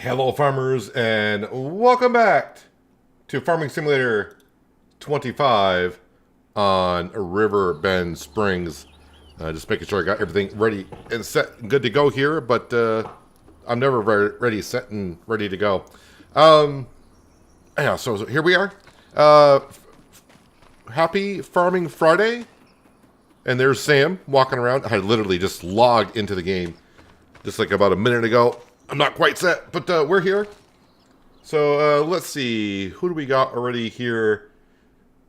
Hello, farmers, and welcome back to Farming Simulator 25 on River Bend Springs. Just making sure I got everything ready and set and good to go here, but I'm never ready, set, and ready to go. Yeah, so here we are. Happy Farming Friday. And there's Sam walking around. I literally just logged into the game just like about a minute ago. I'm not quite set, but we're here. So let's see. Who do we got already here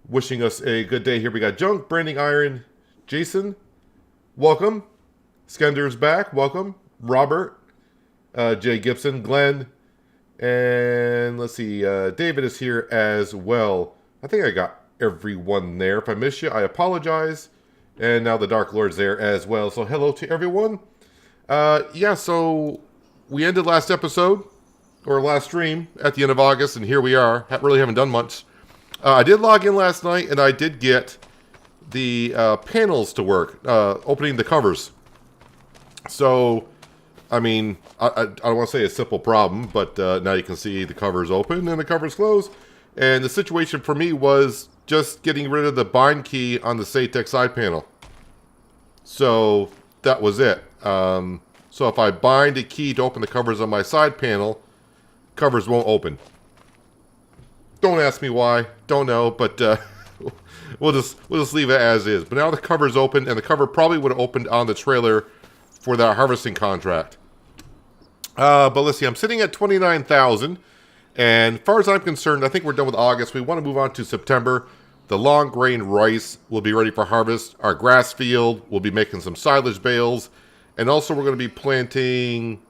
wishing us a good day here? We got Junk, Branding Iron, Jason. Welcome. Skender's back. Welcome. Robert, Jay Gibson, Glenn, and let's see. David is here as well. I think I got everyone there. If I missed you, I apologize. And now the Dark Lord's there as well. So hello to everyone. Yeah, so we ended last episode, or last stream, at the end of August, and here we are. Really haven't done much. I did log in last night, and I did get the panels to work, opening the covers. So, I mean, I don't want to say a simple problem, but now you can see the covers open and the covers close. And the situation for me was just getting rid of the bind key on the Satex side panel. So that was it. So if I bind a key to open the covers on my side panel, covers won't open. Don't ask me why. Don't know, but we'll just leave it as is. But now the cover's open, and the cover probably would have opened on the trailer for that harvesting contract. But let's see. I'm sitting at 29,000. And as far as I'm concerned, I think we're done with August. We want to move on to September. The long grain rice will be ready for harvest. Our grass field will be making some silage bales. And also we're going to be planting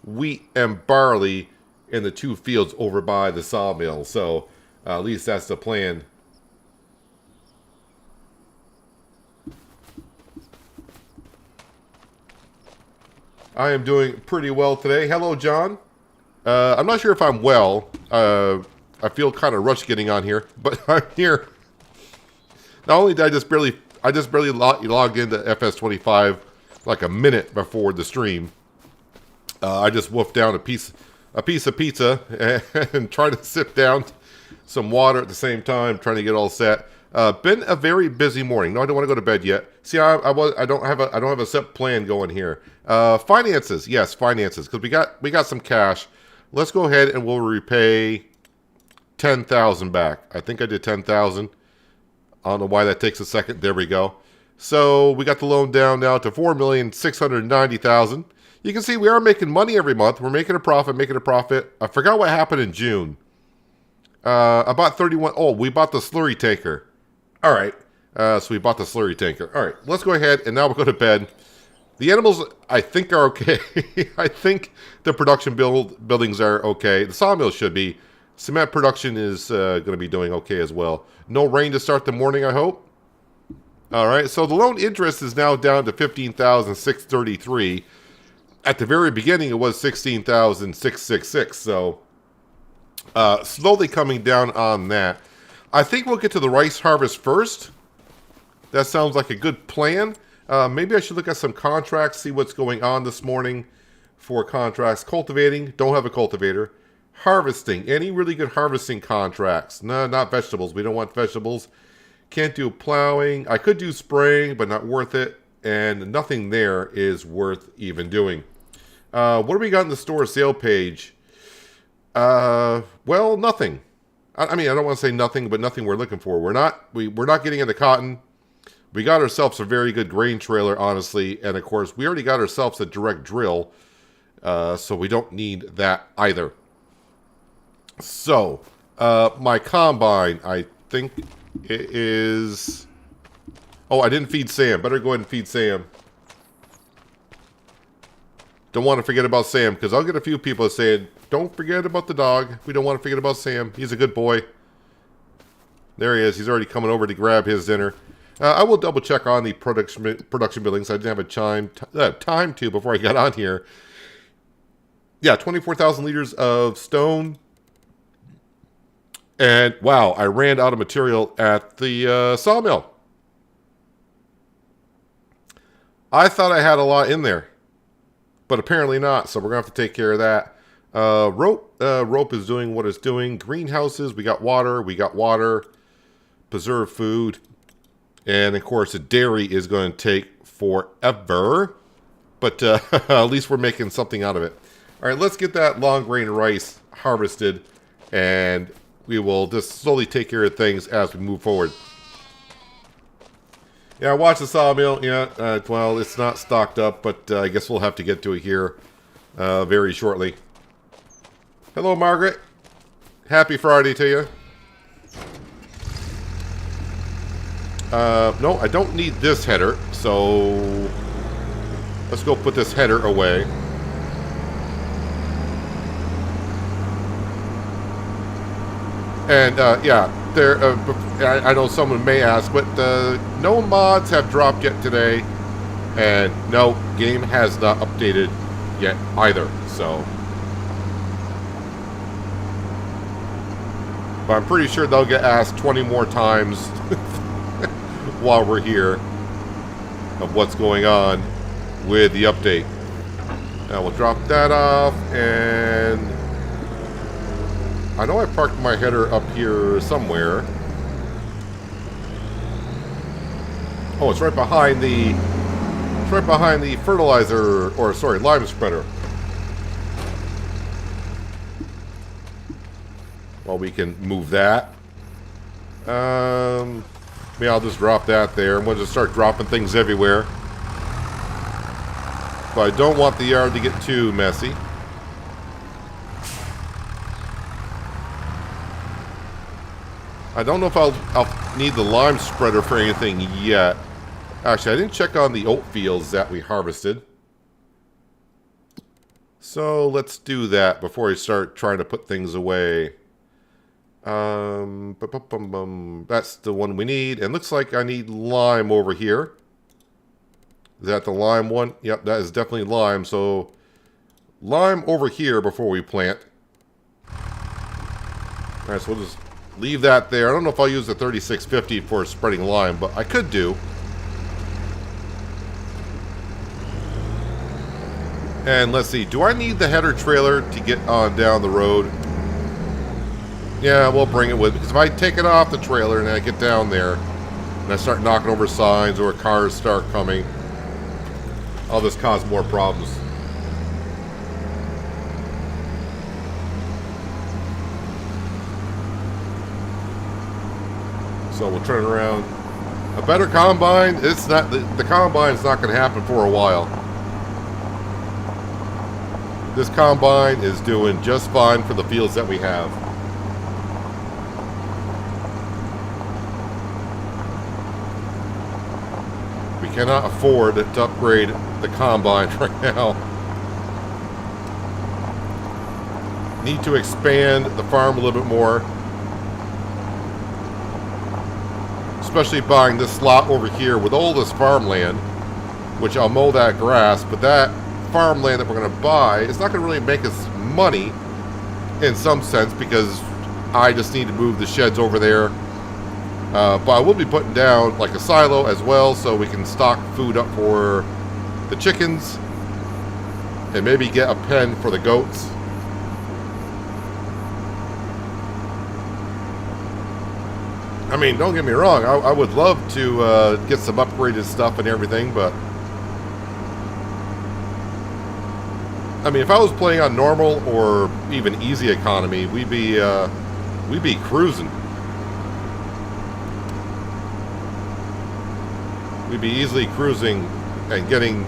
wheat and barley in the two fields over by the sawmill. So at least that's the plan. I am doing pretty well today. Hello, John. I'm not sure if I'm well. I feel kind of rushed getting on here, but I'm here. Not only did I just barely logged into FS25 like a minute before the stream. I just wolfed down a piece of pizza and tried to sip down some water at the same time, trying to get all set. Been a very busy morning. No, I don't want to go to bed yet. See, I don't have a set plan going here. Finances, yes, finances, because we got some cash. Let's go ahead and we'll repay 10,000 back. I think I did 10,000. I don't know why that takes a second. There we go. So we got the loan down now to 4,690,000. You can see we are making money every month. We're making a profit, I forgot what happened in June. About 31. Oh, we bought the slurry tanker. All right. So we bought the slurry tanker. All right. Let's go ahead and now we'll go to bed. The animals, I think, are okay. I think the production buildings are okay. The sawmill should be. Cement production is going to be doing okay as well. No rain to start the morning, I hope. All right, so the loan interest is now down to $15,633. At the very beginning, it was $16,666. So slowly coming down on that. I think we'll get to the rice harvest first. That sounds like a good plan. Maybe I should look at some contracts, see what's going on this morning for contracts. Cultivating, don't have a cultivator. Harvesting, any really good harvesting contracts? No, not vegetables. We don't want vegetables. Can't do plowing. I could do spraying, but not worth it. And nothing there is worth even doing. What do we got in the store sale page? Well, nothing. I mean, I don't want to say nothing, but nothing we're looking for. We're not getting into cotton. We got ourselves a very good grain trailer, honestly. And, of course, we already got ourselves a direct drill. So we don't need that either. So, my combine, I think it is... Oh, I didn't feed Sam. Better go ahead and feed Sam. Don't want to forget about Sam, because I'll get a few people saying, don't forget about the dog. We don't want to forget about Sam. He's a good boy. There he is. He's already coming over to grab his dinner. I will double check on the production buildings. I didn't have time to before I got on here. Yeah, 24,000 liters of stone. And, wow, I ran out of material at the sawmill. I thought I had a lot in there, but apparently not, so we're going to have to take care of that. Rope is doing what it's doing. Greenhouses, we got water, preserved food. And of course, the dairy is going to take forever. But at least we're making something out of it. All right, let's get that long grain rice harvested. And we will just slowly take care of things as we move forward. Yeah, watch the sawmill. Yeah, well, it's not stocked up, but I guess we'll have to get to it here very shortly. Hello, Margaret. Happy Friday to you. No, I don't need this header, so let's go put this header away. And yeah, I know someone may ask, but no mods have dropped yet today, and no, game has not updated yet either. So, but I'm pretty sure they'll get asked 20 more times while we're here of what's going on with the update. Now we'll drop that off, and I know I parked my header up here somewhere. Oh, it's right behind the fertilizer, or sorry, lime spreader. Well, we can move that. Maybe I'll just drop that there, and we'll just start dropping things everywhere. But I don't want the yard to get too messy. I don't know if I'll need the lime spreader for anything yet. Actually, I didn't check on the oat fields that we harvested. So let's do that before I start trying to put things away. That's the one we need. And looks like I need lime over here. Is that the lime one? Yep, that is definitely lime. So lime over here before we plant. Alright, so we'll just leave that there. I don't know if I'll use the 3650 for spreading lime, but I could do. And let's see, do I need the header trailer to get on down the road? Yeah, we'll bring it with me, because if I take it off the trailer and I get down there and I start knocking over signs or cars start coming, I'll just cause more problems. So we'll turn around. A better combine, it's not, the combine's not going to happen for a while. This combine is doing just fine for the fields that we have. We cannot afford to upgrade the combine right now. Need to expand the farm a little bit more. Especially buying this slot over here with all this farmland, which I'll mow that grass, but that farmland that we're going to buy, it's not going to really make us money in some sense, because I just need to move the sheds over there. But I will be putting down like a silo as well, so we can stock food up for the chickens and maybe get a pen for the goats. I mean, don't get me wrong, I would love to get some upgraded stuff and everything, but I mean, if I was playing on normal or even easy economy, we'd be cruising. We'd be easily cruising and getting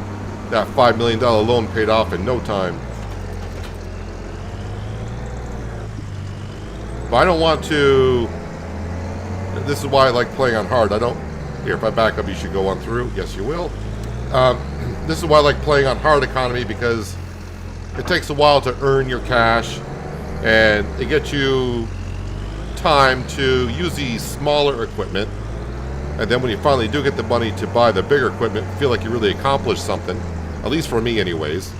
that $5 million loan paid off in no time. But I don't want to. This is why I like playing on hard. I don't. Here, if I back up, you should go on through. Yes, you will. This is why I like playing on hard economy, because it takes a while to earn your cash, and it gets you time to use the smaller equipment. And then when you finally do get the money to buy the bigger equipment, feel like you really accomplished something. At least for me, anyways.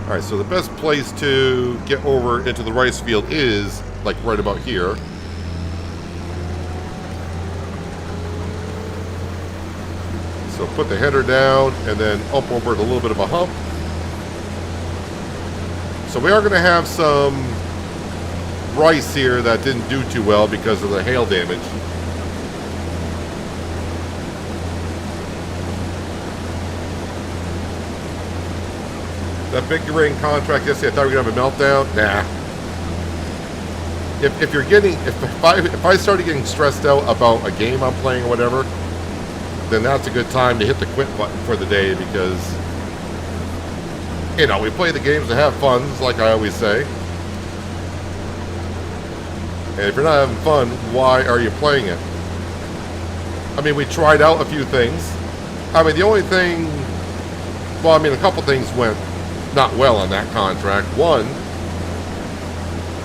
Alright, so the best place to get over into the rice field is, like, right about here. So put the header down and then up over a little bit of a hump. So we are going to have some rice here that didn't do too well because of the hail damage. That big rain contract yesterday, I thought we were going to have a meltdown. Nah. If you're getting, if I started getting stressed out about a game I'm playing or whatever, then that's a good time to hit the quit button for the day, because, you know, we play the games to have fun, like I always say. And if you're not having fun, why are you playing it? I mean, we tried out a few things. I mean, the only thing, well, I mean, a couple things went not well on that contract. One,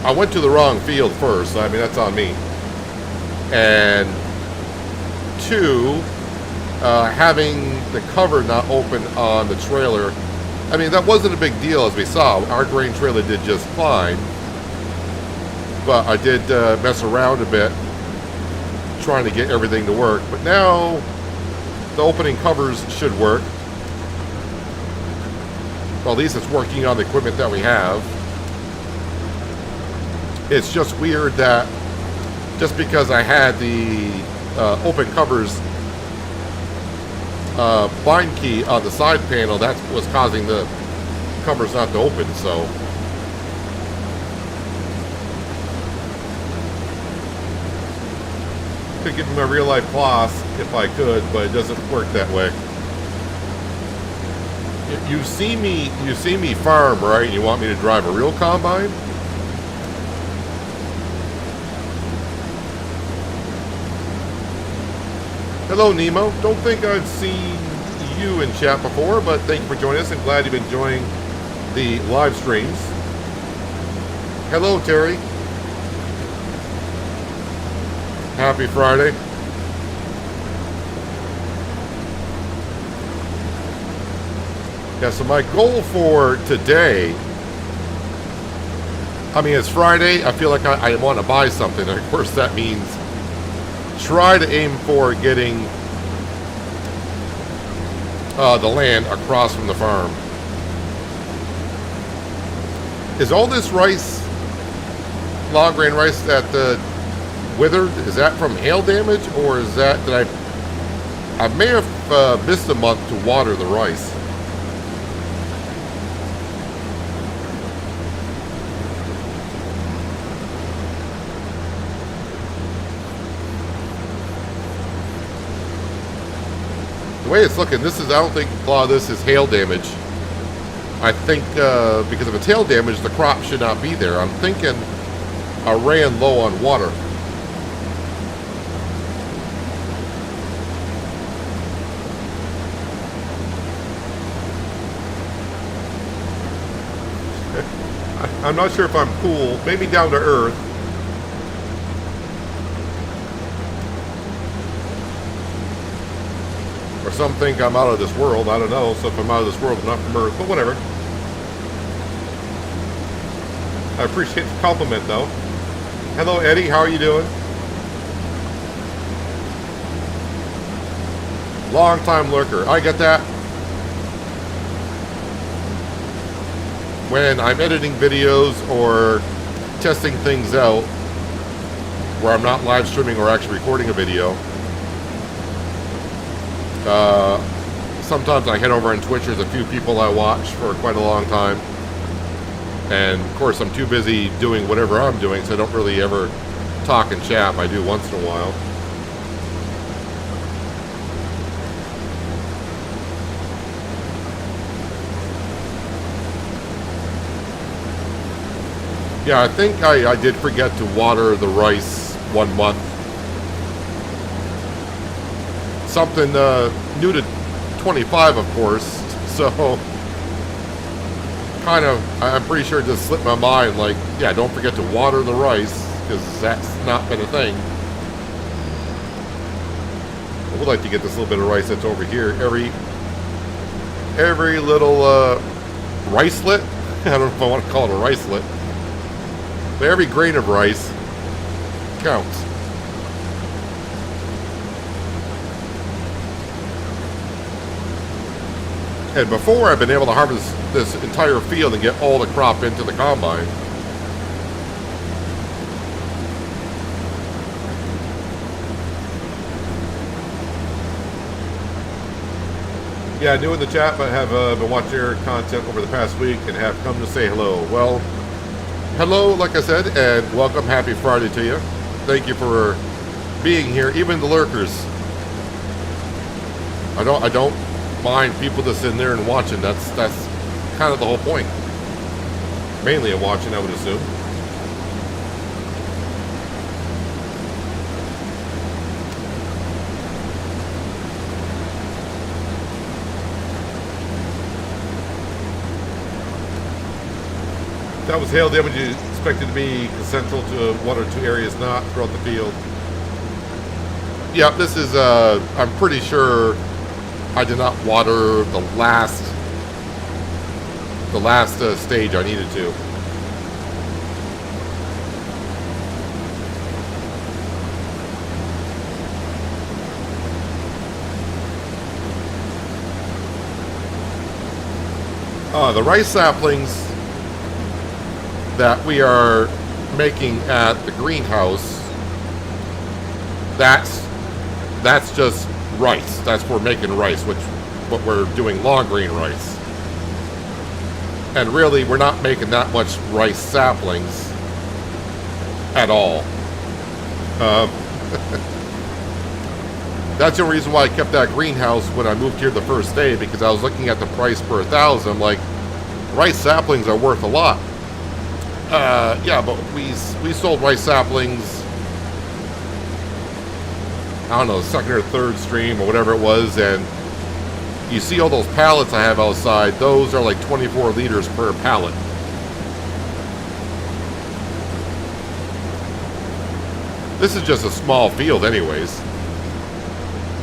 I went to the wrong field first. I mean, that's on me. And two, having the cover not open on the trailer. I mean, that wasn't a big deal, as we saw. Our grain trailer did just fine. But I did mess around a bit trying to get everything to work. But now the opening covers should work. Well, at least it's working on the equipment that we have. It's just weird that just because I had the open covers bind key on the side panel, that was causing the covers not to open. So could give him a real life class if I could, but it doesn't work that way. You see me farm, right? You want me to drive a real combine? Hello, Nemo. Don't think I've seen you in chat before, but thank you for joining us. I'm glad you've been enjoying the live streams. Hello, Terry. Happy Friday. Yeah, so my goal for today, I mean, it's Friday. I feel like I want to buy something. And of course, that means try to aim for getting the land across from the farm. Is all this rice, long grain rice, that withered? Is that from hail damage, or is that I may have missed a month to water the rice? The way it's looking, this is, I don't think a lot of this is hail damage. I think because if it's hail damage, the crop should not be there. I'm thinking I ran low on water. I'm not sure if I'm cool, maybe down to earth. Or some think I'm out of this world, I don't know. So if I'm out of this world, I'm not from earth, but whatever. I appreciate the compliment, though. Hello, Eddie, how are you doing? Long time lurker, I get that. When I'm editing videos or testing things out where I'm not live streaming or actually recording a video, sometimes I head over on Twitch. There's a few people I watch for quite a long time, and of course I'm too busy doing whatever I'm doing, so I don't really ever talk and chat. I do once in a while. Yeah, I think I did forget to water the rice 1 month. Something new to 25, of course. So, kind of, I'm pretty sure it just slipped my mind. Like, yeah, don't forget to water the rice, because that's not been a thing. I would like to get this little bit of rice that's over here. Every little ricelet. I don't know if I want to call it a ricelet. But every grain of rice counts. And before, I've been able to harvest this entire field and get all the crop into the combine. Yeah, new in the chat, but have been watching your content over the past week and have come to say hello. Well, hello, like I said, and welcome. Happy Friday to you. Thank you for being here, even the lurkers. I don't mind people just sitting there and watching. That's kind of the whole point. Mainly in watching, I would assume. That was hail damage you expected to be central to one or two areas, not throughout the field. Yeah, this is, I'm pretty sure I did not water the last stage I needed to. The rice saplings that we are making at the greenhouse, that's just rice. That's for making rice, what we're doing long grain rice. And really, we're not making that much rice saplings at all. That's the reason why I kept that greenhouse when I moved here the first day, because I was looking at the price per 1,000. I'm like, rice saplings are worth a lot. Yeah, but we sold rice saplings, I don't know, second or third stream or whatever it was, and you see all those pallets I have outside, those are like 24 liters per pallet. This is just a small field anyways.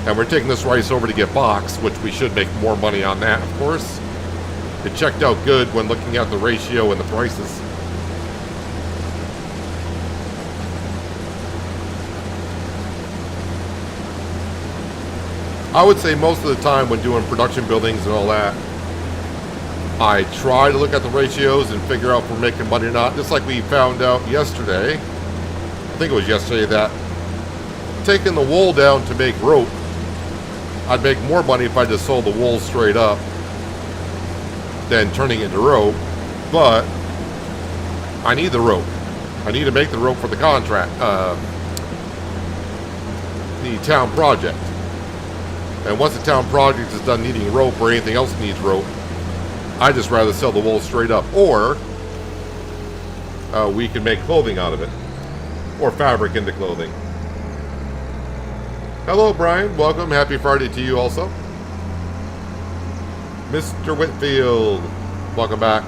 And we're taking this rice over to get boxed, which we should make more money on that, of course. It checked out good when looking at the ratio and the prices. I would say most of the time when doing production buildings and all that, I try to look at the ratios and figure out if we're making money or not. Just like we found out yesterday, I think it was yesterday, that taking the wool down to make rope, I'd make more money if I just sold the wool straight up than turning it into rope. But I need the rope. I need to make the rope for the contract, the town project. And once the town project is done needing rope or anything else needs rope, I just rather sell the wool straight up. Or we can make clothing out of it. Or fabric into clothing. Hello, Brian. Welcome. Happy Friday to you also. Mr. Whitfield, welcome back.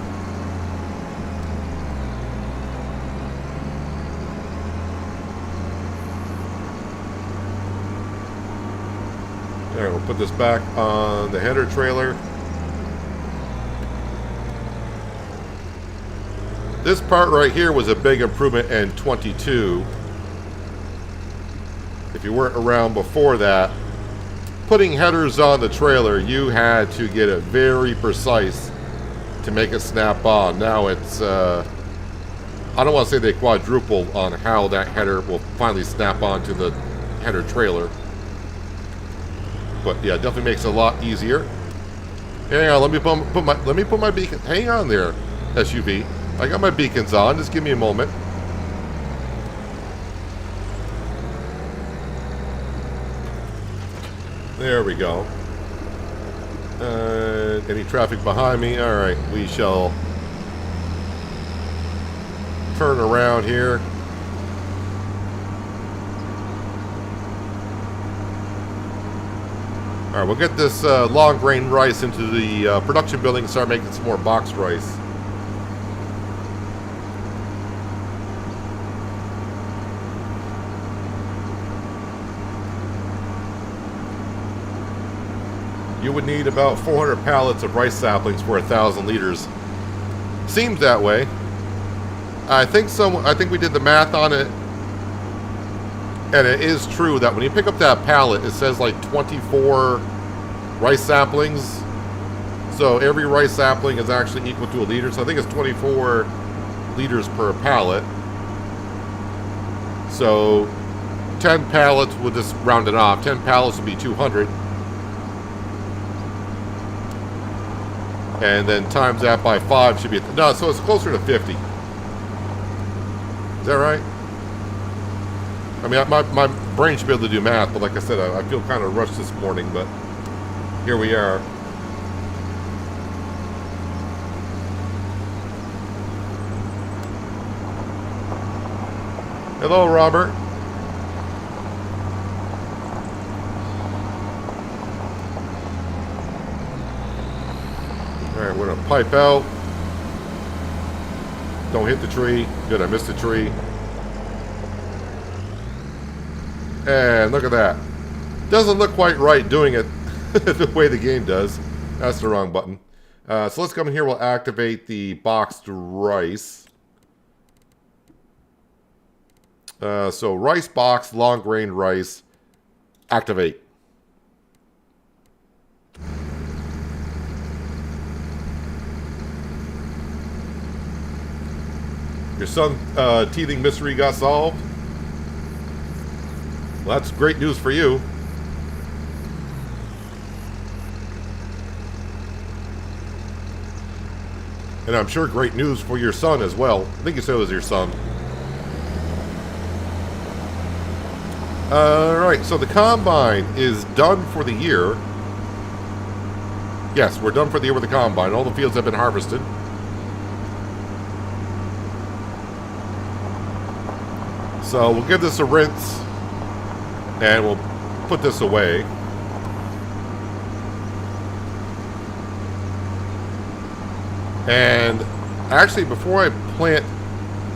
Alright, we'll put this back on the header trailer. This part right here was a big improvement in 22. If you weren't around before that, putting headers on the trailer, you had to get it very precise to make it snap on. Now it's, I don't want to say they quadrupled on how that header will finally snap on to the header trailer. But yeah, it definitely makes it a lot easier. Hang on, let me put my beacon. Hang on there, SUV. I got my beacons on. Just give me a moment. There we go. Any traffic behind me? All right, we shall turn around here. All right, we'll get this long grain rice into the production building and start making some more box rice. You would need about 400 pallets of rice saplings for 1,000 liters. Seems that way. I think we did the math on it, and it is true that when you pick up that pallet, it says like 24 rice saplings. So every rice sapling is actually equal to a liter. So I think it's 24 liters per pallet. So 10 pallets, we'll just round it off. 10 pallets would be 200. And then times that by 5 should be... No, so it's closer to 50. Is that right? I mean, my brain should be able to do math, but like I said, I feel kind of rushed this morning, but here we are. Hello, Robert. All right, we're gonna pipe out. Don't hit the tree. Good, I missed the tree. And look at that. Doesn't look quite right doing it the way the game does. That's the wrong button. So let's come in here. We'll activate the boxed rice. So rice box, long grain rice, activate. Your son teething mystery got solved. Well, that's great news for you. And I'm sure great news for your son as well. I think you said it was your son. Alright, so the combine is done for the year. Yes, we're done for the year with the combine. All the fields have been harvested. So we'll give this a rinse. And we'll put this away. And actually, before I plant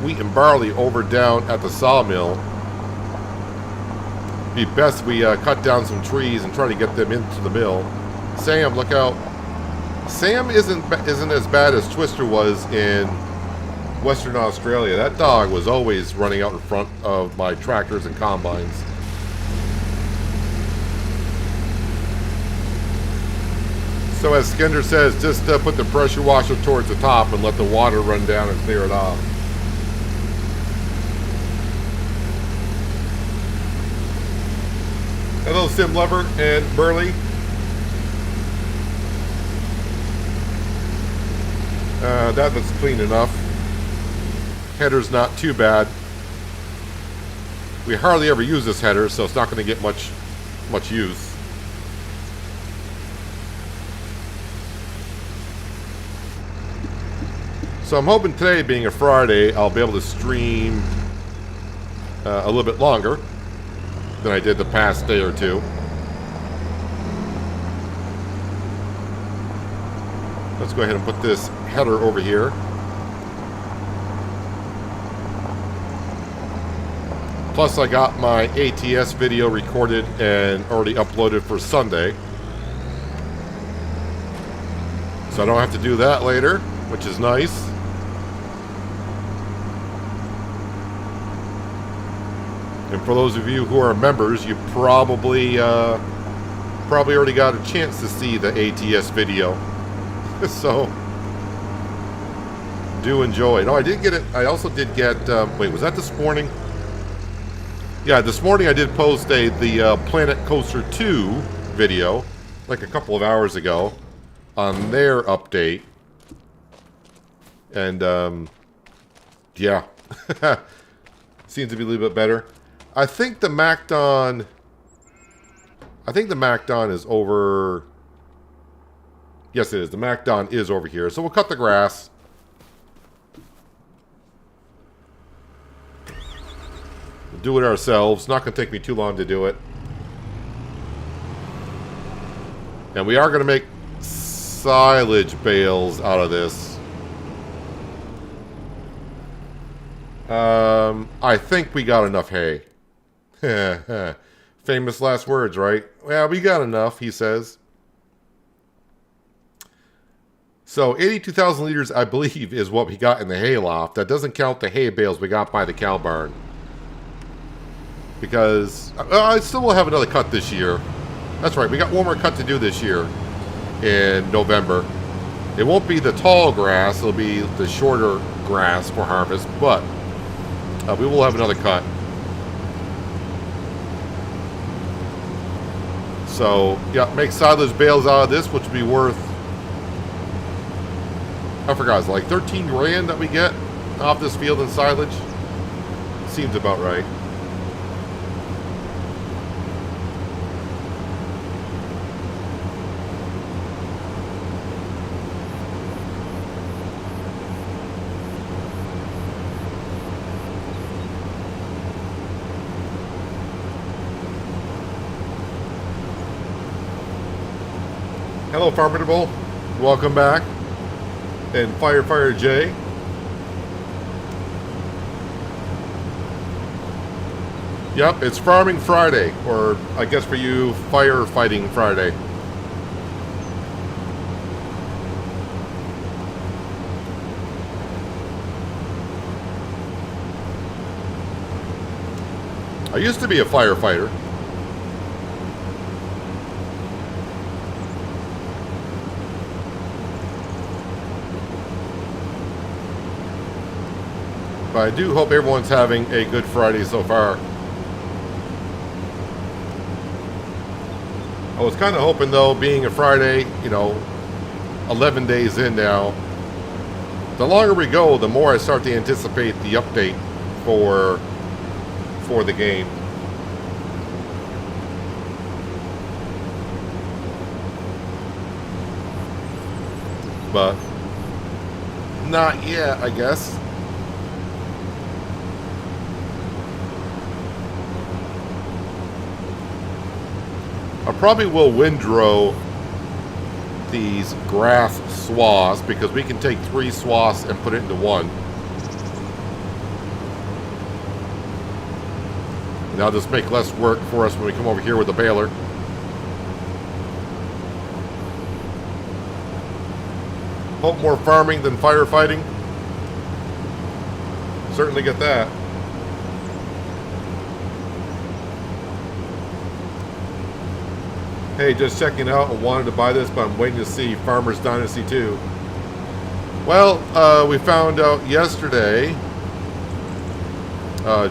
wheat and barley over down at the sawmill, it'd be best we cut down some trees and try to get them into the mill. Sam, look out. Sam isn't as bad as Twister was in Western Australia. That dog was always running out in front of my tractors and combines. So as Skender says, just put the pressure washer towards the top and let the water run down and clear it off. Hello, Sim Lover and Burley. That looks clean enough. Header's not too bad. We hardly ever use this header, so it's not going to get much use. So I'm hoping today, being a Friday, I'll be able to stream a little bit longer than I did the past day or two. Let's go ahead and put this header over here. Plus I got my ATS video recorded and already uploaded for Sunday. So I don't have to do that later, which is nice. And for those of you who are members, you probably already got a chance to see the ATS video. So do enjoy. No, I did get it. I also did get. Wait, was that this morning? Yeah, this morning I did post the Planet Coaster 2 video, like a couple of hours ago, on their update. And yeah, seems to be a little bit better. I think the McDon is over. Yes, it is. The McDon is over here. So we'll cut the grass. We'll do it ourselves. Not going to take me too long to do it. And we are going to make silage bales out of this. I think we got enough hay. Famous last words, right? Well, we got enough, he says. So 82,000 liters, I believe, is what we got in the hay loft. That doesn't count the hay bales we got by the cow barn. Because I still will have another cut this year. That's right, we got one more cut to do this year in November. It won't be the tall grass, it'll be the shorter grass for harvest, but we will have another cut. So, yeah, make silage bales out of this, which would be worth, I forgot, it's like 13 grand that we get off this field in silage. Seems about right. Hello, Farmable. Welcome back. And Firefighter Jay. Yep, it's Farming Friday, or I guess for you, Firefighting Friday. I used to be a firefighter. But I do hope everyone's having a good Friday so far. I was kind of hoping, though, being a Friday, you know, 11 days in now, the longer we go, the more I start to anticipate the update for the game. But not yet, I guess. I probably will windrow these grass swaths because we can take 3 swaths and put it into one. And that'll just make less work for us when we come over here with the baler. Hope more farming than firefighting. Certainly get that. Hey, just checking out. I wanted to buy this, but I'm waiting to see Farmer's Dynasty 2. Well, we found out yesterday.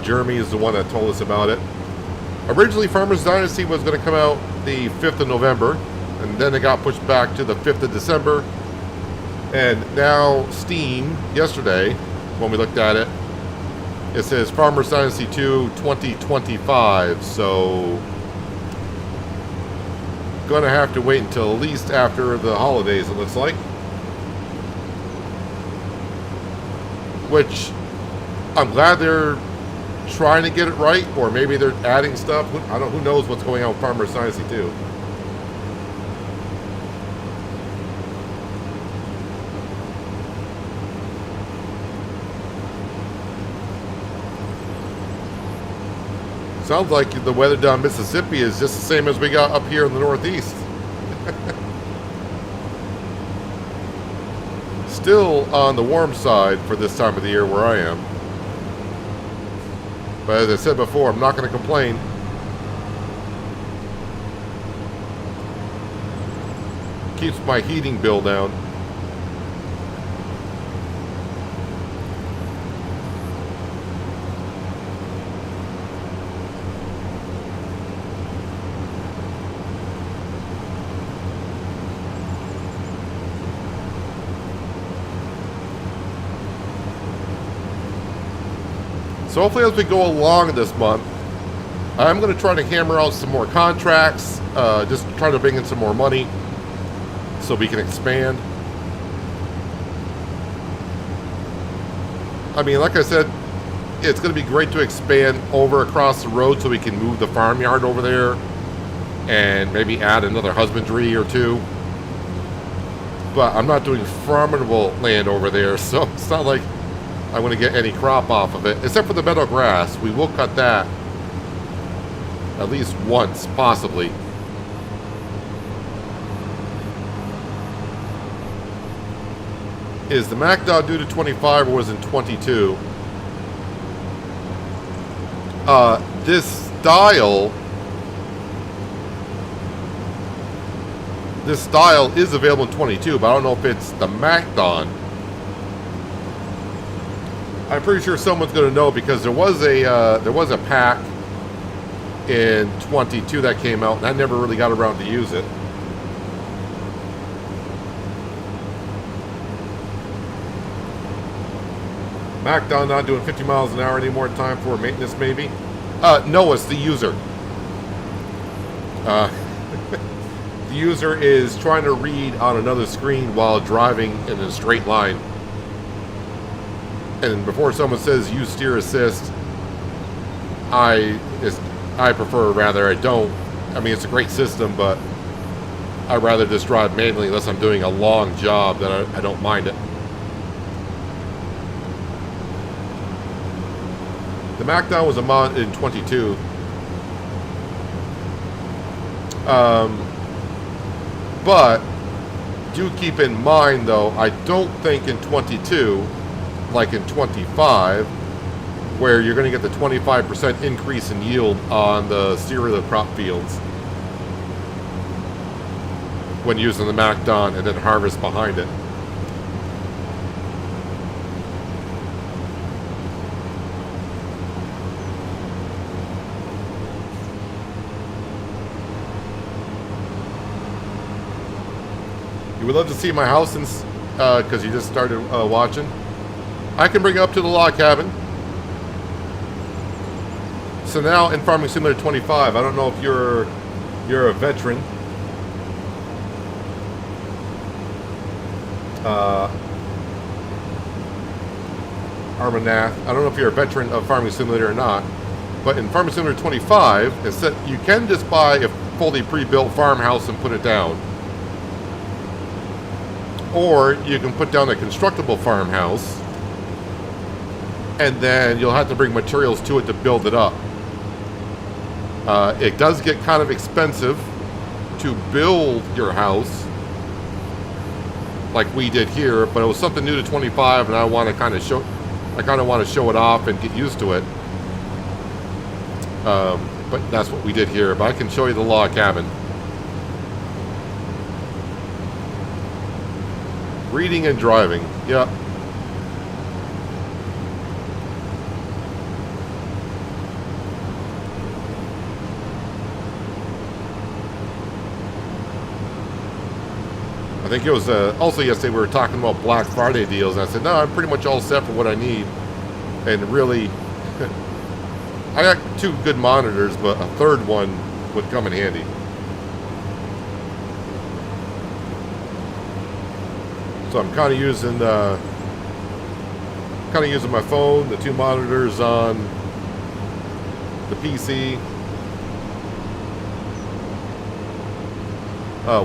Jeremy is the one that told us about it. Originally, Farmer's Dynasty was going to come out the 5th of November, and then it got pushed back to the 5th of December. And now Steam, yesterday, when we looked at it, it says Farmer's Dynasty 2 2025, so gonna have to wait until at least after the holidays, it looks like. Which, I'm glad they're trying to get it right, or maybe they're adding stuff. I don't, who knows what's going on with Farmer's Dynasty 2. Sounds like the weather down Mississippi is just the same as we got up here in the Northeast. Still on the warm side for this time of the year where I am. But as I said before, I'm not going to complain. Keeps my heating bill down. So hopefully as we go along this month, I'm going to try to hammer out some more contracts, just try to bring in some more money so we can expand. I mean, like I said, it's going to be great to expand over across the road so we can move the farmyard over there and maybe add another husbandry or two. But I'm not doing farmable land over there, so it's not like I'm going to get any crop off of it, except for the meadow grass. We will cut that at least once, possibly. Is the MacDog due to 25 or was it 22? This style this style is available in 22, but I don't know if it's the McDon. I'm pretty sure someone's going to know because there was a pack in 22 that came out, and I never really got around to use it. McDon not doing 50 miles an hour anymore. Time for maintenance, maybe? No, it's the user. The user is trying to read on another screen while driving in a straight line. And before someone says use steer assist, I prefer, rather, I don't. I mean, it's a great system, but I'd rather just drive manually unless I'm doing a long job. Then I don't mind it. The McDon was a mod in 22. But do keep in mind, though, I don't think in 22, like in 25, where you're going to get the 25% increase in yield on the cereal crop fields when using the McDon and then harvest behind it. You would love to see my house since, because you just started watching. I can bring it up to the log cabin. So now in Farming Simulator 25, I don't know if you're a veteran. Armanath. I don't know if you're a veteran of Farming Simulator or not, but in Farming Simulator 25, it said you can just buy a fully pre-built farmhouse and put it down. Or you can put down a constructible farmhouse, and then you'll have to bring materials to it to build it up. It does get kind of expensive to build your house, like we did here, but it was something new to 25, and I want to kind of show it off and get used to it. But that's what we did here. But I can show you the log cabin. Reading and driving. Yep. I think it was also yesterday we were talking about Black Friday deals, and I said, no, I'm pretty much all set for what I need. And really, I got 2 good monitors, but a third one would come in handy. So I'm kind of using my phone, the 2 monitors on the PC.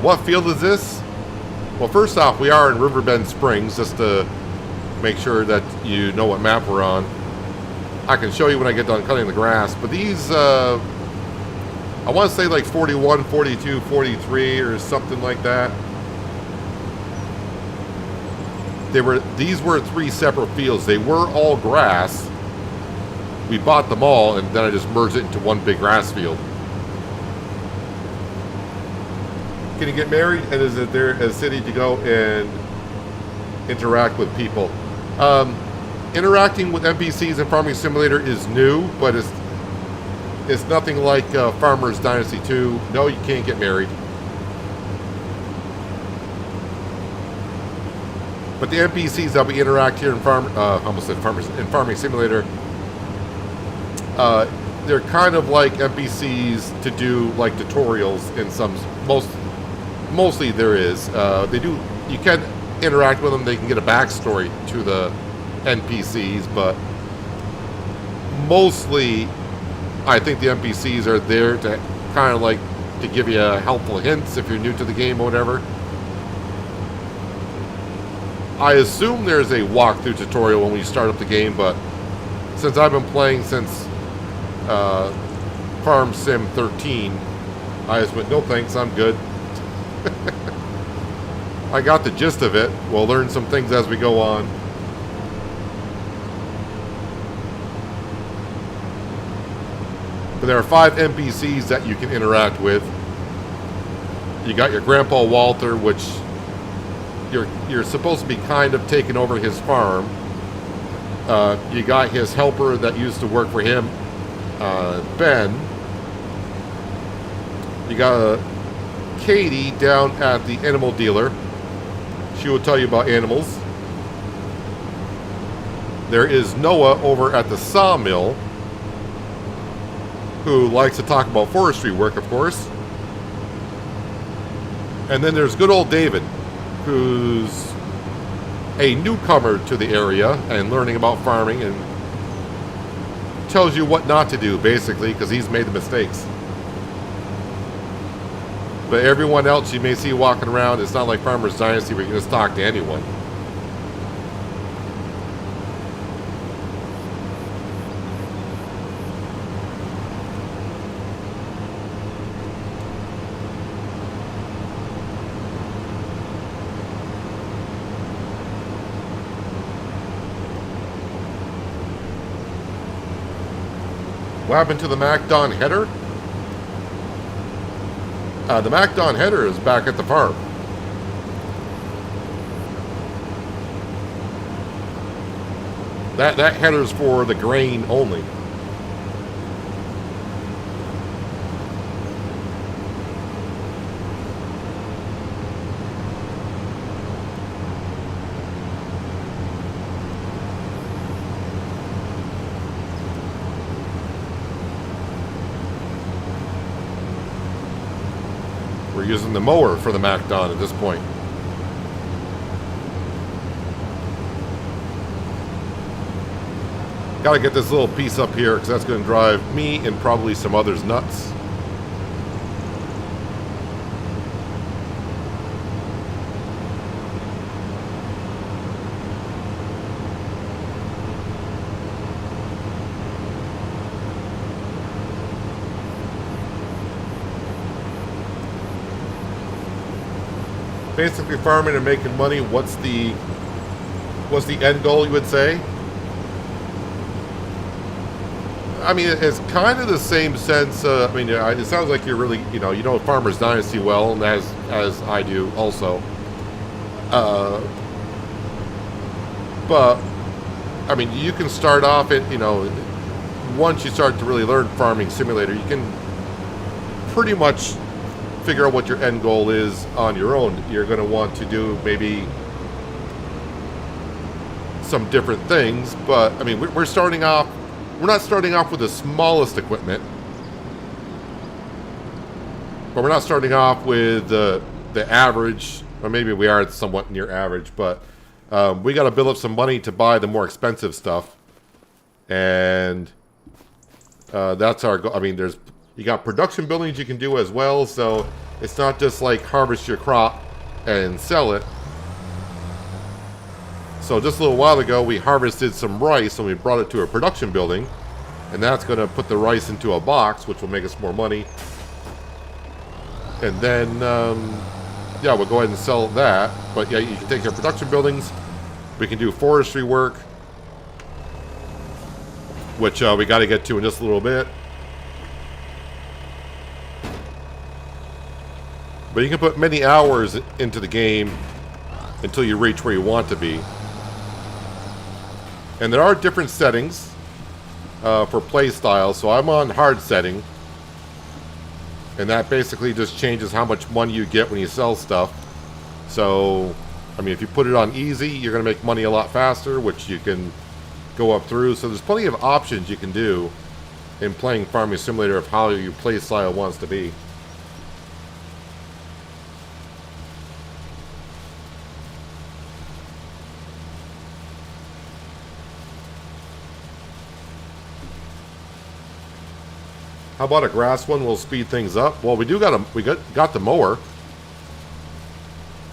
What field is this? Well, first off, we are in Riverbend Springs, just to make sure that you know what map we're on. I can show you when I get done cutting the grass, but these, I want to say like 41, 42, 43 or something like that. These were 3 separate fields. They were all grass. We bought them all, and then I just merged it into one big grass field. Can you get married? And is it there a city to go and interact with people? Interacting with NPCs in Farming Simulator is new, but it's nothing like Farmer's Dynasty 2. No, you can't get married. But the NPCs that we interact here in Farming Simulator, they're kind of like NPCs to do like tutorials in mostly there is. You can interact with them, they can get a backstory to the NPCs, but mostly I think the NPCs are there to kind of like to give you helpful hints if you're new to the game or whatever. I assume there's a walkthrough tutorial when we start up the game, but since I've been playing since Farm Sim 13, I just went, no thanks, I'm good. I got the gist of it. We'll learn some things as we go on. But there are 5 NPCs that you can interact with. You got your Grandpa Walter, which you're supposed to be kind of taking over his farm. You got his helper that used to work for him, Ben. You got Katie down at the animal dealer. She will tell you about animals. There is Noah over at the sawmill, who likes to talk about forestry work, of course. And then there's good old David, who's a newcomer to the area and learning about farming and tells you what not to do, basically, because he's made the mistakes. But everyone else you may see walking around, it's not like Farmer's Dynasty where you can just talk to anyone. What happened to the McDon header? The McDon header is back at the farm. That header's for the grain only. We're using the mower for the McDon at this point. Gotta get this little piece up here because that's going to drive me and probably some others nuts. Basically farming and making money. What's the end goal, you would say? I mean, it's kind of the same sense. I mean, it sounds like you're really, you know Farmer's Dynasty well, and as I do also. But I mean, you can start off at, once you start to really learn Farming Simulator, you can pretty much figure out what your end goal is on your own. You're going to want to do maybe some different things, but I mean, we're starting off. We're not starting off with the smallest equipment, but we're not starting off with the average, or maybe we are somewhat near average, but we got to build up some money to buy the more expensive stuff, and that's our goal. I mean, you got production buildings you can do as well, so it's not just like harvest your crop and sell it. So just a little while ago, we harvested some rice and we brought it to a production building, and that's going to put the rice into a box, which will make us more money. And then, yeah, we'll go ahead and sell that. But yeah, you can take your production buildings. We can do forestry work, which we got to get to in just a little bit. But you can put many hours into the game until you reach where you want to be. And there are different settings for play style. So I'm on hard setting. And that basically just changes how much money you get when you sell stuff. So, I mean, if you put it on easy, you're going to make money a lot faster, which you can go up through. So there's plenty of options you can do in playing Farming Simulator of how your play style wants to be. How about a grass one? We'll speed things up. Well, we got the mower.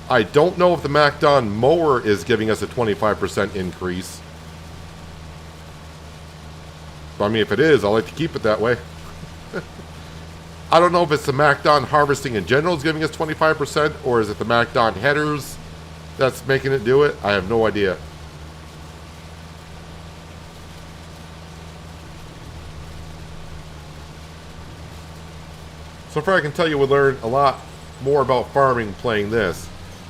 I don't know if the McDon mower is giving us a 25% increase. But I mean, if it is, I like to keep it that way. I don't know if it's the McDon harvesting in general is giving us 25%, or is it the McDon headers that's making it do it? I have no idea. So far I can tell you we learned a lot more about farming playing this.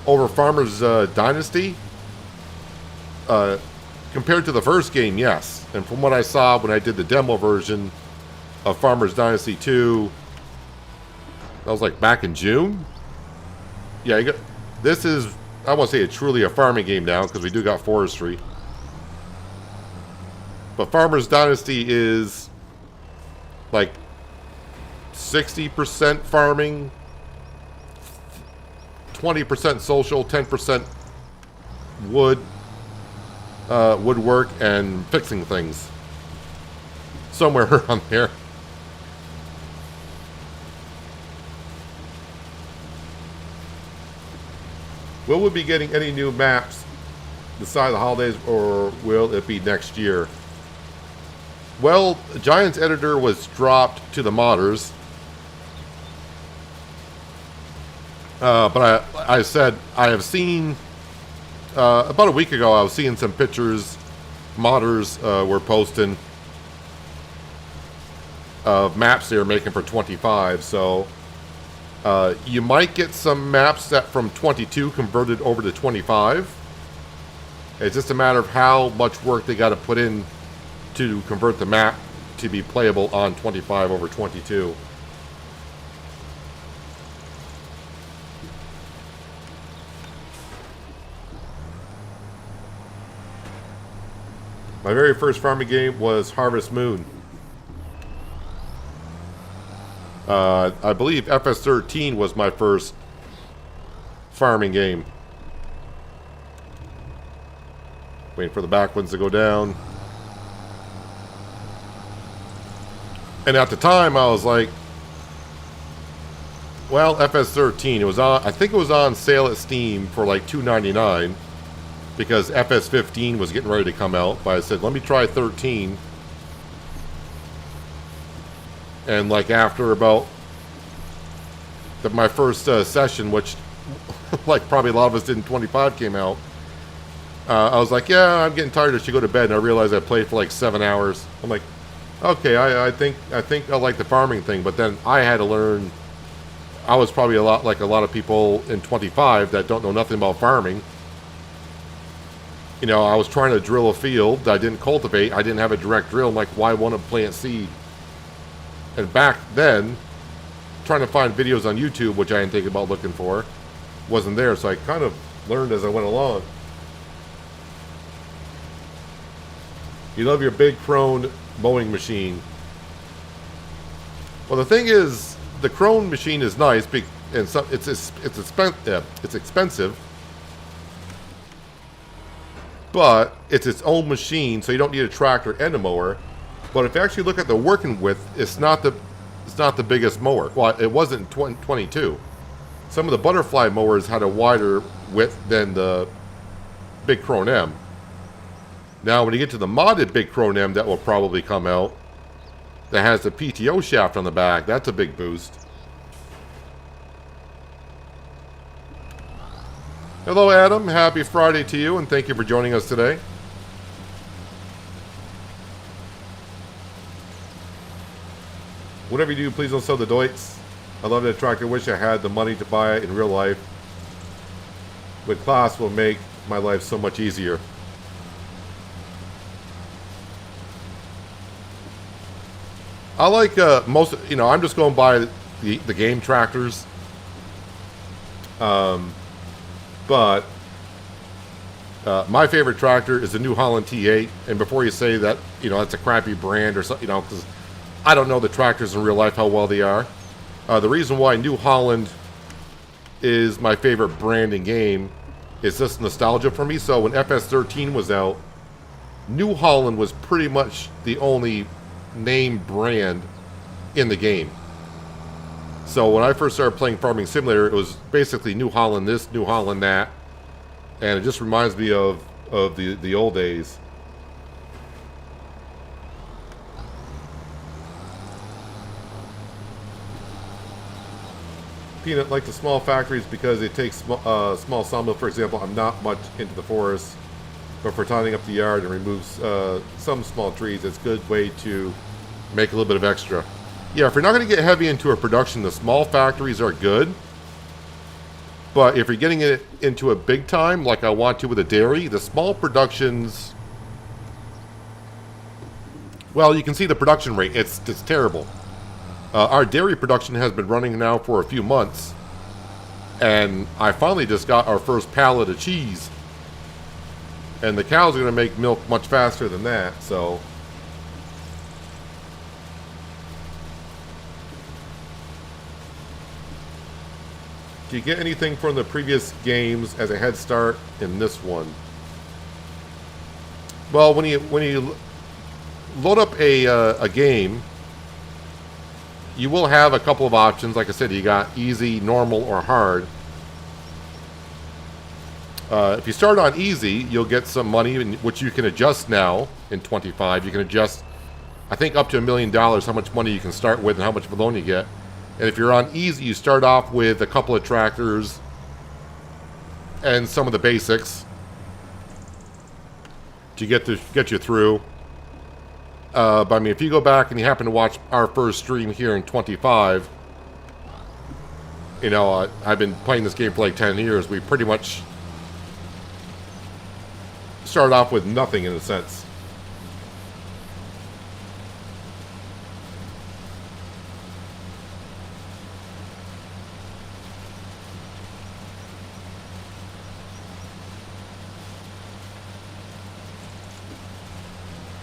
Over Farmers Dynasty, compared to the first game, yes. And from what I saw when I did the demo version of Farmers Dynasty 2, that was like back in June. Yeah, this is, I won't say it's truly a farming game now because we do got Forestry. But Farmers Dynasty is like 60% farming, 20% social, 10% woodwork, and fixing things. Somewhere around there. Will we be getting any new maps this side of the holidays, or will it be next year? Well, Giant's editor was dropped to the modders. But I said I have seen, about a week ago, I was seeing some pictures modders were posting of maps they were making for 25. So you might get some maps that from 22 converted over to 25. It's just a matter of how much work they got to put in to convert the map to be playable on 25 over 22. My very first farming game was Harvest Moon. I believe FS13 was my first farming game. Waiting for the back ones to go down. And at the time, I was like, well, FS13, it was on, I think it was on sale at Steam for like $2.99 because FS15 was getting ready to come out. But I said, let me try 13. And like after about my first session, which like probably a lot of us did in 25 came out, I was like, yeah, I'm getting tired. I should go to bed. And I realized I played for like 7 hours. I'm like, okay, I think I like the farming thing. But then I had to learn. I was probably a lot like a lot of people in 25 that don't know nothing about farming. You know, I was trying to drill a field that I didn't cultivate. I didn't have a direct drill. I'm like, why want to plant seed? And back then, trying to find videos on YouTube, which I didn't think about looking for, wasn't there. So I kind of learned as I went along. You love your big Krone mowing machine. Well, the thing is, the Krone machine is nice, and it's expensive, but it's its own machine, so you don't need a tractor and a mower. But if you actually look at the working width, it's not the biggest mower. Well, it wasn't in 22. Some of the butterfly mowers had a wider width than the big Krone M. Now, when you get to the modded big Krone M that will probably come out, that has the PTO shaft on the back, that's a big boost. Hello, Adam. Happy Friday to you, and thank you for joining us today. Whatever you do, please don't sell the Deutz. I love that tractor. Wish I had the money to buy it in real life. With class will make my life so much easier. I like most, you know, I'm just going by the game tractors. But my favorite tractor is the New Holland T8. And before you say that, you know, that's a crappy brand or something, you know, because I don't know the tractors in real life, how well they are. The reason why New Holland is my favorite brand in game is just nostalgia for me. So when FS13 was out, New Holland was pretty much the only name brand in the game. So when I first started playing Farming Simulator, it was basically New Holland this, New Holland that, and it just reminds me of the old days. Peanut, like the small factories because it takes small sawmill, for example. I'm not much into the forest, but for tidying up the yard and removes some small trees, it's a good way to make a little bit of extra. Yeah, if you're not going to get heavy into a production, the small factories are good. But if you're getting it into a big time, like I want to with a dairy, the small productions, well, you can see the production rate. It's terrible. Our dairy production has been running now for a few months, and I finally just got our first pallet of cheese. And the cows are going to make milk much faster than that, so... Do you get anything from the previous games as a head start in this one? Well, when you load up a game, you will have a couple of options. Like I said, you got easy, normal, or hard. If you start on easy, you'll get some money, which you can adjust now in 25. You can adjust, I think, up to $1 million how much money you can start with and how much of a loan you get. And if you're on easy, you start off with a couple of tractors and some of the basics to get you through. But I mean, if you go back and you happen to watch our first stream here in 25, you know, I've been playing this game for like 10 years. We pretty much started off with nothing in a sense.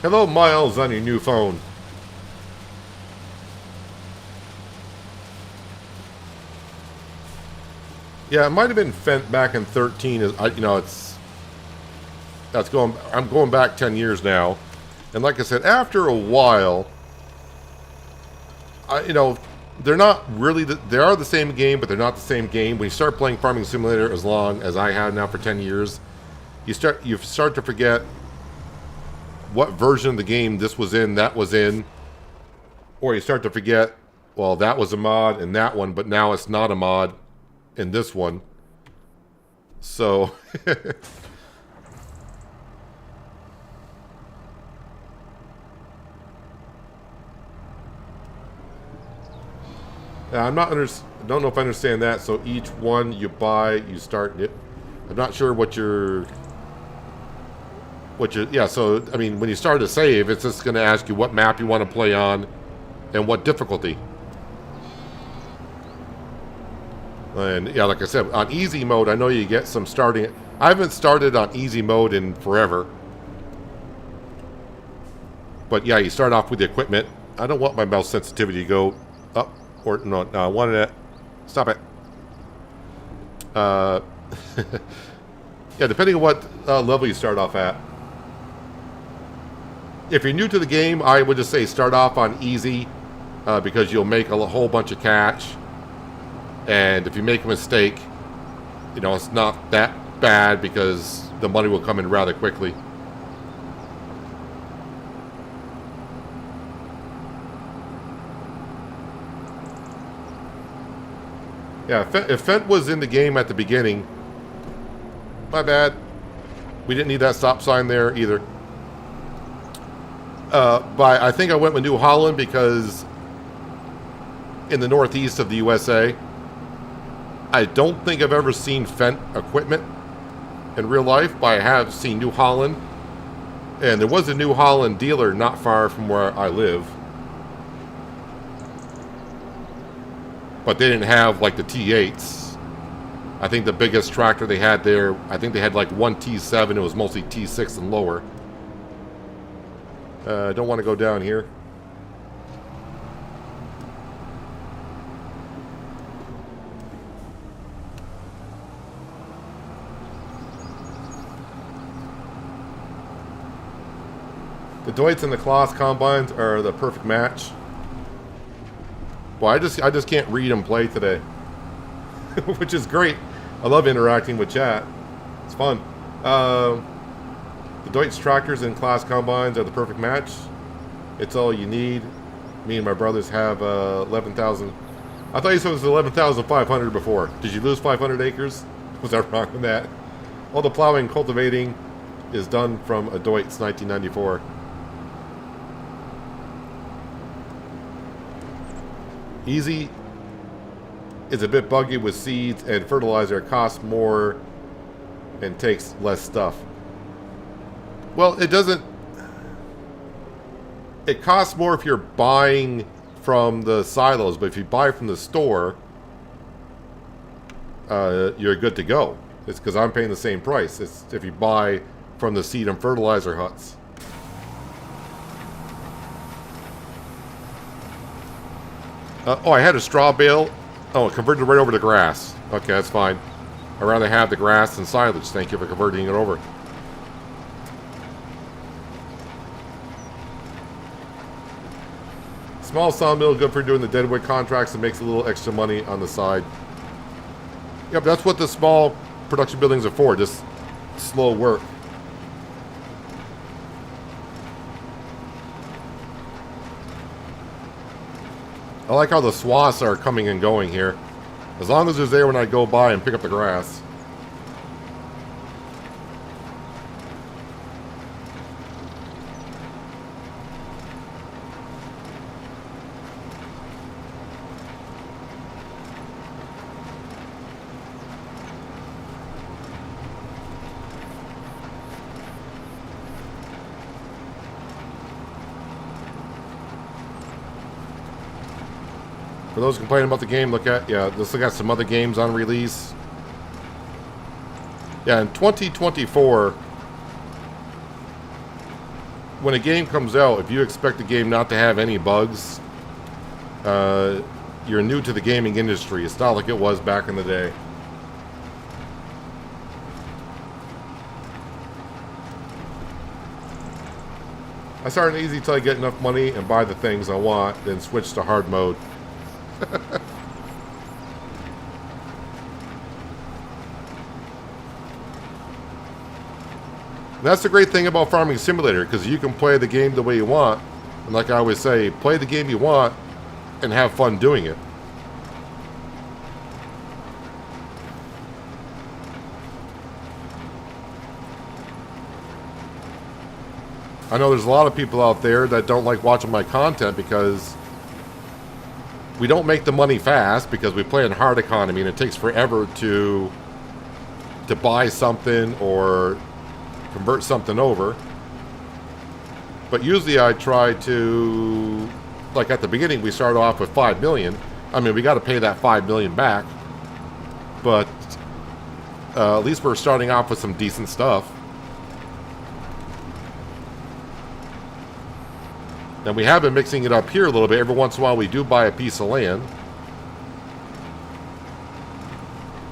Hello, Miles, on your new phone. Yeah, it might have been Fent back in 13. You know, I'm going back 10 years now, and like I said, after a while, you know, they're not really. They are the same game, but they're not the same game. When you start playing Farming Simulator as long as I have now for 10 years, you start to forget what version of the game this was in, that was in, or you start to forget, well, that was a mod in that one, but now it's not a mod in this one. So, I don't know if I understand that. So each one you buy, you start it. I'm not sure what you're. Yeah, so, I mean, when you start to save, it's just going to ask you what map you want to play on and what difficulty. And, yeah, like I said, on easy mode, I know you get some starting. I haven't started on easy mode in forever. But, yeah, you start off with the equipment. I don't want my mouse sensitivity to go up. Or, no, I wanted it. Stop it. Yeah, depending on what level you start off at. If you're new to the game, I would just say start off on easy because you'll make a whole bunch of cash. And if you make a mistake, you know, it's not that bad because the money will come in rather quickly. Yeah, if Fent was in the game at the beginning, my bad. We didn't need that stop sign there either. But I think I went with New Holland because in the northeast of the USA, I don't think I've ever seen Fent equipment in real life, but I have seen New Holland. And there was a New Holland dealer not far from where I live. But they didn't have like the T8s. I think the biggest tractor they had there, I think they had like one T7. It was mostly T6 and lower. I don't want to go down here. The Deutz and the Kloss combines are the perfect match. Well, I just can't read and play today, which is great. I love interacting with chat. It's fun. The Deutz tractors and Kloss combines are the perfect match. It's all you need. Me and my brothers have 11,000. I thought you said it was 11,500 before. Did you lose 500 acres? Was I wrong on that? All the plowing and cultivating is done from a Deutz 1994. Easy is a bit buggy with seeds and fertilizer. It costs more and takes less stuff. Well, it doesn't. It costs more if you're buying from the silos, but if you buy from the store, you're good to go. It's because I'm paying the same price. It's if you buy from the seed and fertilizer huts. Oh, I had a straw bale. Oh, it converted right over to grass. Okay, that's fine. I'd rather have the grass than silage. Thank you for converting it over. Small sawmill, good for doing the deadwood contracts and makes a little extra money on the side. Yep, that's what the small production buildings are for, just slow work. I like how the swaths are coming and going here. As long as it's there when I go by and pick up the grass. For those complaining about the game, look at, yeah, let's look at some other games on release. Yeah, in 2024, when a game comes out, if you expect the game not to have any bugs, you're new to the gaming industry. It's not like it was back in the day. I start on easy till I get enough money and buy the things I want, then switch to hard mode. That's the great thing about Farming Simulator, because you can play the game the way you want. And like I always say, play the game you want and have fun doing it. I know there's a lot of people out there that don't like watching my content because we don't make the money fast, because we play in hard economy and it takes forever to buy something or convert something over. But usually I try to, like at the beginning we started off with 5 million. I mean, we got to pay that 5 million back, but at least we're starting off with some decent stuff. And we have been mixing it up here a little bit. Every once in a while we do buy a piece of land.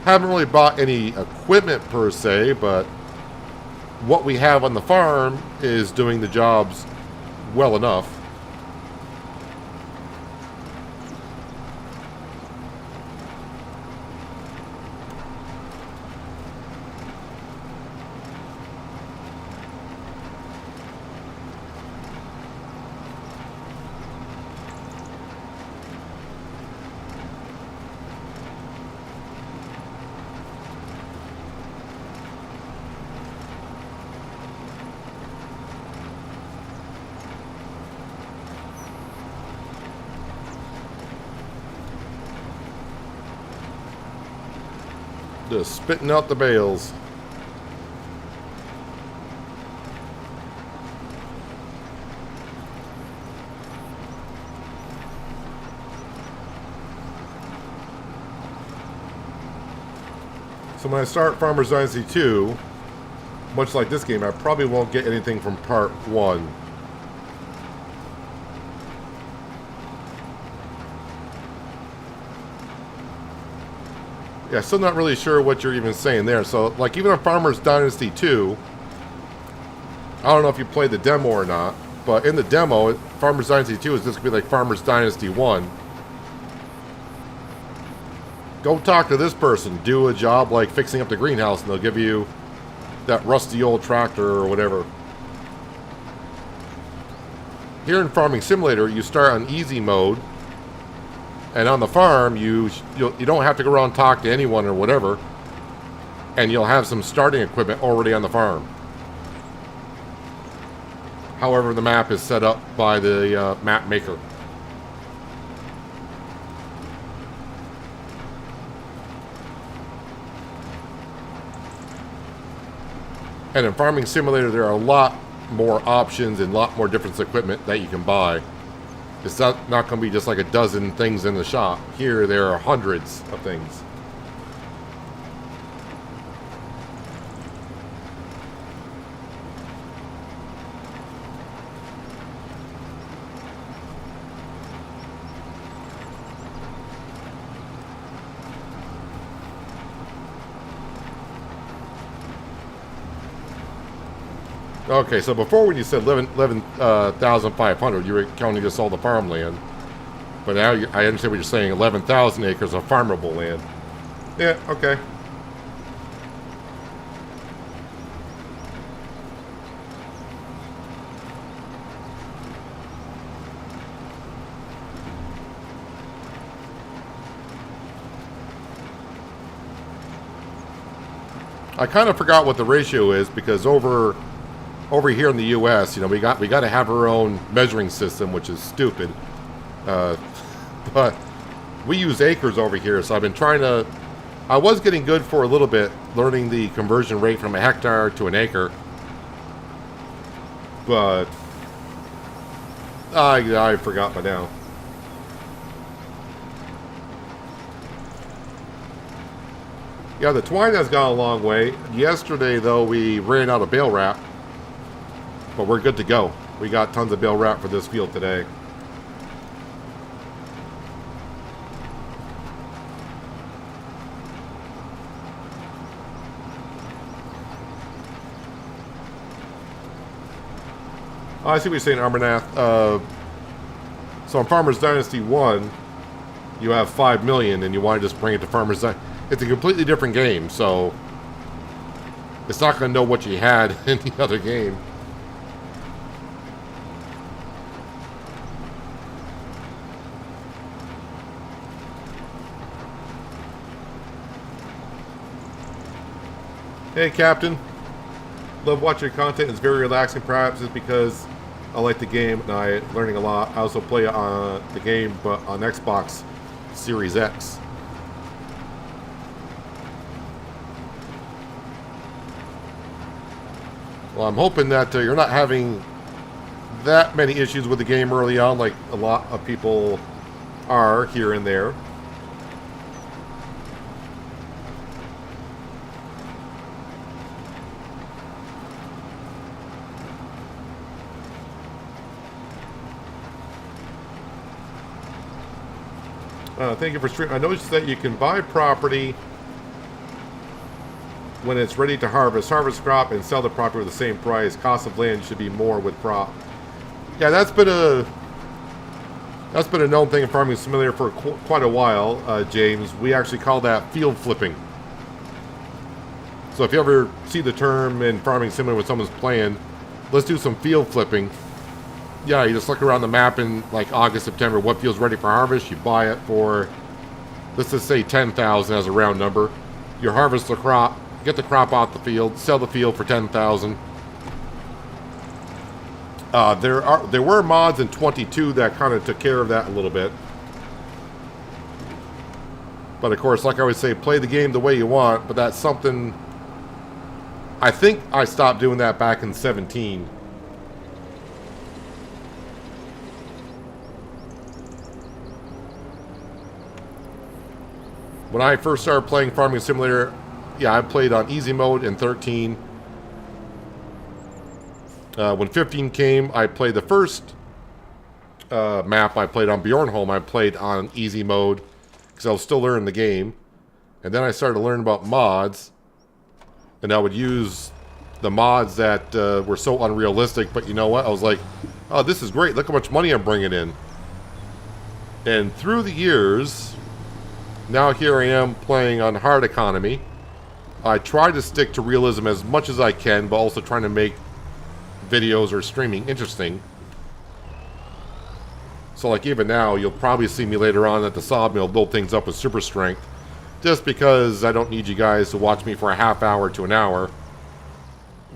Haven't really bought any equipment per se, but what we have on the farm is doing the jobs well enough. Just spitting out the bales. So when I start Farmers Dynasty 2, much like this game, I probably won't get anything from part 1. Yeah, still not really sure what you're even saying there. So, like, even on Farmers Dynasty 2, I don't know if you played the demo or not, but in the demo, Farmers Dynasty 2 is just going to be like Farmers Dynasty 1. Go talk to this person, do a job like fixing up the greenhouse, and they'll give you that rusty old tractor or whatever. Here in Farming Simulator, you start on easy mode, and on the farm, you don't have to go around and talk to anyone or whatever, and you'll have some starting equipment already on the farm. However, the map is set up by the map maker. And in Farming Simulator, there are a lot more options and a lot more different equipment that you can buy. It's not going to be just like a dozen things in the shop. Here, there are hundreds of things. Okay, so before when you said 11,500, you were counting just all the farmland. But now I understand what you're saying, 11,000 acres of farmable land. Yeah, okay. I kind of forgot what the ratio is because over here in the U.S., you know, we got to have our own measuring system, which is stupid. But we use acres over here, so I've been trying to. I was getting good for a little bit, learning the conversion rate from a hectare to an acre, but I forgot by now. Yeah, the twine has gone a long way. Yesterday, though, we ran out of bale wrap. But we're good to go. We got tons of bale wrap for this field today. Oh, I see what you're saying, Amarnath. So in Farmers Dynasty 1, you have 5 million and you want to just bring it to Farmers Dynasty. It's a completely different game, so it's not going to know what you had in the other game. Hey, Captain. Love watching your content. It's very relaxing. Perhaps it's because I like the game and I'm learning a lot. I also play on the game, but on Xbox Series X. Well, I'm hoping that you're not having that many issues with the game early on, like a lot of people are here and there. Thank you for streaming. I noticed that you can buy property when it's ready to harvest crop and sell the property with the same price. Cost of land should be more with crop. Yeah, that's been a known thing in Farming Simulator for quite a while, James. We actually call that field flipping. So if you ever see the term in Farming Simulator when someone's playing, let's do some field flipping. Yeah, you just look around the map in like August, September, what field's ready for harvest, you buy it for, let's just say 10,000 as a round number. You harvest the crop, get the crop out the field, sell the field for 10,000. There were mods in 22 that kind of took care of that a little bit. But of course, like I always say, play the game the way you want, but that's something, I think I stopped doing that back in 17. When I first started playing Farming Simulator, yeah, I played on easy mode in 13. When 15 came, I played the first map I played on Bjornholm. I played on easy mode because I was still learning the game. And then I started to learn about mods. And I would use the mods that were so unrealistic. But you know what? I was like, oh, this is great. Look how much money I'm bringing in. And through the years, now here I am playing on hard economy. I try to stick to realism as much as I can, but also trying to make videos or streaming interesting. So like even now, you'll probably see me later on at the sawmill build things up with super strength. Just because I don't need you guys to watch me for a half hour to an hour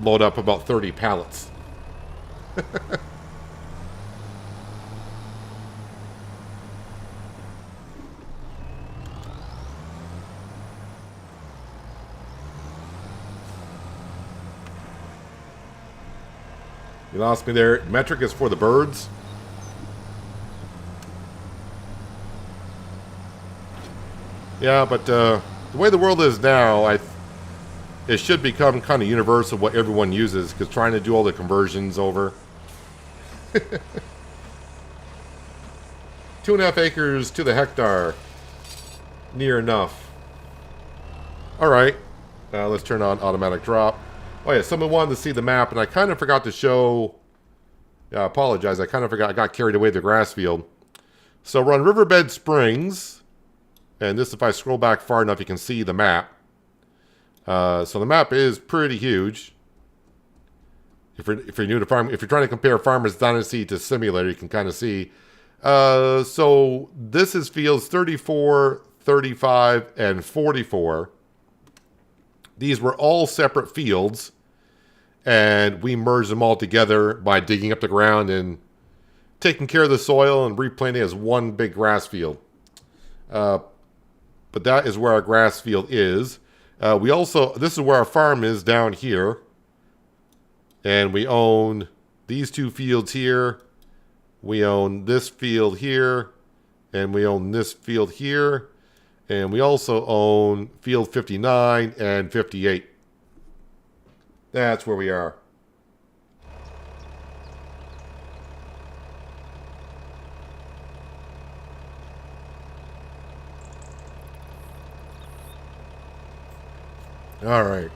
load up about 30 pallets. You lost me there. Metric is for the birds. Yeah, but the way the world is now, it should become kind of universal what everyone uses, because trying to do all the conversions over. 2.5 acres to the hectare. Near enough. Alright. Let's turn on automatic drop. Oh yeah, someone wanted to see the map, and I kind of forgot to show... Yeah, I apologize. I kind of forgot. I got carried away with the grass field. So we're on Riverbed Springs. And this, if I scroll back far enough, you can see the map. So the map is pretty huge. If you're new to farm, if you're trying to compare Farmer's Dynasty to Simulator, you can kind of see. So this is fields 34, 35, and 44. These were all separate fields, and we merged them all together by digging up the ground and taking care of the soil and replanting as one big grass field. But that is where our grass field is. This is where our farm is down here. And we own these 2 fields here. We own this field here. And we own this field here. And we also own field 59 and 58. That's where we are. All right.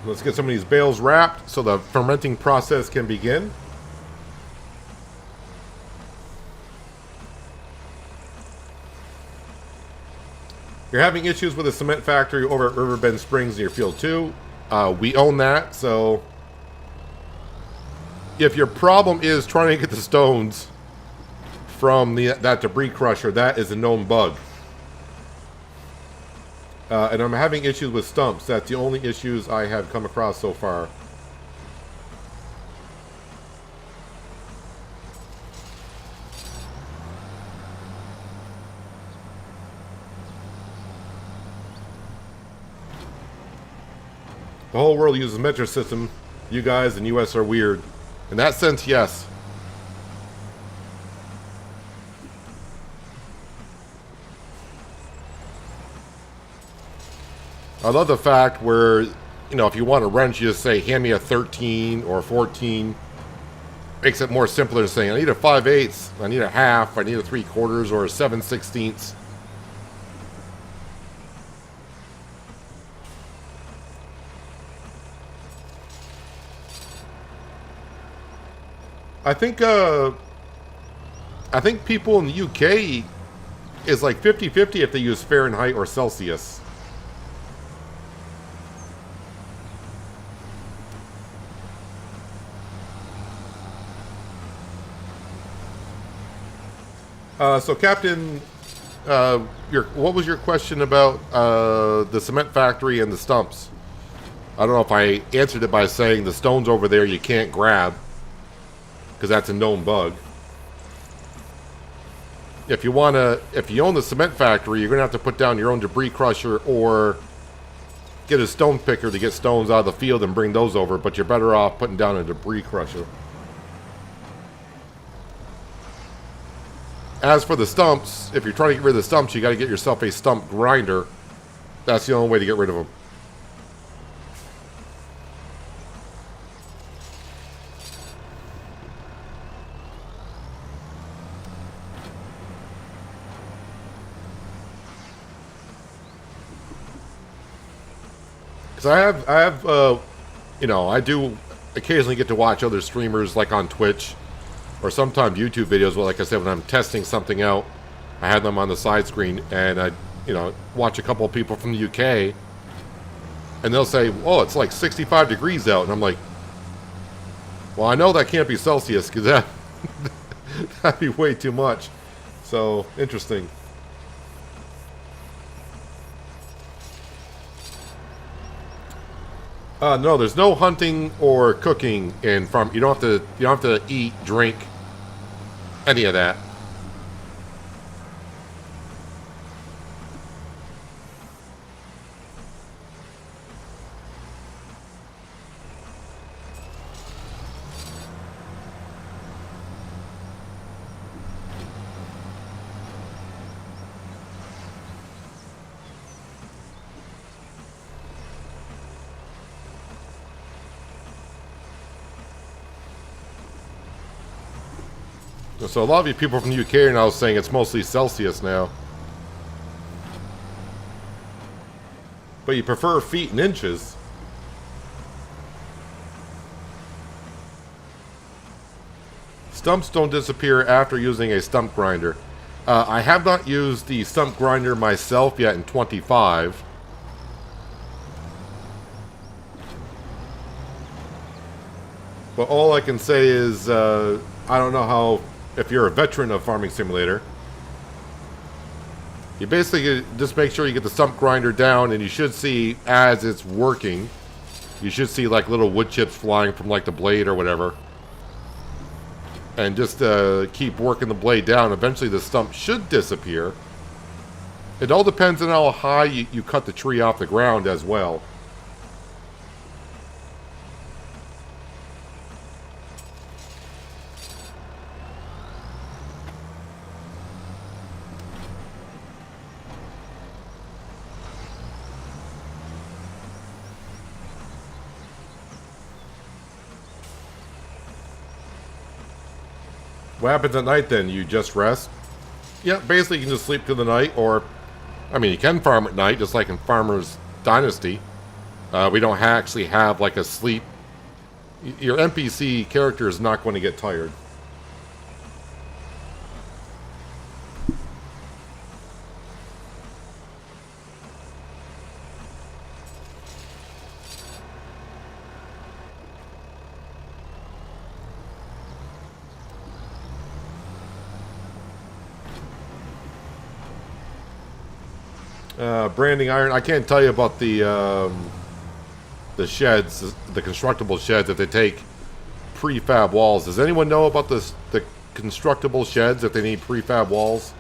Let's get some of these bales wrapped so the fermenting process can begin. You're having issues with a cement factory over at Riverbend Springs near Field 2. We own that, so if your problem is trying to get the stones from that debris crusher, that is a known bug. And I'm having issues with stumps. That's the only issues I have come across so far. The whole world uses a metric system. You guys in the US are weird. In that sense, yes. I love the fact where, you know, if you want a wrench, you just say, hand me a 13 or 14. Makes it more simpler than saying, I need a 5/8, I need a half, I need a 3/4, or a 7/16. I think people in the UK is like 50-50 if they use Fahrenheit or Celsius. So Captain, what was your question about the cement factory and the stumps? I don't know if I answered it by saying the stones over there you can't grab, because that's a known bug. If you own the cement factory, you're gonna have to put down your own debris crusher or get a stone picker to get stones out of the field and bring those over, but you're better off putting down a debris crusher. As for the stumps, if you're trying to get rid of the stumps, you got to get yourself a stump grinder. That's the only way to get rid of them. Because I have, you know, I do occasionally get to watch other streamers like on Twitch. Or sometimes YouTube videos, well, like I said, when I'm testing something out, I have them on the side screen, and I, you know, watch a couple of people from the UK, and they'll say, oh, it's like 65 degrees out, and I'm like, well, I know that can't be Celsius, because that'd be way too much. So, interesting. No, there's no hunting or cooking in farm. You don't have to eat, drink, any of that. So a lot of you people from the UK are now saying it's mostly Celsius now. But you prefer feet and inches. Stumps don't disappear after using a stump grinder. I have not used the stump grinder myself yet in 25. But all I can say is, I don't know how, if you're a veteran of Farming Simulator, you basically just make sure you get the stump grinder down, and you should see, as it's working, you should see like little wood chips flying from like the blade or whatever. And just keep working the blade down. Eventually the stump should disappear. It all depends on how high you cut the tree off the ground as well. What happens at night then? You just rest? Yeah, basically you can just sleep through the night, or, I mean, you can farm at night, just like in Farmer's Dynasty. We don't actually have like a sleep. Your NPC character is not going to get tired. Branding iron. I can't tell you about the sheds, the constructible sheds, if they take prefab walls. Does anyone know about the constructible sheds if they need prefab walls?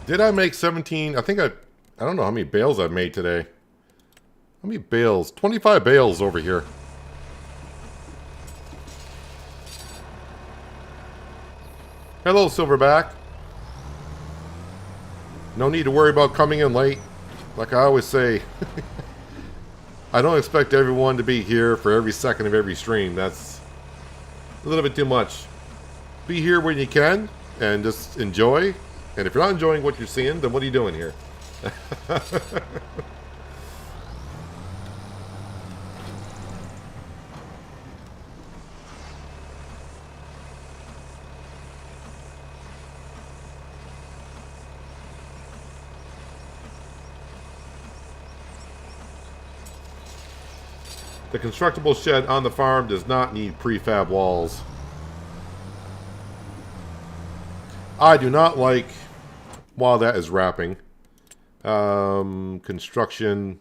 Did I make 17? I think I don't know how many bales I've made today. How many bales? 25 bales over here. Hello, Silverback. No need to worry about coming in late. Like I always say, I don't expect everyone to be here for every second of every stream. That's a little bit too much. Be here when you can and just enjoy. And if you're not enjoying what you're seeing, then what are you doing here? The constructible shed on the farm does not need prefab walls. I do not like, while that is wrapping, construction.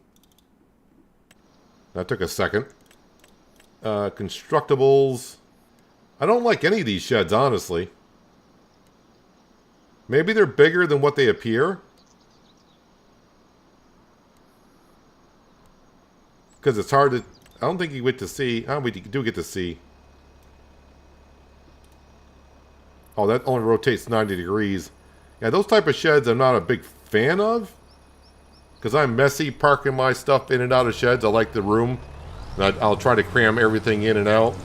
That took a second. Constructibles. I don't like any of these sheds, honestly. Maybe they're bigger than what they appear. Because it's hard to... I don't think you get to see... Oh, we do get to see. Oh, that only rotates 90 degrees. Yeah, those type of sheds I'm not a big fan of. Because I'm messy parking my stuff in and out of sheds. I like the room. And I'll try to cram everything in and out.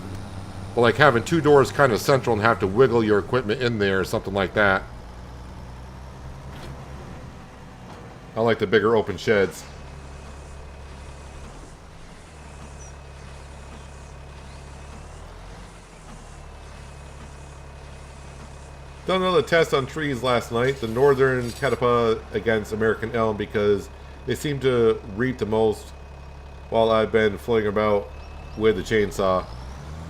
But like having two doors kind of central and have to wiggle your equipment in there or something like that. I like the bigger open sheds. Done another test on trees last night. The northern Catappa against American elm because they seem to reap the most while I've been floating about with the chainsaw.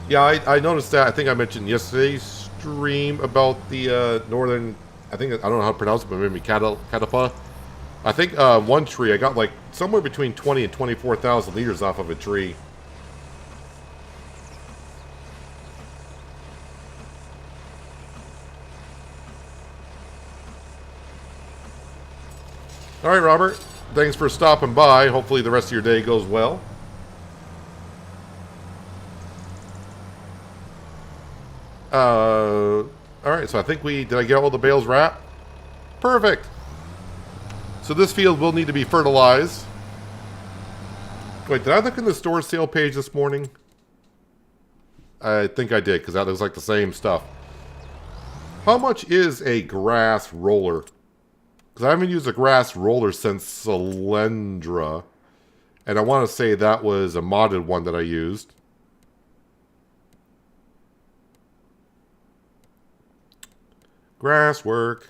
Yeah, I noticed that. I think I mentioned yesterday's stream about the northern, I don't know how to pronounce it, but maybe Catappa. I think one tree, I got like somewhere between 20 and 24,000 liters off of a tree. All right, Robert. Thanks for stopping by. Hopefully the rest of your day goes well. All right, so I think did I get all the bales wrapped? Perfect. So this field will need to be fertilized. Wait, did I look in the store sale page this morning? I think I did, because that looks like the same stuff. How much is a grass roller? Because I haven't used a grass roller since Silage. And I want to say that was a modded one that I used. Grass work.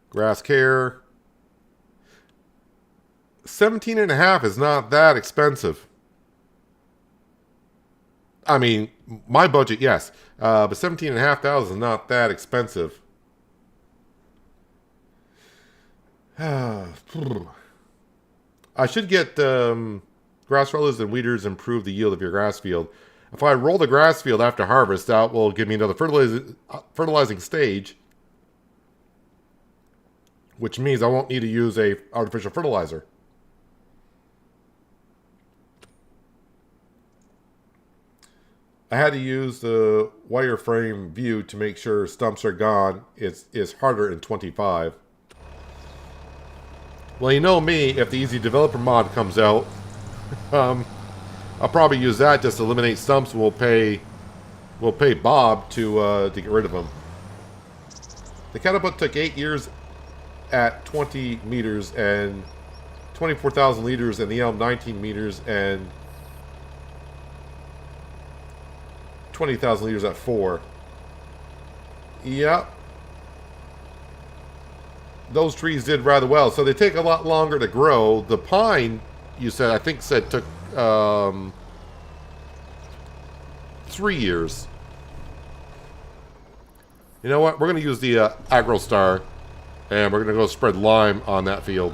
Grass care. 17.5 is not that expensive. I mean, my budget, yes. But 17.5 is not that expensive. I should get grass rollers and weeders improve the yield of your grass field. If I roll the grass field after harvest, that will give me another fertilizing stage, which means I won't need to use a artificial fertilizer. I had to use the wireframe view to make sure stumps are gone. It's harder in 25. Well, you know me, if the Easy Developer mod comes out, I'll probably use that just to eliminate stumps. We'll pay Bob to get rid of them. The catapult took 8 years at 20 meters and 24,000 liters, and the elm 19 meters and 20,000 liters at 4. Yep. Those trees did rather well. So they take a lot longer to grow. The pine, you said, I think said took 3 years. You know what? We're going to use the AgroStar, and we're going to go spread lime on that field.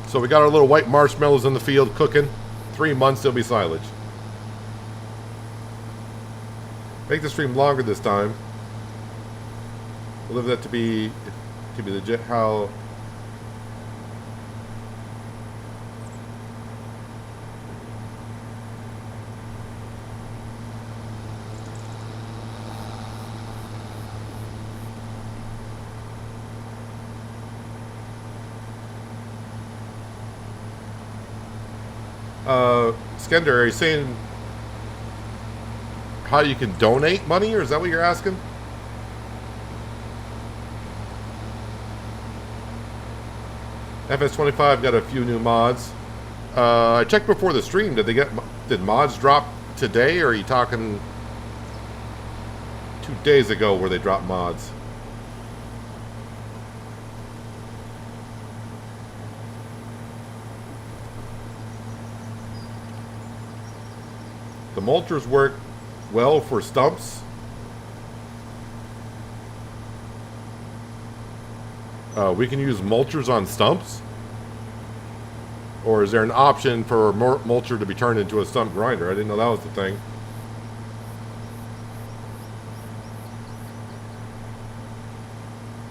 So we got our little white marshmallows in the field cooking. 3 months, they'll be silage. Make the stream longer this time. We'll leave that to be legit how. Skender, are you saying how you can donate money, or is that what you're asking? FS25 got a few new mods. I checked before the stream. Did mods drop today, or are you talking 2 days ago where they dropped mods? The mulchers work well for stumps. We can use mulchers on stumps? Or is there an option for a mulcher to be turned into a stump grinder? I didn't know that was the thing.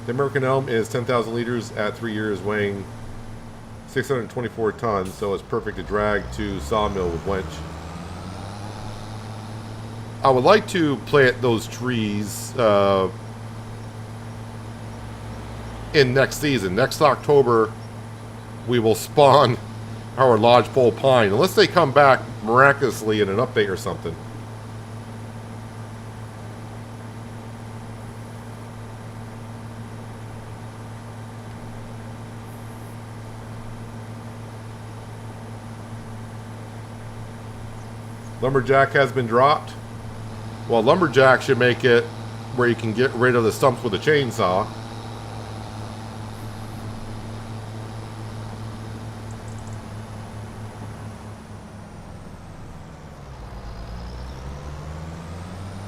The American elm is 10,000 liters at 3 years, weighing 624 tons, so it's perfect to drag to sawmill with winch. I would like to plant those trees in next season. Next October, we will spawn our lodgepole pine, unless they come back miraculously in an update or something. Lumberjack has been dropped. Well, Lumberjack should make it where you can get rid of the stumps with a chainsaw.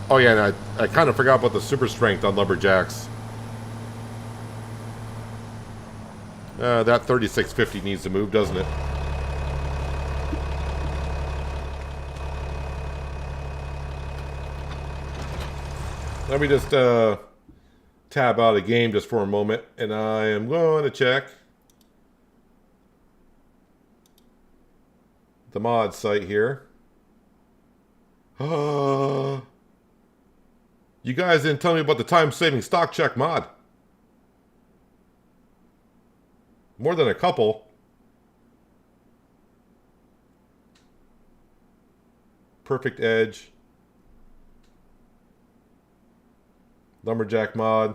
Oh yeah, and I kind of forgot about the super strength on Lumberjacks. That 3650 needs to move, doesn't it? Let me just tab out a game just for a moment, and I am going to check the mod site here. You guys didn't tell me about the time-saving stock check mod. More than a couple. Perfect Edge. Lumberjack mod.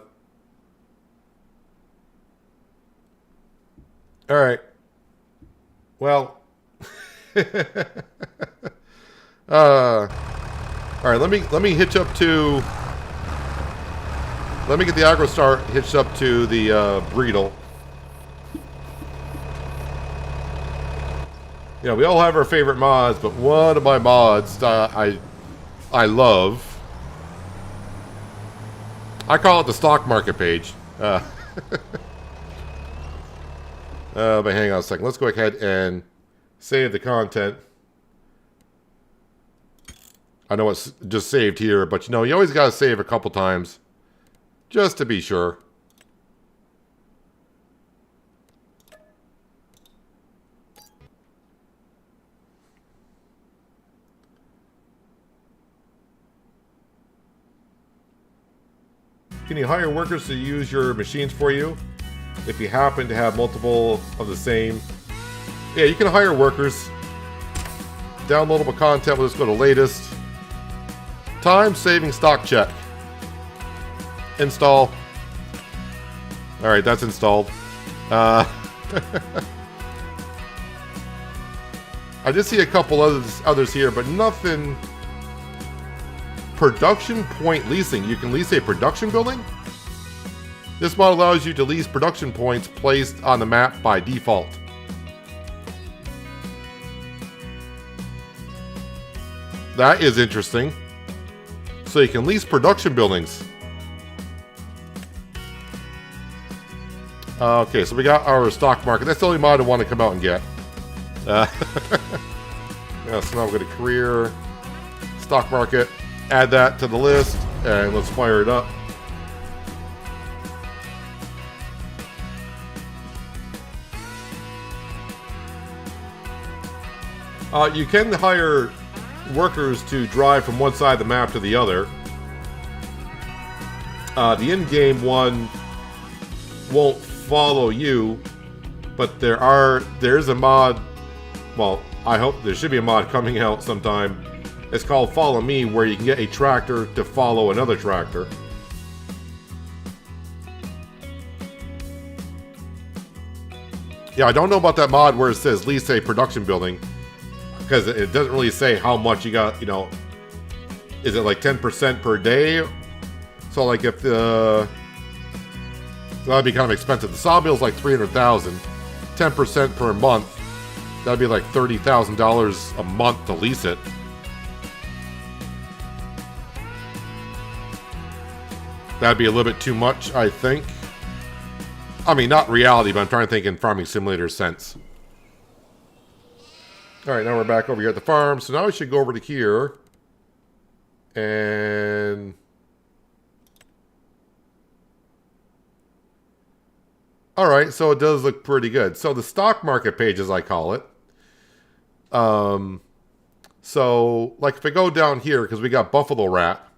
Alright. Well. Alright, let me hitch up to... Let me get the AgroStar hitched up to the Breedle. Yeah, we all have our favorite mods, but one of my mods I love... I call it the stock market page. But hang on a second. Let's go ahead and save the content. I know it's just saved here, but you know, you always got to save a couple times just to be sure. Can you hire workers to use your machines for you? If you happen to have multiple of the same. Yeah, you can hire workers. Downloadable content, we'll just go to latest. Time-saving stock check. Install. Alright, that's installed. I did see a couple others here, but nothing... Production point leasing. You can lease a production building? This mod allows you to lease production points placed on the map by default. That is interesting. So you can lease production buildings. Okay, so we got our stock market. That's the only mod I want to come out and get. Yeah, so now we're going to career, stock market. Add that to the list, and let's fire it up. You can hire workers to drive from one side of the map to the other. The in-game one won't follow you, but there's a mod. Well, I hope there should be a mod coming out sometime. It's called Follow Me, where you can get a tractor to follow another tractor. Yeah, I don't know about that mod where it says lease a production building, because it doesn't really say how much you got, you know. Is it like 10% per day? So like if the... So that'd be kind of expensive. The sawmill's like $300,000. 10% per month. That'd be like $30,000 a month to lease it. That'd be a little bit too much, I think. I mean, not reality, but I'm trying to think in Farming Simulator sense. Alright, now we're back over here at the farm. So now we should go over to here. And... Alright, so it does look pretty good. So the stock market page, as I call it. So, like if I go down here, because we got buffalo wrap.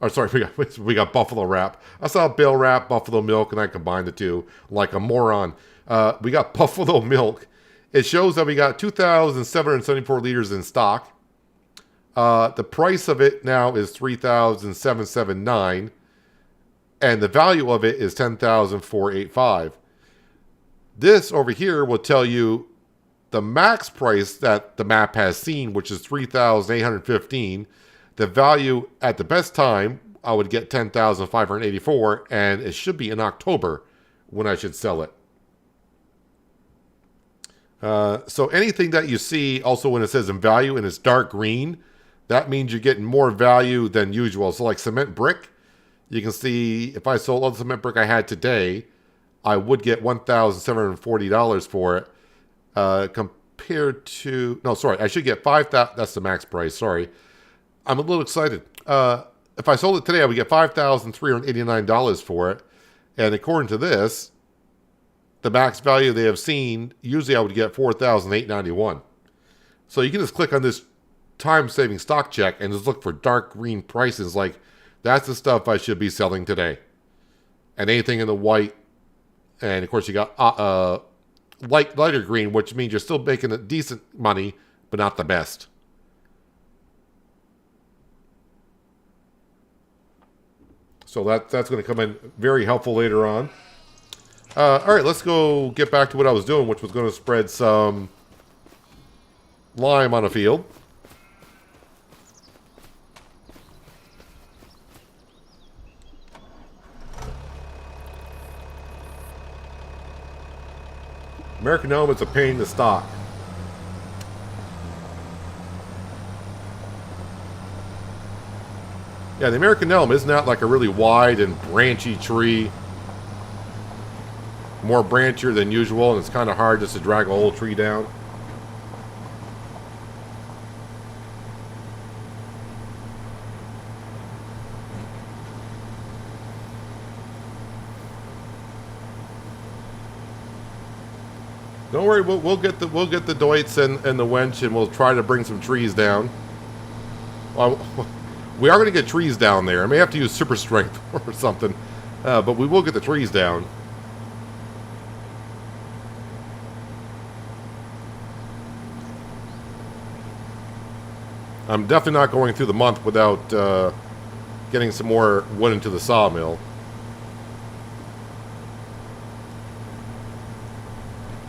Or sorry, we got buffalo wrap. I saw bale wrap, buffalo milk, and I combined the two like a moron. We got buffalo milk. It shows that we got 2,774 liters in stock. The price of it now is $3,779, and the value of it is $10,485. This over here will tell you the max price that the map has seen, which is $3,815. The value at the best time, I would get $10,584, and it should be in October when I should sell it. So anything that you see, also when it says in value and it's dark green, that means you're getting more value than usual. So like cement brick, you can see if I sold all the cement brick I had today, I would get $1,740 for it. Compared to... No, sorry, I should get $5,000. That's the max price, sorry. I'm a little excited. if I sold it today, I would get $5,389 for it. And according to this, the max value they have seen, usually I would get $4,891. So you can just click on this time-saving stock check and just look for dark green prices. Like, that's the stuff I should be selling today. And anything in the white, and of course you got lighter green, which means you're still making a decent money, but not the best. So that's going to come in very helpful later on. All right, let's go get back to what I was doing, which was going to spread some lime on a field. American elm is a pain to stock. Yeah, the American elm is not like a really wide and branchy tree. More branchier than usual, and it's kind of hard just to drag a whole tree down. Don't worry, we'll get the Deutz and the wench, and we'll try to bring some trees down. Well, we are going to get trees down there. I may have to use super strength or something, but we will get the trees down. I'm definitely not going through the month without getting some more wood into the sawmill.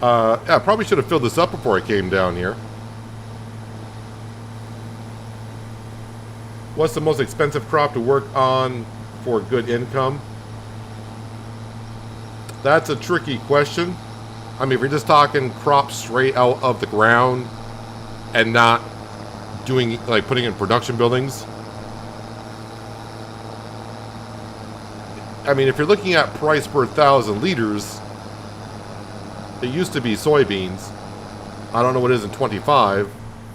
Yeah, I probably should have filled this up before I came down here. What's the most expensive crop to work on for good income? That's a tricky question. I mean, if you're just talking crops straight out of the ground and not doing, like, putting in production buildings. I mean, if you're looking at price per 1,000 liters, it used to be soybeans. I don't know what it is in 25,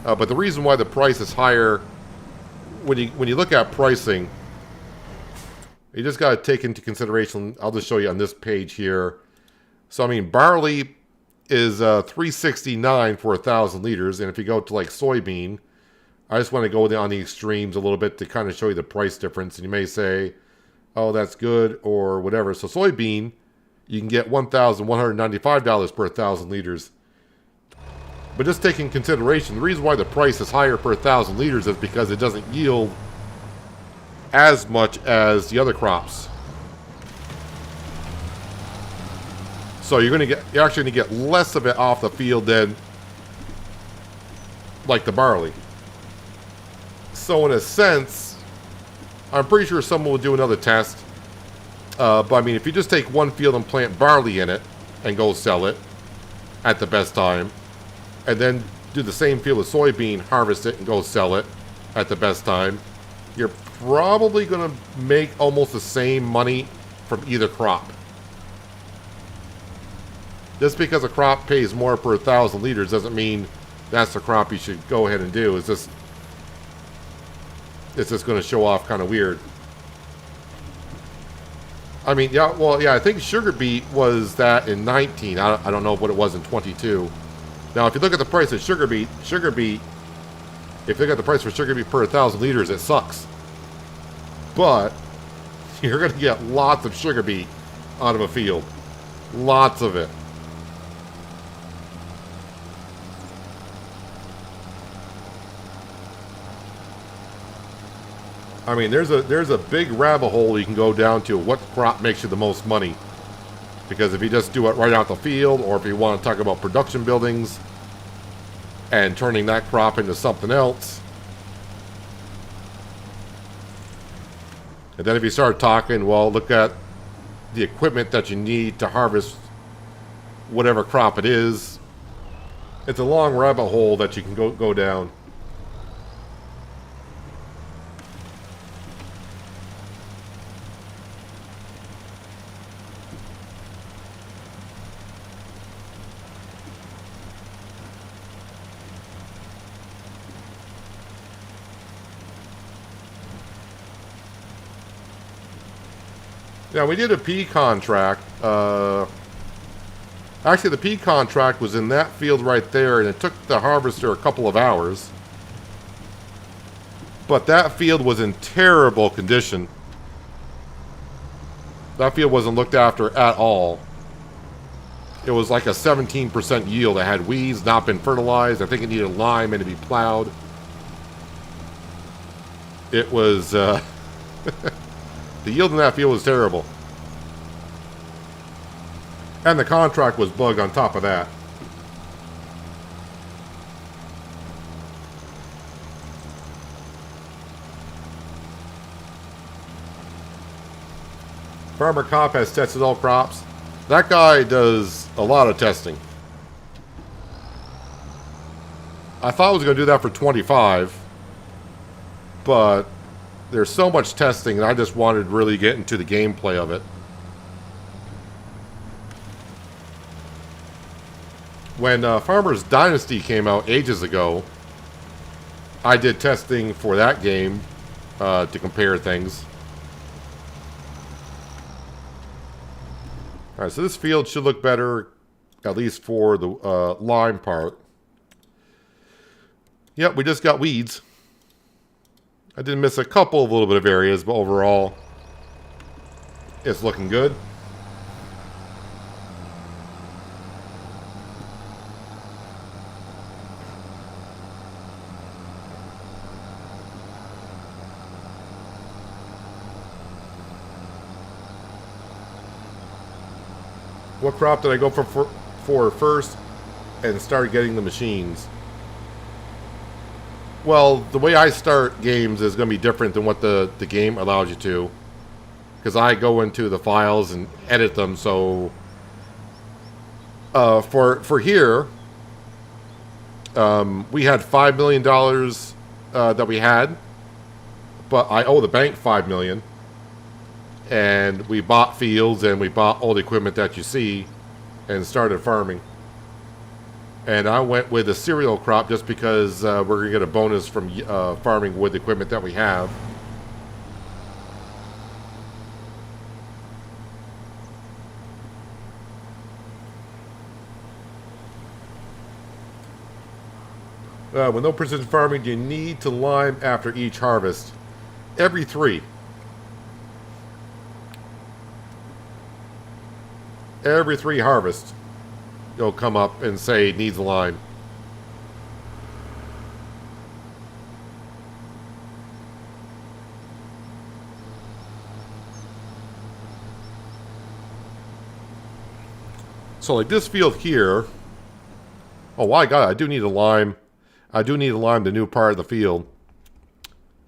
but the reason why the price is higher, when you look at pricing, you just got to take into consideration. I'll just show you on this page here. So I mean, barley is $3.69 for 1,000 liters, and if you go to like soybean, I just want to go on the extremes a little bit to kind of show you the price difference. And you may say, "Oh, that's good," or whatever. So soybean, you can get $1,195 per 1,000 liters. But just taking consideration, the reason why the price is higher per 1,000 liters is because it doesn't yield as much as the other crops. So you're actually going to get less of it off the field than like the barley. So in a sense, I'm pretty sure someone will do another test. But I mean, if you just take one field and plant barley in it and go sell it at the best time, and then do the same field of soybean, harvest it, and go sell it at the best time, you're probably going to make almost the same money from either crop. Just because a crop pays more per 1,000 liters doesn't mean that's the crop you should go ahead and do. It's just going to show off kind of weird. I mean, yeah, well, yeah, I think sugar beet was that in 19. I don't know what it was in 22. Now, if you look at the price of sugar beet, if you look at the price for sugar beet per 1,000 liters, it sucks. But you're going to get lots of sugar beet out of a field. Lots of it. I mean, there's a big rabbit hole you can go down to what crop makes you the most money. Because if you just do it right out the field, or if you want to talk about production buildings and turning that crop into something else. And then if you start talking, well, look at the equipment that you need to harvest whatever crop it is. It's a long rabbit hole that you can go down. Yeah, we did a pea contract. Actually, the pea contract was in that field right there, and it took the harvester a couple of hours. But that field was in terrible condition. That field wasn't looked after at all. It was like a 17% yield. It had weeds, not been fertilized. I think it needed lime and to be plowed. It was... the yield in that field was terrible. And the contract was bug on top of that. Farmer Cop has tested all crops. That guy does a lot of testing. I thought I was going to do that for 25. But there's so much testing and I just wanted to really get into the gameplay of it. When Farmer's Dynasty came out ages ago, I did testing for that game to compare things. Alright, so this field should look better, at least for the lime part. Yep, we just got weeds. I did miss a couple of little bit of areas, but overall, it's looking good. What crop did I go for first and start getting the machines? Well, the way I start games is going to be different than what the game allows you to. Because I go into the files and edit them, so... for here, we had $5 million that we had. But I owe the bank $5 million. And we bought fields and we bought all the equipment that you see and started farming. And I went with a cereal crop just because we're going to get a bonus from farming with the equipment that we have. With no precision farming, you need to lime after each harvest. Every 3. Every 3 harvests, you'll come up and say it needs a lime. So like this field here, oh my god, I do need a lime. I do need to lime the new part of the field.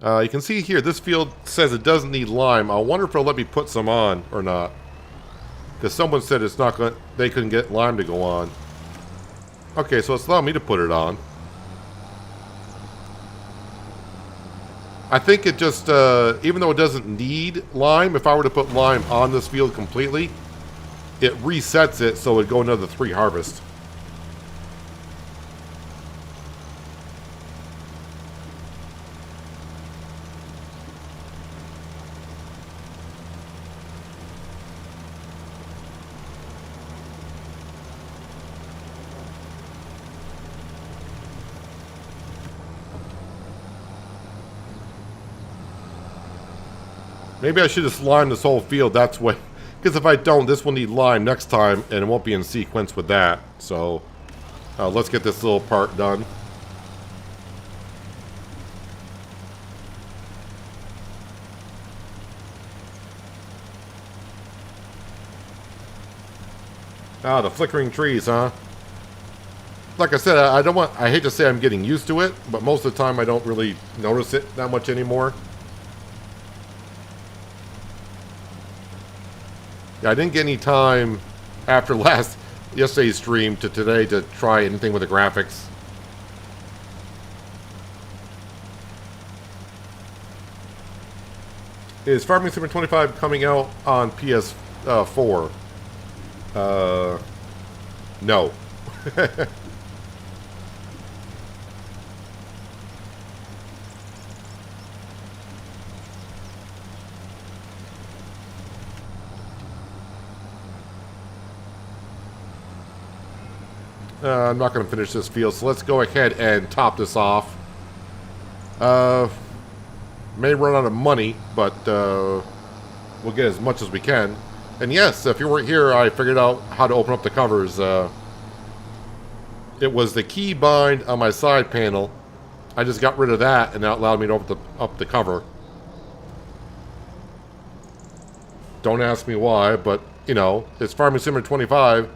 You can see here, this field says it doesn't need lime. I wonder if it'll let me put some on or not. Because someone said it's not going. They couldn't get lime to go on. Okay, so it's allowing me to put it on. I think it just, even though it doesn't need lime, if I were to put lime on this field completely, it resets it so it'd go another 3 harvests. Maybe I should just lime this whole field, that's what... Because if I don't, this will need lime next time, and it won't be in sequence with that. So, let's get this little part done. Ah, the flickering trees, huh? Like I said, I hate to say I'm getting used to it, but most of the time I don't really notice it that much anymore. Yeah, I didn't get any time after yesterday's stream to today to try anything with the graphics. Is Farming Sim 25 coming out on PS4? No. I'm not going to finish this field, so let's go ahead and top this off. May run out of money, but we'll get as much as we can. And yes, if you weren't here, I figured out how to open up the covers. It was the key bind on my side panel. I just got rid of that, and that allowed me to open up the cover. Don't ask me why, but, you know, it's Farming Simulator 25,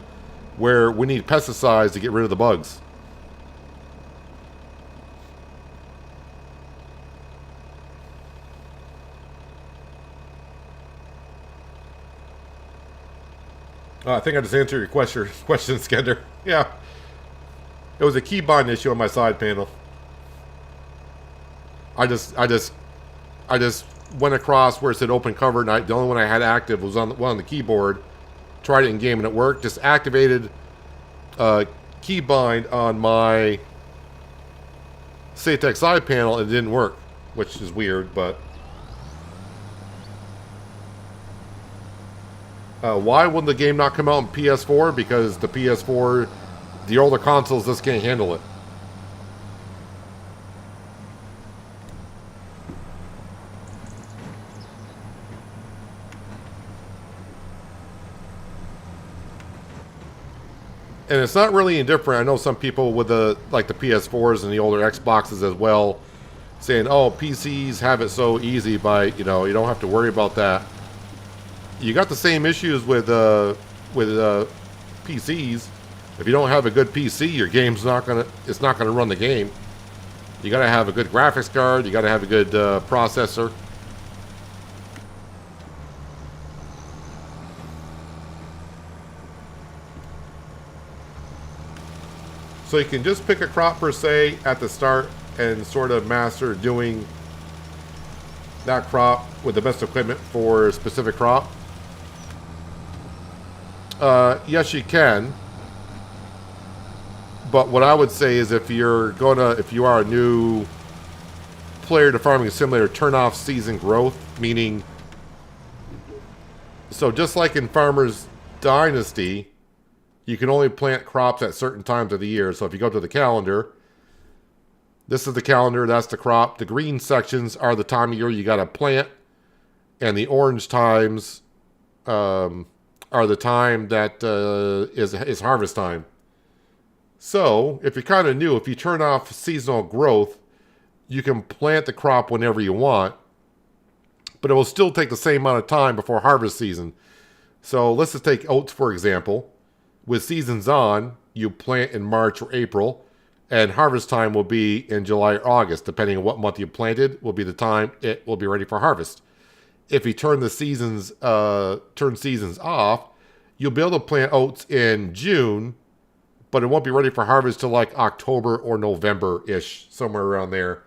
where we need pesticides to get rid of the bugs. I think I just answered your question, Skender. Yeah. It was a key bind issue on my side panel. I just went across where it said open cover, and the only one I had active was on the keyboard. Tried it in game and it worked. Just activated key bind on my Satex side panel and it didn't work, which is weird, but why would the game not come out on PS4? Because the PS4, the older consoles just can't handle it. And it's not really indifferent. I know some people with the PS4s and the older Xboxes as well, saying, "Oh, PCs have it so easy by you don't have to worry about that." You got the same issues with PCs. If you don't have a good PC, your game's not gonna run the game. You gotta have a good graphics card. You gotta have a good processor. So you can just pick a crop per se at the start and sort of master doing that crop with the best equipment for a specific crop. Yes, you can. But what I would say is if you are a new player to Farming Simulator, turn off season growth, meaning, so just like in Farmer's Dynasty, you can only plant crops at certain times of the year. So if you go to the calendar, this is the calendar, that's the crop. The green sections are the time of year you got to plant, and the orange times are the time that is harvest time. So if you're kind of new, if you turn off seasonal growth, you can plant the crop whenever you want, but it will still take the same amount of time before harvest season. So let's just take oats, for example. With seasons on, you plant in March or April, and harvest time will be in July or August, depending on what month you planted, will be the time it will be ready for harvest. If you turn the seasons off, you'll be able to plant oats in June, but it won't be ready for harvest till like October or November-ish, somewhere around there.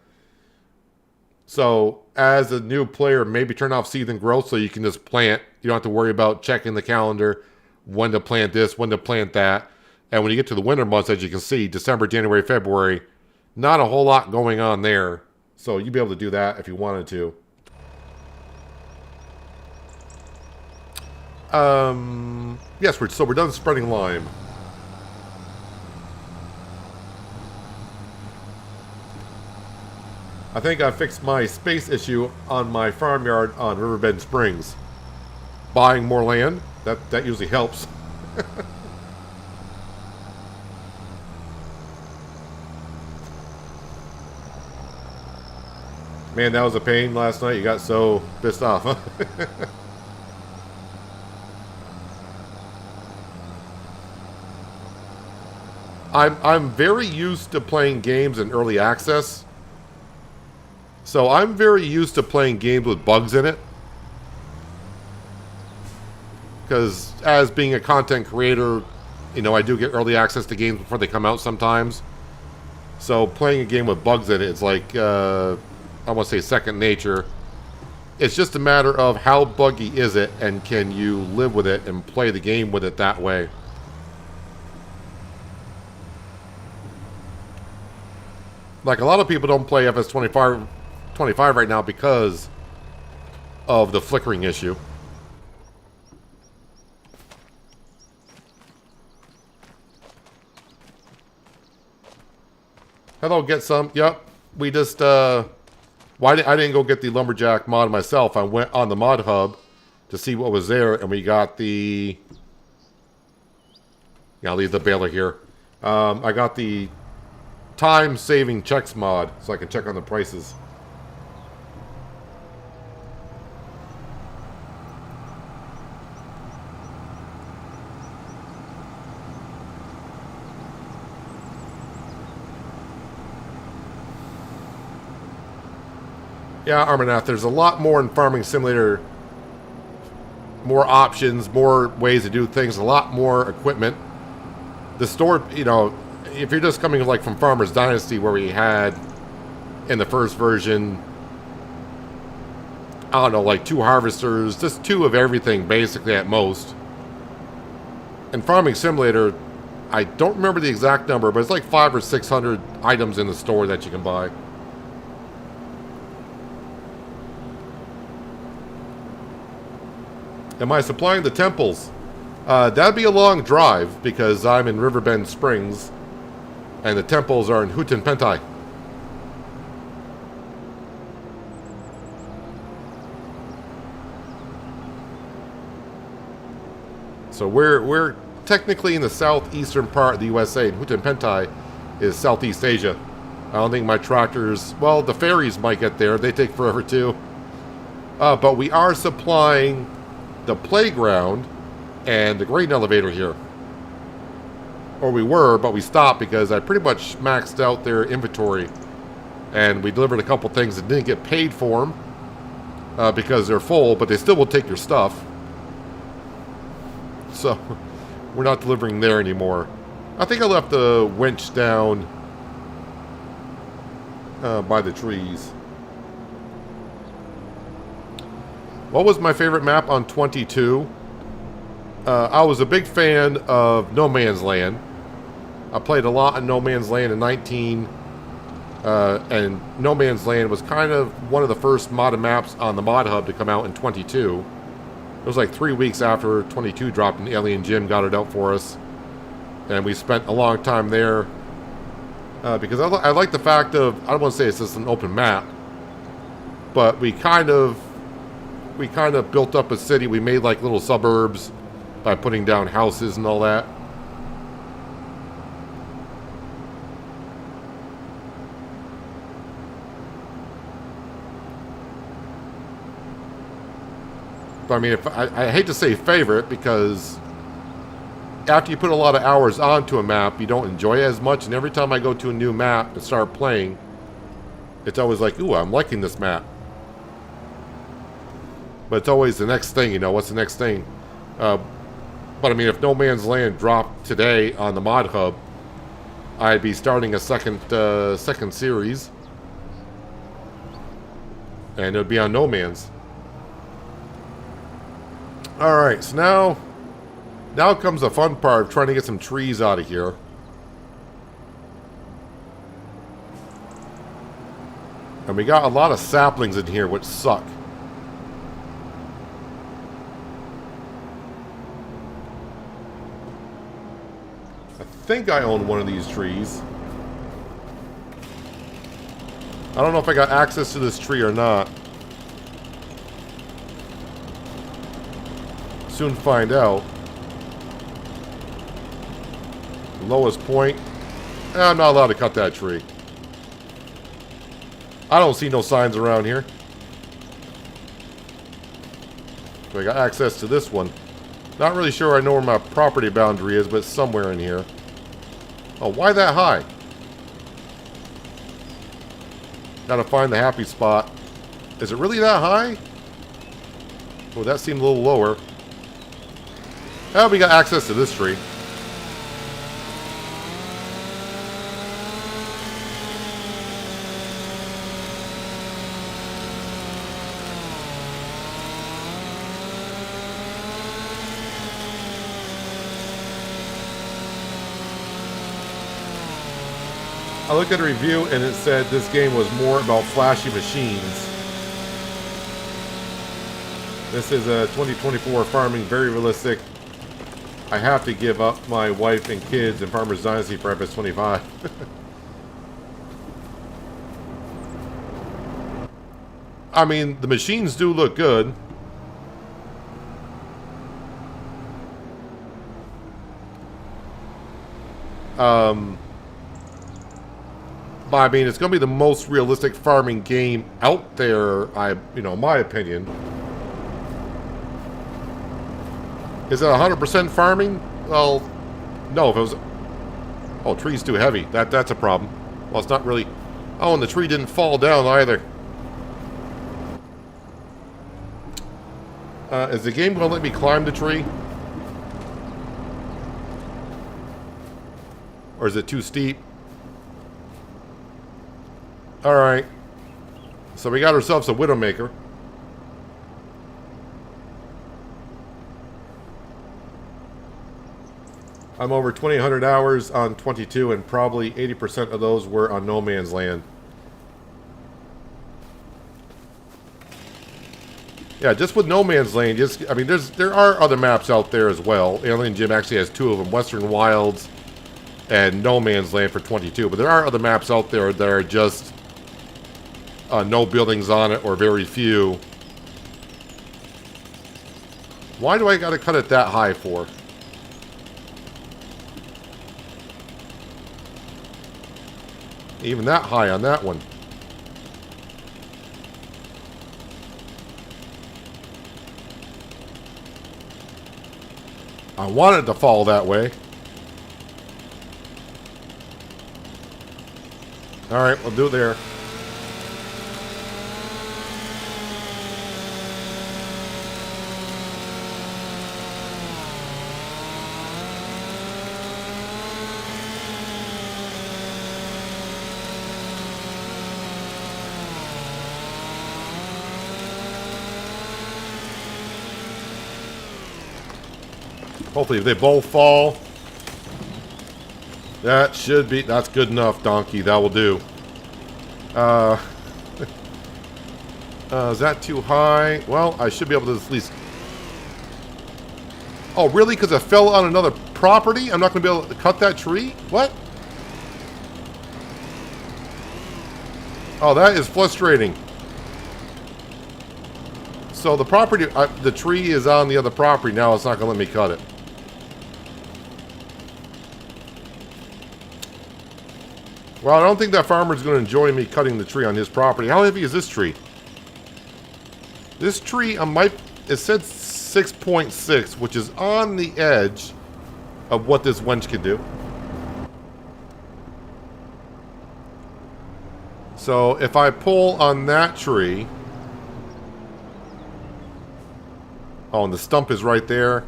So as a new player, maybe turn off season growth so you can just plant. You don't have to worry about checking the calendar, when to plant this, when to plant that. And when you get to the winter months, as you can see, December, January, February, not a whole lot going on there. So you'd be able to do that if you wanted to. Yes, we're done spreading lime. I think I fixed my space issue on my farmyard on Riverbend Springs. Buying more land, that usually helps. Man, that was a pain last night. You got so pissed off, huh? I'm very used to playing games in early access. So I'm very used to playing games with bugs in it. Because as being a content creator, I do get early access to games before they come out sometimes. So playing a game with bugs in it, it's like, I want to say second nature. It's just a matter of how buggy is it and can you live with it and play the game with it that way. Like a lot of people don't play FS25 right now because of the flickering issue. Hello, get some. Yep. We just, I didn't go get the Lumberjack mod myself. I went on the mod hub to see what was there, and we got the... Yeah, I'll leave the baler here. I got the time-saving checks mod, so I can check on the prices. Yeah, Armanath, there's a lot more in Farming Simulator. More options, more ways to do things, a lot more equipment. The store, you know, if you're just coming like from Farmer's Dynasty where we had in the first version, I don't know, like 2 harvesters, just 2 of everything basically at most. In Farming Simulator, I don't remember the exact number, but it's like 500 or 600 items in the store that you can buy. Am I supplying the temples? That'd be a long drive because I'm in Riverbend Springs and the temples are in Huitenpentai. So we're technically in the southeastern part of the USA, and Huitenpentai is Southeast Asia. I don't think my tractors... Well, the ferries might get there. They take forever too. But we are supplying the playground and the grain elevator here. Or we were, but we stopped because I pretty much maxed out their inventory. And we delivered a couple things that didn't get paid for them because they're full, but they still will take your stuff. So we're not delivering there anymore. I think I left the winch down by the trees. What was my favorite map on 22? I was a big fan of No Man's Land. I played a lot in No Man's Land in 19. And No Man's Land was kind of one of the first modded maps on the mod hub to come out in 22. It was like 3 weeks after 22 dropped and Alien Jim got it out for us. And we spent a long time there. Because I like the fact of, I don't want to say it's just an open map. But we kind of built up a city. We made like little suburbs by putting down houses and all that. But I mean, I hate to say favorite because after you put a lot of hours onto a map, you don't enjoy it as much. And every time I go to a new map and start playing, it's always like, ooh, I'm liking this map. But it's always the next thing, you know, what's the next thing? But I mean, if No Man's Land dropped today on the mod hub, I'd be starting a second series. And it would be on No Man's. Alright, so now comes the fun part of trying to get some trees out of here. And we got a lot of saplings in here, which suck. I think I own one of these trees. I don't know if I got access to this tree or not. Soon find out. Lowest point. I'm not allowed to cut that tree. I don't see no signs around here. I got access to this one. Not really sure I know where my property boundary is, but it's somewhere in here. Oh, why that high? Gotta find the happy spot. Is it really that high? Oh, that seemed a little lower. Oh, we got access to this tree. I looked at a review and it said this game was more about flashy machines. This is a 2024 farming, very realistic. I have to give up my wife and kids in Farmer's Dynasty for FS25. I mean, the machines do look good. But I mean, it's going to be the most realistic farming game out there, my opinion. Is it 100% farming? Well, no, if it was... Oh, tree's too heavy. That's a problem. Well, it's not really... Oh, and the tree didn't fall down either. Is the game going to let me climb the tree? Or is it too steep? Alright. So we got ourselves a Widowmaker. I'm over 2,800 hours on 22, and probably 80% of those were on No Man's Land. Yeah, just with No Man's Land, I mean, there are other maps out there as well. Alien Jim actually has 2 of them, Western Wilds and No Man's Land for 22. But there are other maps out there that are just no buildings on it or very few. Why do I gotta cut it that high for? Even that high on that one. I want it to fall that way. Alright, we'll do it there. Hopefully if they both fall, that's good enough, donkey. That will do. Is that too high? Well, I should be able to at least... Oh, really? Because it fell on another property? I'm not going to be able to cut that tree? What? Oh, that is frustrating. So the property, the tree is on the other property. Now it's not going to let me cut it. Well, I don't think that farmer's going to enjoy me cutting the tree on his property. How heavy is this tree? This tree, it said 6.6, which is on the edge of what this wench can do. So if I pull on that tree... Oh, and the stump is right there.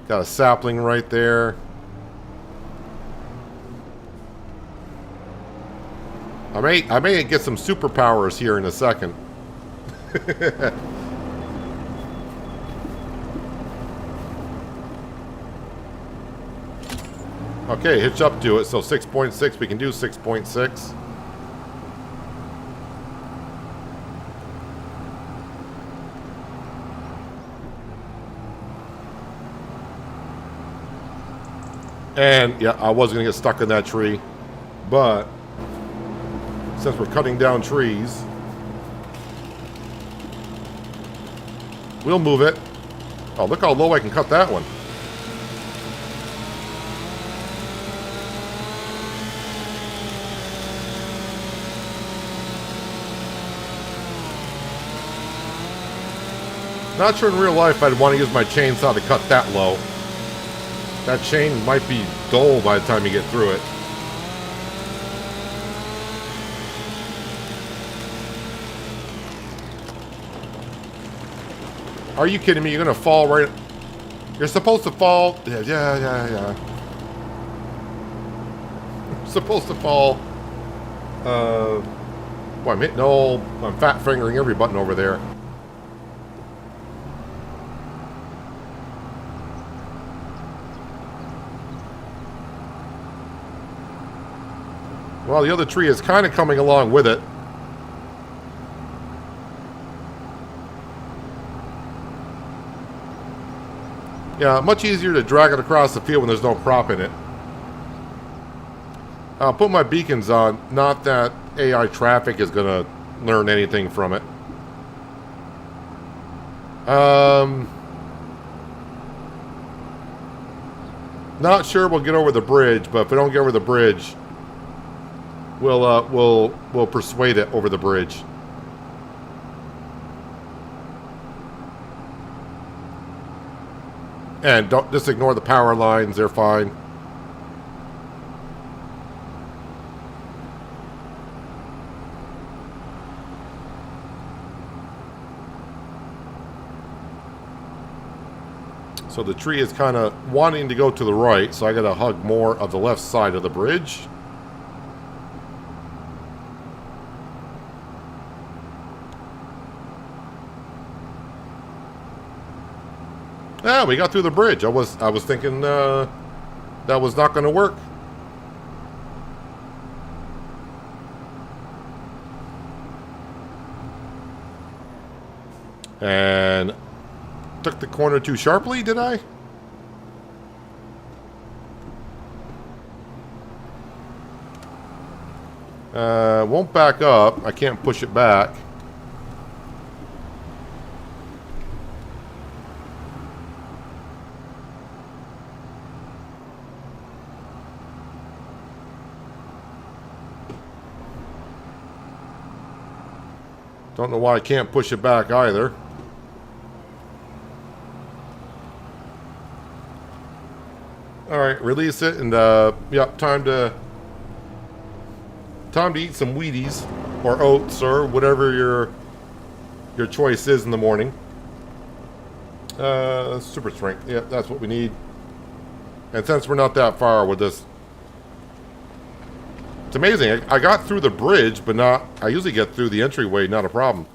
Got a sapling right there. I may get some superpowers here in a second. Okay, hitch up to it. So 6.6, we can do 6.6. And yeah, I was going to get stuck in that tree, but since we're cutting down trees, we'll move it. Oh, look how low I can cut that one. Not sure in real life I'd want to use my chainsaw to cut that low. That chain might be dull by the time you get through it. Are you kidding me? You're going to fall right... You're supposed to fall... Yeah. You're supposed to fall... Well, I'm hitting I'm fat fingering every button over there. Well, the other tree is kind of coming along with it. Yeah, much easier to drag it across the field when there's no crop in it. I'll put my beacons on. Not that AI traffic is going to learn anything from it. Not sure we'll get over the bridge, but if we don't get over the bridge, we'll persuade it over the bridge. And don't just ignore the power lines; they're fine. So the tree is kind of wanting to go to the right, so I got to hug more of the left side of the bridge. Yeah, we got through the bridge. I was thinking that was not going to work. And took the corner too sharply, did I? Won't back up. I can't push it back. Don't know why I can't push it back either. Alright, release it, and yep, time to eat some Wheaties or oats or whatever your choice is in the morning. Super strength. Yep, that's what we need. And since we're not that far with this, it's amazing. I got through the bridge, but not. I usually get through the entryway, not a problem.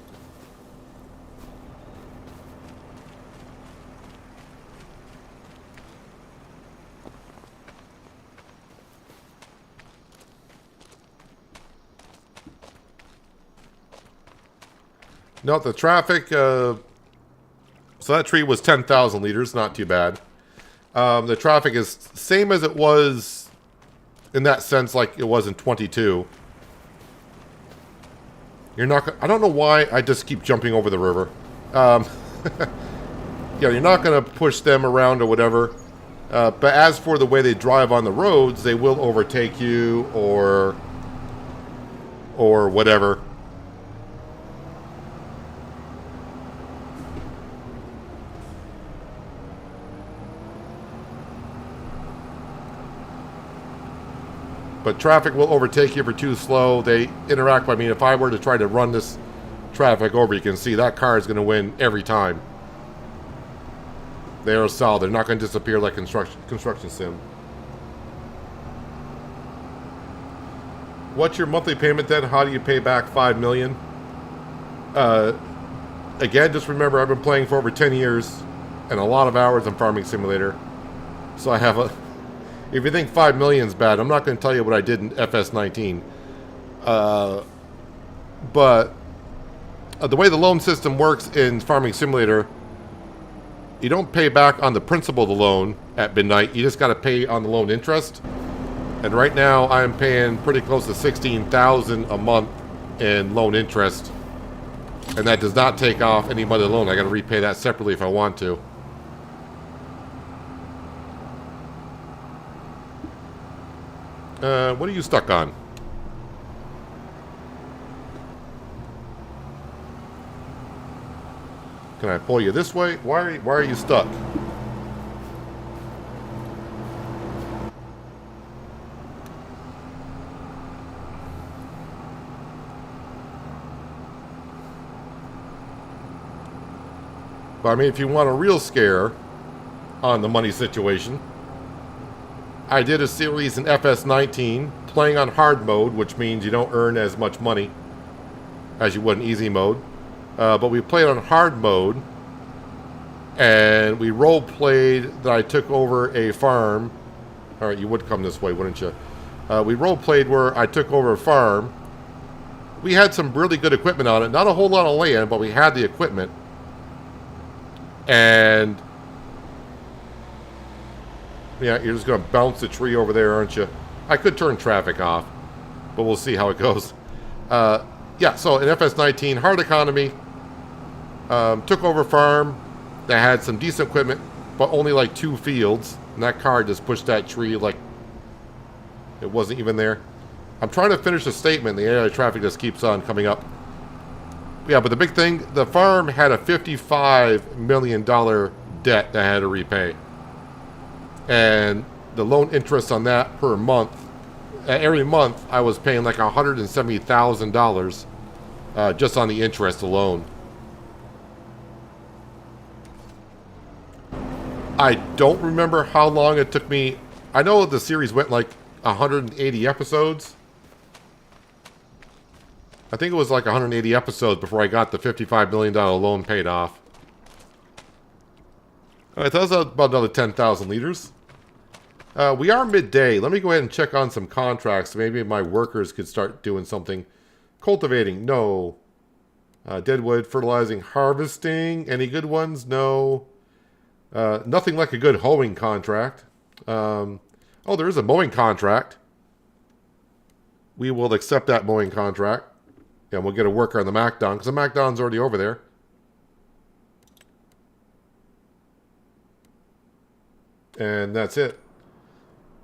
No, the traffic. So that tree was 10,000 liters, not too bad. The traffic is same as it was in that sense, like it was in 22. You're not. I don't know why I just keep jumping over the river. Yeah, you're not going to push them around or whatever. But as for the way they drive on the roads, they will overtake you or whatever. But traffic will overtake you if you're too slow. They interact. I mean, if I were to try to run this traffic over, you can see that car is going to win every time. They are solid. They're not going to disappear like construction sim. What's your monthly payment then? How do you pay back $5 million? Again, just remember I've been playing for over 10 years and a lot of hours on Farming Simulator. So I have a... If you think 5 million is bad, I'm not going to tell you what I did in FS19. But the way the loan system works in Farming Simulator, you don't pay back on the principal of the loan at midnight. You just got to pay on the loan interest. And right now, I'm paying pretty close to $16,000 a month in loan interest. And that does not take off any money loan. I got to repay that separately if I want to. What are you stuck on? Can I pull you this way? Why are you stuck? But I mean, if you want a real scare on the money situation, I did a series in FS19 playing on hard mode, which means you don't earn as much money as you would in easy mode. But we played on hard mode, and we role played that I took over a farm. All right, you would come this way, wouldn't you? We role played where I took over a farm. We had some really good equipment on it. Not a whole lot of land, but we had the equipment. And yeah, you're just going to bounce the tree over there, aren't you? I could turn traffic off, but we'll see how it goes. Yeah, so in FS19, hard economy, Took over a farm that had some decent equipment, but only like 2 fields. And that car just pushed that tree like it wasn't even there. I'm trying to finish a statement. The area traffic just keeps on coming up. Yeah, but the big thing, the farm had a $55 million debt that I had to repay. And the loan interest on that per month, every month I was paying like $170,000 just on the interest alone. I don't remember how long it took me. I know the series went like 180 episodes. I think it was like 180 episodes before I got the $55 million loan paid off. Alright, that was about another 10,000 liters. We are midday. Let me go ahead and check on some contracts. Maybe my workers could start doing something. Cultivating, no. Deadwood, fertilizing, harvesting. Any good ones? No. Nothing like a good hoeing contract. Oh, there is a mowing contract. We will accept that mowing contract. And we'll get a worker on the McDon, because the McDon's already over there. And that's it.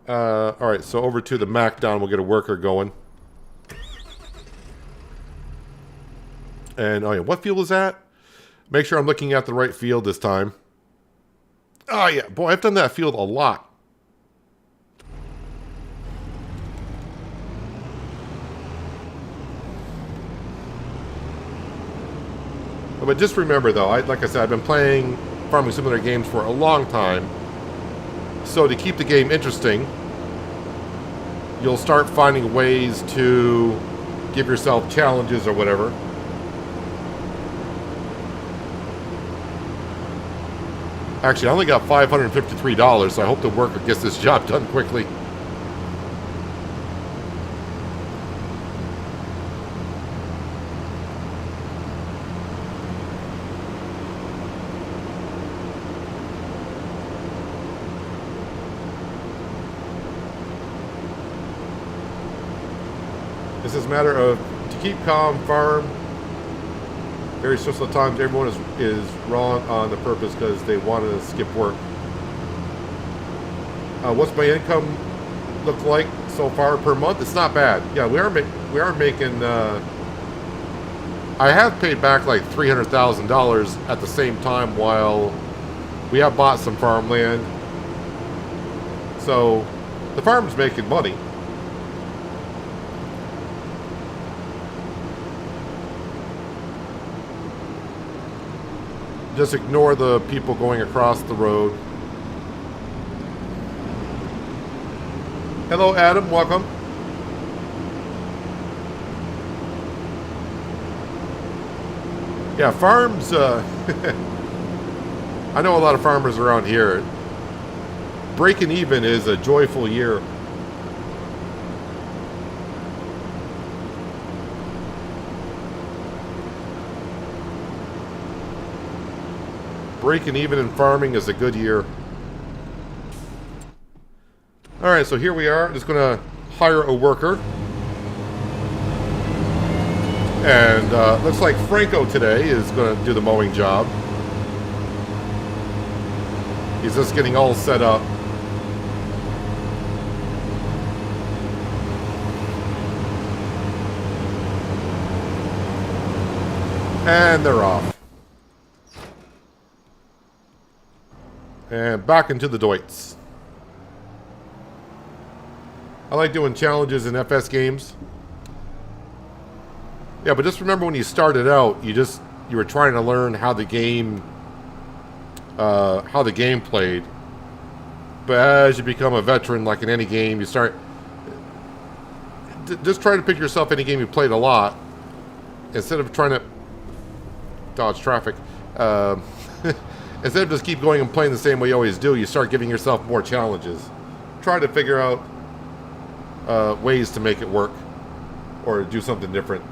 Alright, so over to the McDon, we'll get a worker going. And, oh yeah, what field is that? Make sure I'm looking at the right field this time. Oh yeah, boy, I've done that field a lot. But just remember though, like I said, I've been playing Farming Simulator games for a long time. So to keep the game interesting, you'll start finding ways to give yourself challenges or whatever. Actually, I only got $553, so I hope the worker gets this job done quickly. This is a matter of to keep calm, farm. Very stressful times. Everyone is wrong on the purpose because they want to skip work. What's my income look like so far per month? It's not bad. Yeah, we are making. I have paid back like $300,000 at the same time while we have bought some farmland. So the farm's making money. Just ignore the people going across the road. Hello, Adam. Welcome. Yeah, farms. I know a lot of farmers around here. Breaking even is a joyful year. Breaking even in farming is a good year. Alright, so here we are. Just going to hire a worker. And looks like Franco today is going to do the mowing job. He's just getting all set up. And they're off. And back into the Deutz. I like doing challenges in FS games. Yeah, but just remember when you started out, you were trying to learn how the game played. But as you become a veteran, like in any game, you start just try to pick yourself any game you played a lot instead of trying to dodge traffic. Instead of just keep going and playing the same way you always do, you start giving yourself more challenges. Try to figure out ways to make it work or do something different.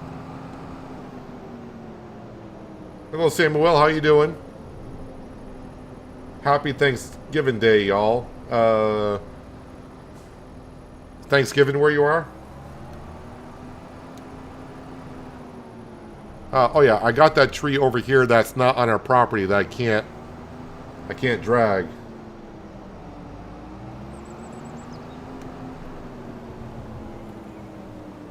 Hello, Samuel. How you doing? Happy Thanksgiving Day, y'all. Thanksgiving where you are? Oh yeah, I got that tree over here that's not on our property that I can't drag.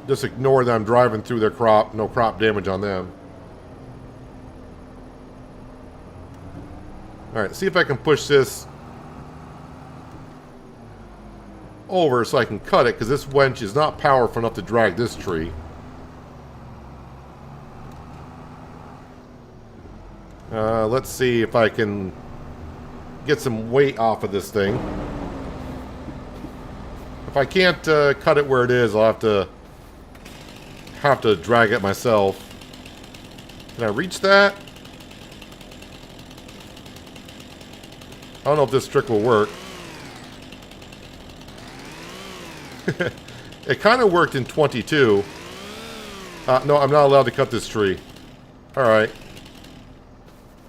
Just ignore them driving through their crop, no crop damage on them. Alright, see if I can push this over so I can cut it, because this winch is not powerful enough to drag this tree. Let's see if I can get some weight off of this thing. If I can't cut it where it is, I'll have to drag it myself. Can I reach that? I don't know if this trick will work. It kind of worked in 22. No, I'm not allowed to cut this tree. Alright.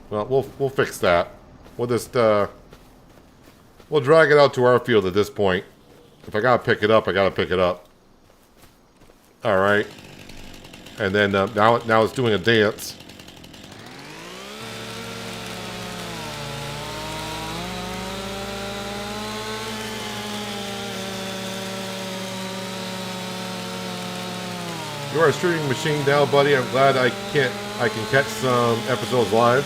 Well, we'll fix that. We'll just, we'll drag it out to our field at this point. If I gotta pick it up, I gotta pick it up. Alright. And then, now it's doing a dance. You are a streaming machine now, buddy. I'm glad I can catch some episodes live.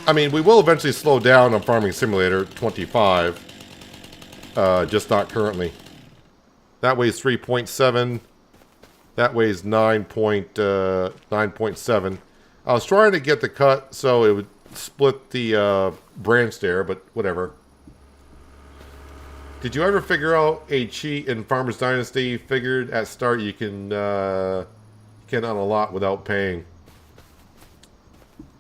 I mean, we will eventually slow down on Farming Simulator 25. Just not currently. That weighs 3.7. That weighs 9.7. I was trying to get the cut so it would split the branch there, but whatever. Did you ever figure out a cheat in Farmer's Dynasty? Figured at start you can unlock without paying.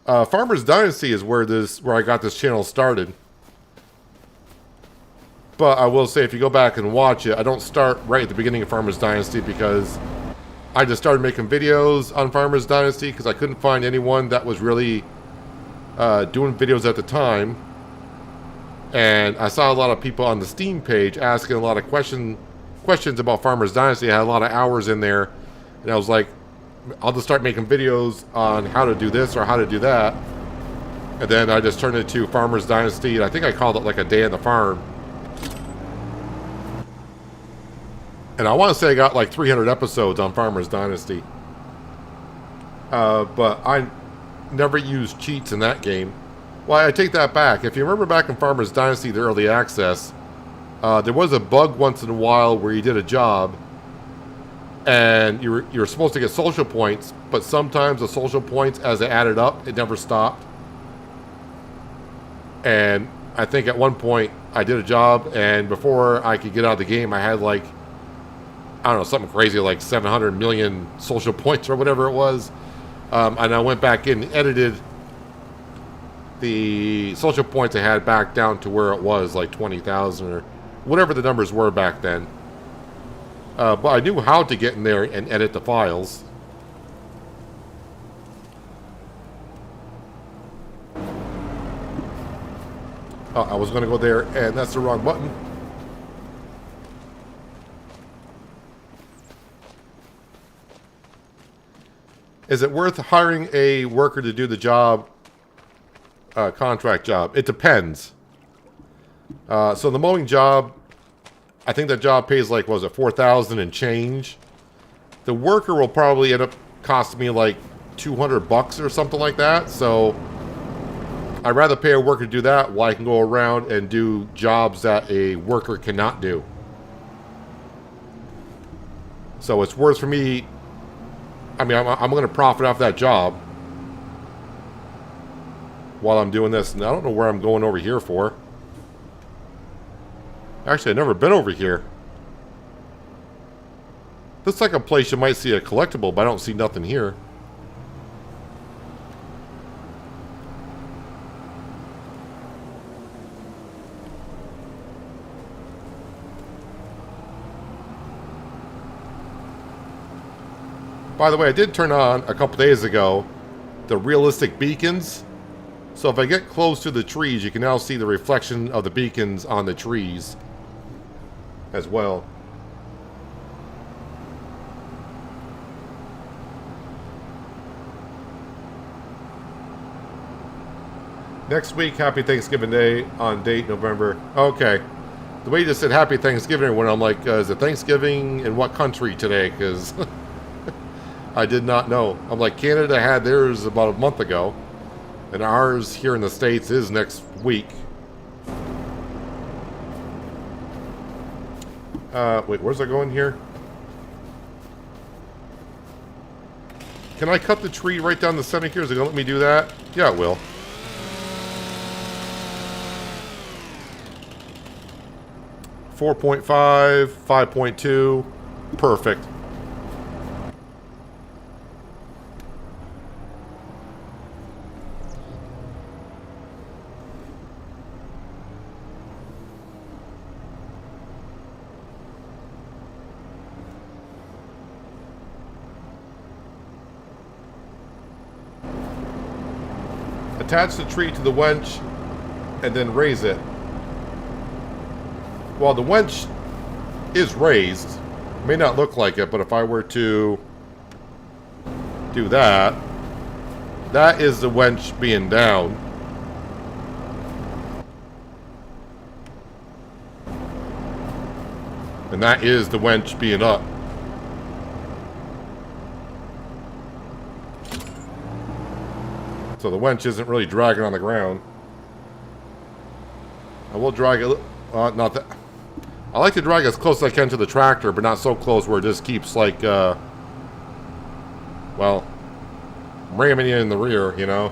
Farmer's Dynasty is where I got this channel started. But I will say, if you go back and watch it, I don't start right at the beginning of Farmer's Dynasty, because I just started making videos on Farmer's Dynasty because I couldn't find anyone that was really doing videos at the time. And I saw a lot of people on the Steam page asking a lot of questions about Farmer's Dynasty. I had a lot of hours in there, and I was like, I'll just start making videos on how to do this or how to do that. And then I just turned it to Farmer's Dynasty, and I think I called it like a day in the farm. And I want to say I got like 300 episodes on Farmer's Dynasty. But I never used cheats in that game. Well, I take that back. If you remember back in Farmer's Dynasty, the early access, there was a bug once in a while where you did a job and you were supposed to get social points, but sometimes the social points, as they added up, it never stopped. And I think at one point I did a job, and before I could get out of the game, I had like, I don't know, something crazy like 700 million social points or whatever it was. And I went back in and edited the social points I had back down to where it was, like 20,000 or whatever the numbers were back then. But I knew how to get in there and edit the files. Oh, I was going to go there, and that's the wrong button. Is it worth hiring a worker to do the job? Contract job. It depends. So the mowing job, I think that job pays like, what was it, 4,000 and change. The worker will probably end up costing me like 200 bucks or something like that. So I'd rather pay a worker to do that while I can go around and do jobs that a worker cannot do. So it's worth for me. I mean, I'm going to profit off that job while I'm doing this. And I don't know where I'm going over here for. Actually, I've never been over here. Looks like a place you might see a collectible, but I don't see nothing here. By the way, I did turn on a couple days ago the realistic beacons. So if I get close to the trees, you can now see the reflection of the beacons on the trees as well. Next week, Happy Thanksgiving Day on date November. Okay. The way you just said Happy Thanksgiving, when I'm like, is it Thanksgiving in what country today? Because I did not know. I'm like, Canada had theirs about a month ago, and ours here in the States is next week. Wait, where's I going here? Can I cut the tree right down the center here? Is it going to let me do that? Yeah, it will. .5, 5.2, perfect. Attach the tree to the winch and then raise it. Well, the winch is raised. It may not look like it, but if I were to do that, that is the winch being down. And that is the winch being up. So the winch isn't really dragging on the ground. I will drag it, not that. I like to drag as close as I can to the tractor, but not so close where it just keeps like, well, ramming you in the rear, you know.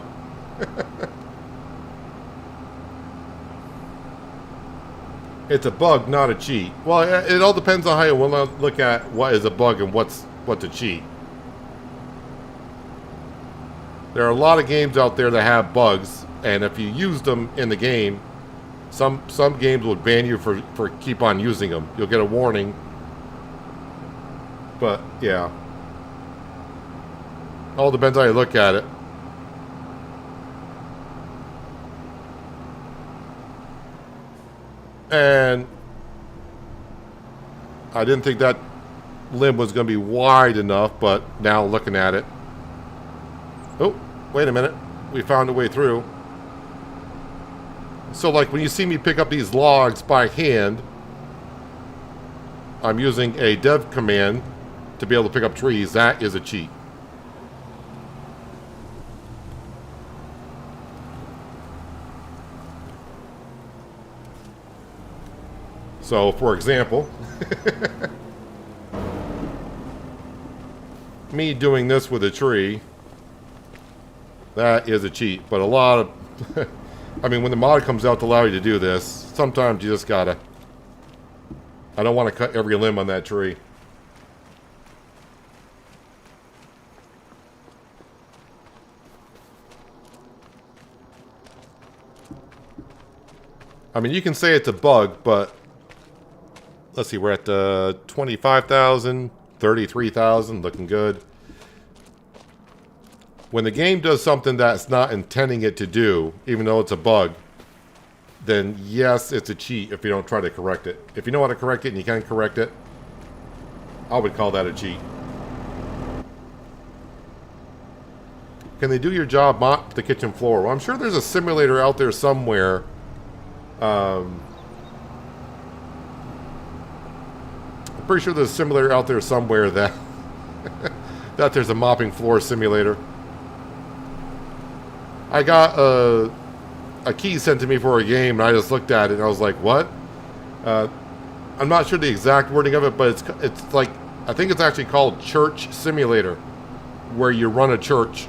It's a bug, not a cheat. Well, it all depends on how you want to look at what is a bug and what's a cheat. There are a lot of games out there that have bugs, and if you use them in the game, some games will ban you for keep on using them. You'll get a warning. But yeah, all depends how you look at it. And I didn't think that limb was going to be wide enough, but now looking at it, oh, wait a minute, we found a way through. So like when you see me pick up these logs by hand, I'm using a dev command to be able to pick up trees. That is a cheat. So for example, me doing this with a tree, that is a cheat. But a lot of I mean, when the mod comes out to allow you to do this, sometimes you just gotta. I don't want to cut every limb on that tree. I mean, you can say it's a bug, but let's see, we're at 25,000, 33,000, looking good. When the game does something that's not intending it to do, even though it's a bug, then yes, it's a cheat if you don't try to correct it. If you know how to correct it and you can correct it, I would call that a cheat. Can they do your job, mop the kitchen floor? Well, I'm sure there's a simulator out there somewhere. I'm pretty sure there's a simulator out there somewhere that that there's a mopping floor simulator. I got a key sent to me for a game, and I just looked at it, and I was like, what? I'm not sure the exact wording of it, but it's like, I think it's actually called Church Simulator, where you run a church.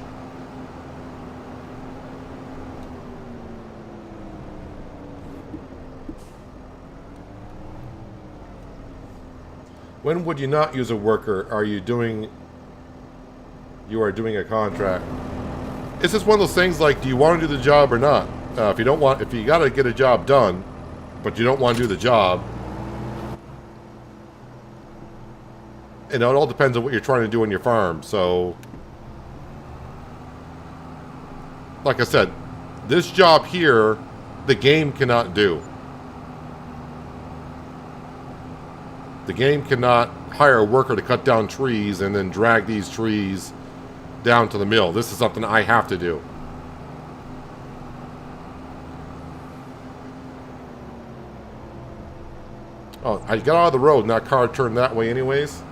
When would you not use a worker? You are doing a contract. It's just one of those things like, do you want to do the job or not? If you got to get a job done, but you don't want to do the job, you know, it all depends on what you're trying to do on your farm. So, like I said, this job here, the game cannot do. The game cannot hire a worker to cut down trees and then drag these trees down to the mill. This is something I have to do. Oh, I got out of the road and that car turned that way anyways.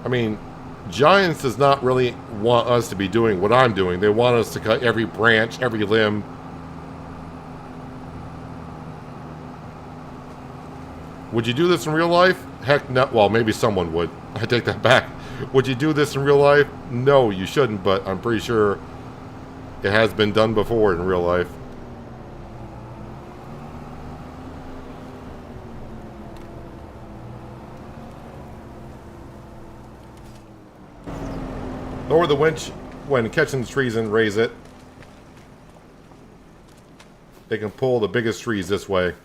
I mean, Giants does not really want us to be doing what I'm doing. They want us to cut every branch, every limb. Would you do this in real life? Heck no. Well, maybe someone would. I take that back. Would you do this in real life? No, you shouldn't, but I'm pretty sure it has been done before in real life. Lower the winch when catching the trees and raise it. They can pull the biggest trees this way.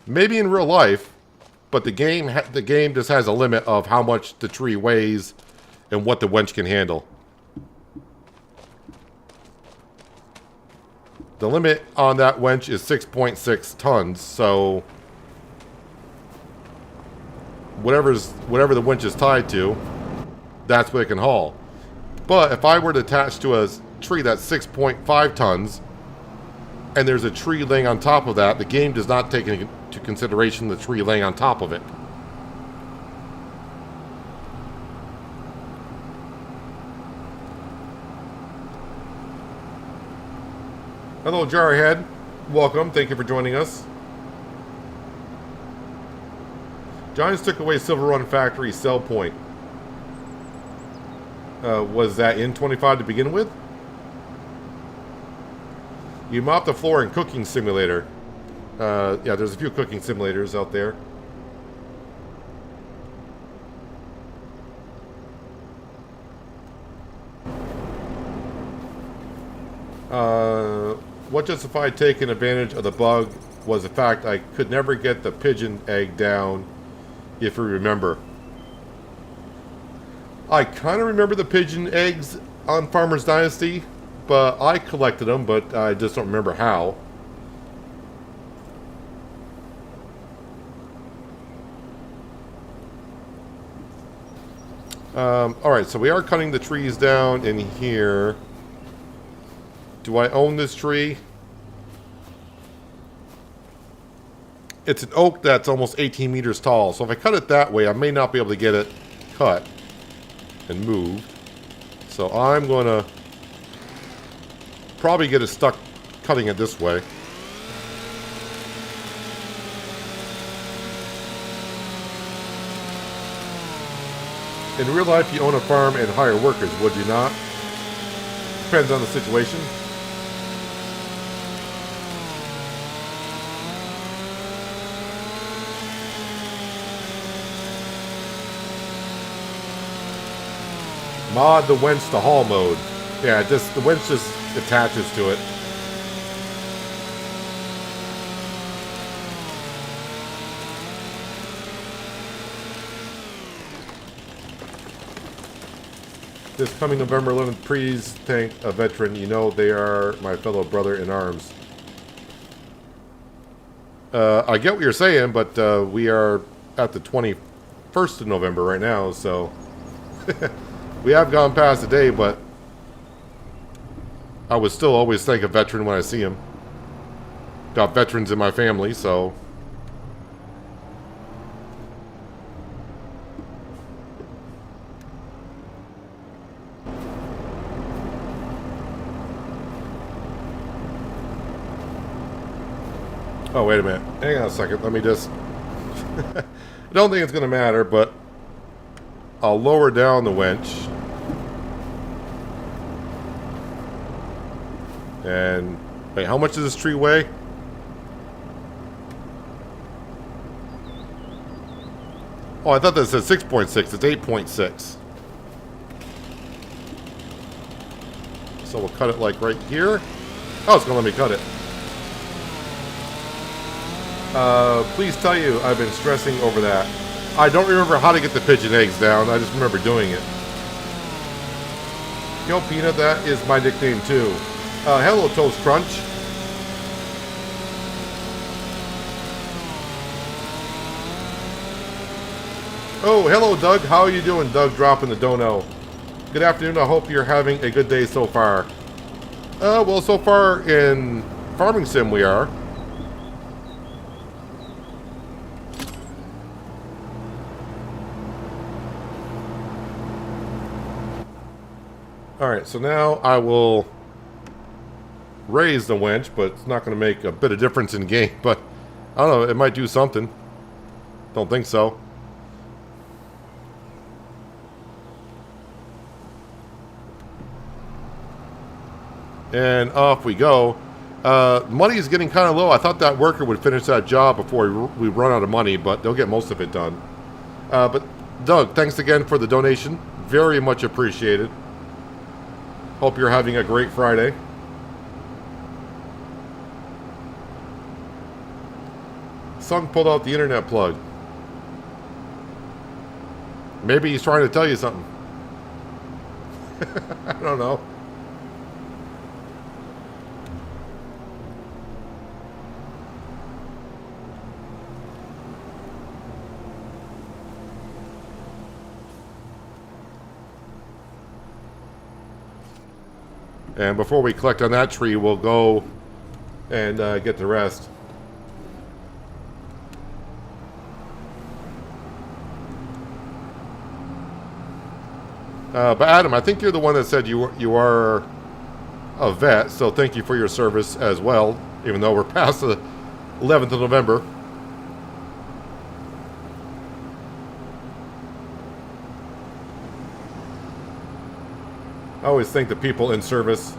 Maybe in real life, but the game just has a limit of how much the tree weighs and what the winch can handle. The limit on that winch is 6.6 tons, so whatever the winch is tied to, that's what it can haul. But if I were to attach to a tree that's 6.5 tons, and there's a tree laying on top of that, the game does not take into consideration the tree laying on top of it. Hello, Jarhead. Welcome. Thank you for joining us. Giants took away Silver Run Factory sell point. Was that in 25 to begin with? You mop the floor in Cooking Simulator. Yeah, there's a few cooking simulators out there. What justified taking advantage of the bug was the fact I could never get the pigeon egg down, if you remember. I kind of remember the pigeon eggs on Farmer's Dynasty, but I collected them, but I just don't remember how. Alright, so we are cutting the trees down in here. Do I own this tree? It's an oak that's almost 18 meters tall, so if I cut it that way, I may not be able to get it cut and moved. So I'm going to probably get it stuck cutting it this way. In real life, you own a farm and hire workers, would you not? Depends on the situation. Mod the winch to haul mode. Yeah, the winch just attaches to it. This coming November 11th, please thank a veteran. You know they are my fellow brother in arms. I get what you're saying, but we are at the 21st of November right now, so we have gone past the day, but I would still always thank a veteran when I see him. Got veterans in my family, so... Oh, wait a minute. Hang on a second. Let me just... I don't think it's going to matter, but I'll lower down the winch. And... Wait, how much does this tree weigh? Oh, I thought that said 6.6. It's 8.6. So we'll cut it like right here. Oh, it's going to let me cut it. Please tell you, I've been stressing over that. I don't remember how to get the pigeon eggs down. I just remember doing it. Yo, Peanut, that is my nickname too. Hello, Toast Crunch. Oh, hello, Doug. How are you doing, Doug? Dropping the dono. Good afternoon. I hope you're having a good day so far. Well, so far in Farming Sim we are. Alright, so now I will raise the winch, but it's not going to make a bit of difference in game. But, I don't know, it might do something. Don't think so. And off we go. Money is getting kind of low. I thought that worker would finish that job before we run out of money, but they'll get most of it done. But Doug, thanks again for the donation. Very much appreciated. Hope you're having a great Friday. Son pulled out the internet plug. Maybe he's trying to tell you something. I don't know. And before we collect on that tree, we'll go and get the rest. But Adam, I think you're the one that said you are a vet, so thank you for your service as well, even though we're past the 11th of November. I always think the people in service.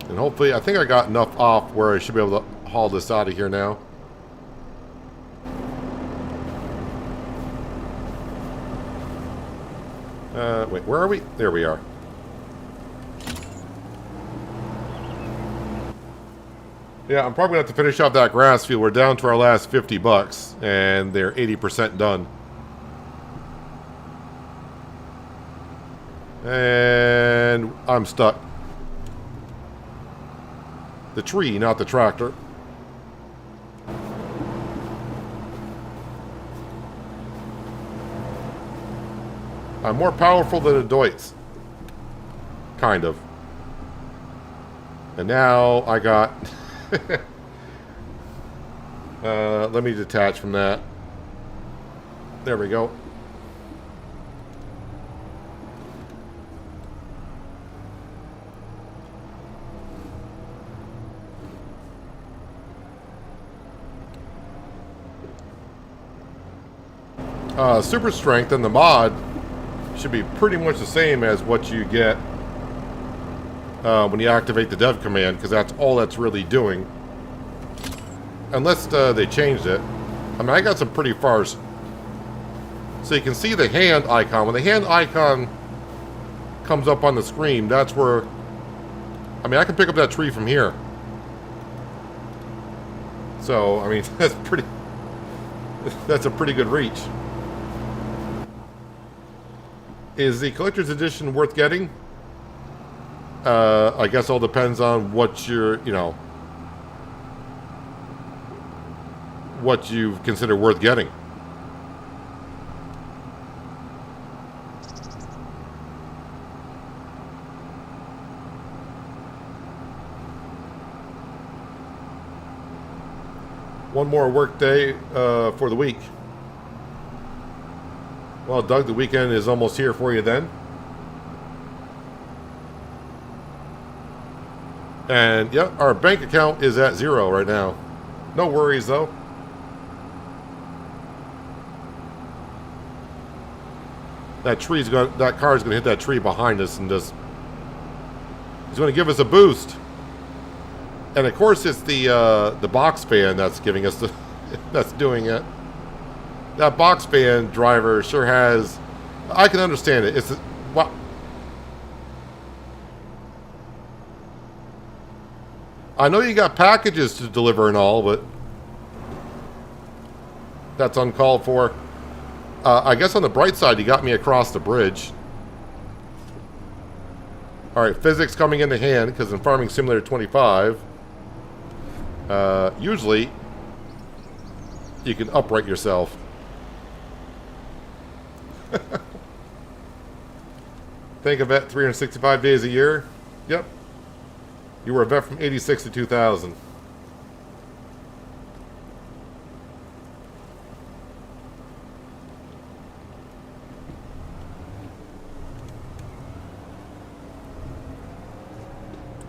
And hopefully, I think I got enough off where I should be able to haul this out of here now. Wait, where are we? There we are. Yeah, I'm probably going to have to finish off that grass field. We're down to our last 50 bucks, and they're 80% done. And I'm stuck. The tree, not the tractor. I'm more powerful than the Deutz. Kind of. And now I got... let me detach from that. There we go. Super strength and the mod should be pretty much the same as what you get when you activate the dev command, because that's all that's really doing. Unless they changed it. I mean, I got some pretty far. So you can see the hand icon. When the hand icon comes up on the screen, that's where... I mean, I can pick up that tree from here. So, I mean, that's pretty... That's a pretty good reach. Is the collector's edition worth getting? I guess all depends on what you're, you know, what you consider worth getting. One more work day for the week. Well, Doug, the weekend is almost here for you then. And, yeah, our bank account is at 0 right now. No worries, though. That car's gonna hit that tree behind us and just... It's gonna give us a boost. And, of course, it's the box fan that's giving us the... that's doing it. That box fan driver sure has... I can understand it. It's... Wow. I know you got packages to deliver and all, but... That's uncalled for. I guess on the bright side, you got me across the bridge. Alright, physics coming into hand, because in Farming Simulator 25, usually, you can upright yourself. Think a vet 365 days a year? Yep. You were a vet from 86 to 2000.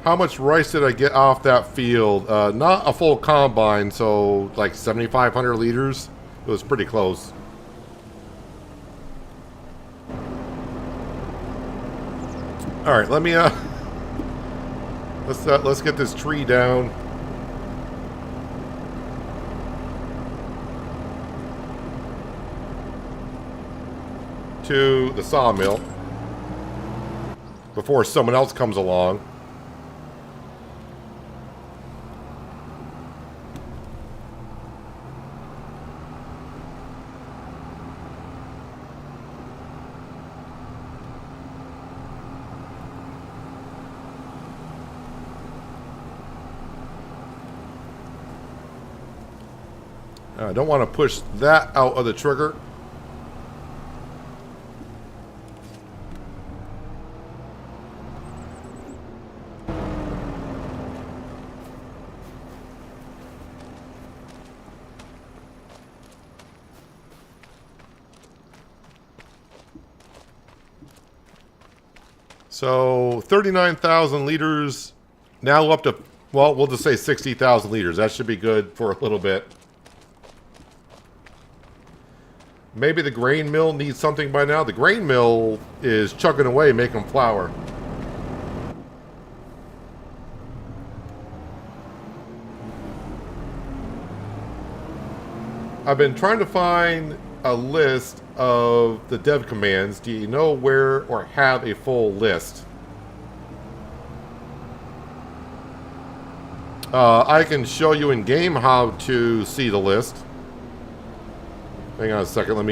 How much rice did I get off that field? Not a full combine, so like 7,500 liters. It was pretty close. All right, let me let's get this tree down. To the sawmill before someone else comes along. I don't want to push that out of the trigger. So 39,000 liters, now up to, well, we'll just say 60,000 liters. That should be good for a little bit. Maybe the grain mill needs something by now. The grain mill is chugging away, making flour. I've been trying to find a list of the dev commands. Do you know where or have a full list? I can show you in game how to see the list. Hang on a second. Let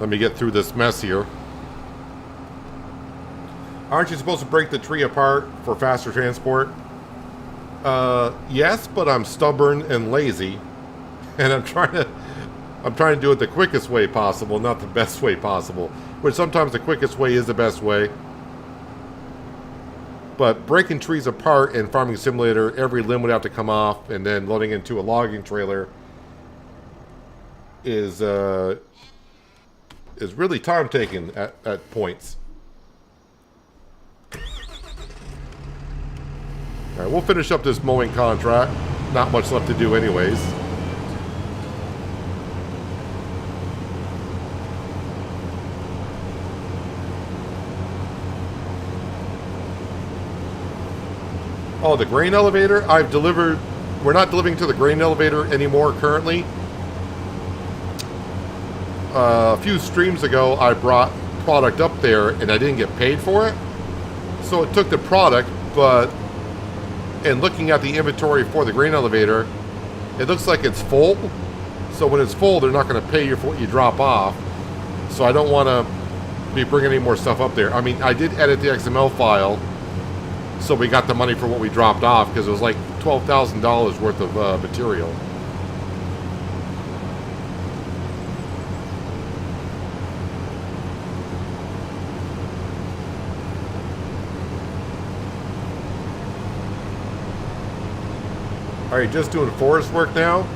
me get through this mess here. Aren't you supposed to break the tree apart for faster transport? Yes, but I'm stubborn and lazy, and I'm trying to do it the quickest way possible, not the best way possible. Which sometimes the quickest way is the best way. But breaking trees apart in Farming Simulator, every limb would have to come off, and then loading into a logging trailer is really time taking at points. All right, we'll finish up this mowing contract. Not much left to do anyways. Oh, the grain elevator? I've delivered... We're not delivering to the grain elevator anymore currently. A few streams ago, I brought product up there, and I didn't get paid for it. So it took the product, but... And looking at the inventory for the grain elevator, it looks like it's full. So when it's full, they're not going to pay you for what you drop off. So I don't want to be bringing any more stuff up there. I mean, I did edit the XML file, so we got the money for what we dropped off, because it was like $12,000 worth of material. Are you just doing forest work now?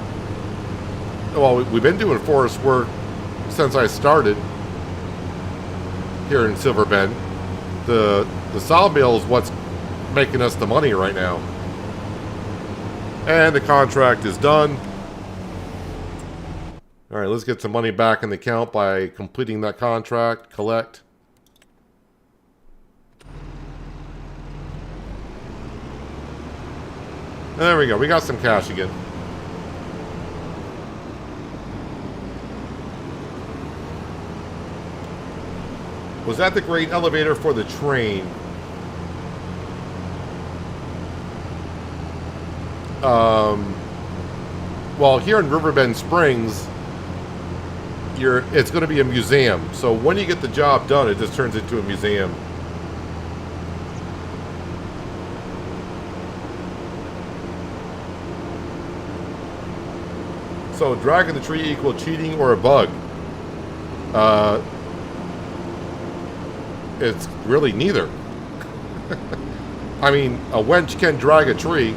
Well, we've been doing forest work since I started here in Silver Bend. The sawmill is what's making us the money right now. And the contract is done. Alright, let's get some money back in the account by completing that contract. Collect. And there we go. We got some cash again. Was that the grain elevator for the train? Well, here in Riverbend Springs, it's going to be a museum. So when you get the job done, it just turns into a museum. So dragging the tree equal cheating or a bug? It's really neither. I mean, a wench can drag a tree.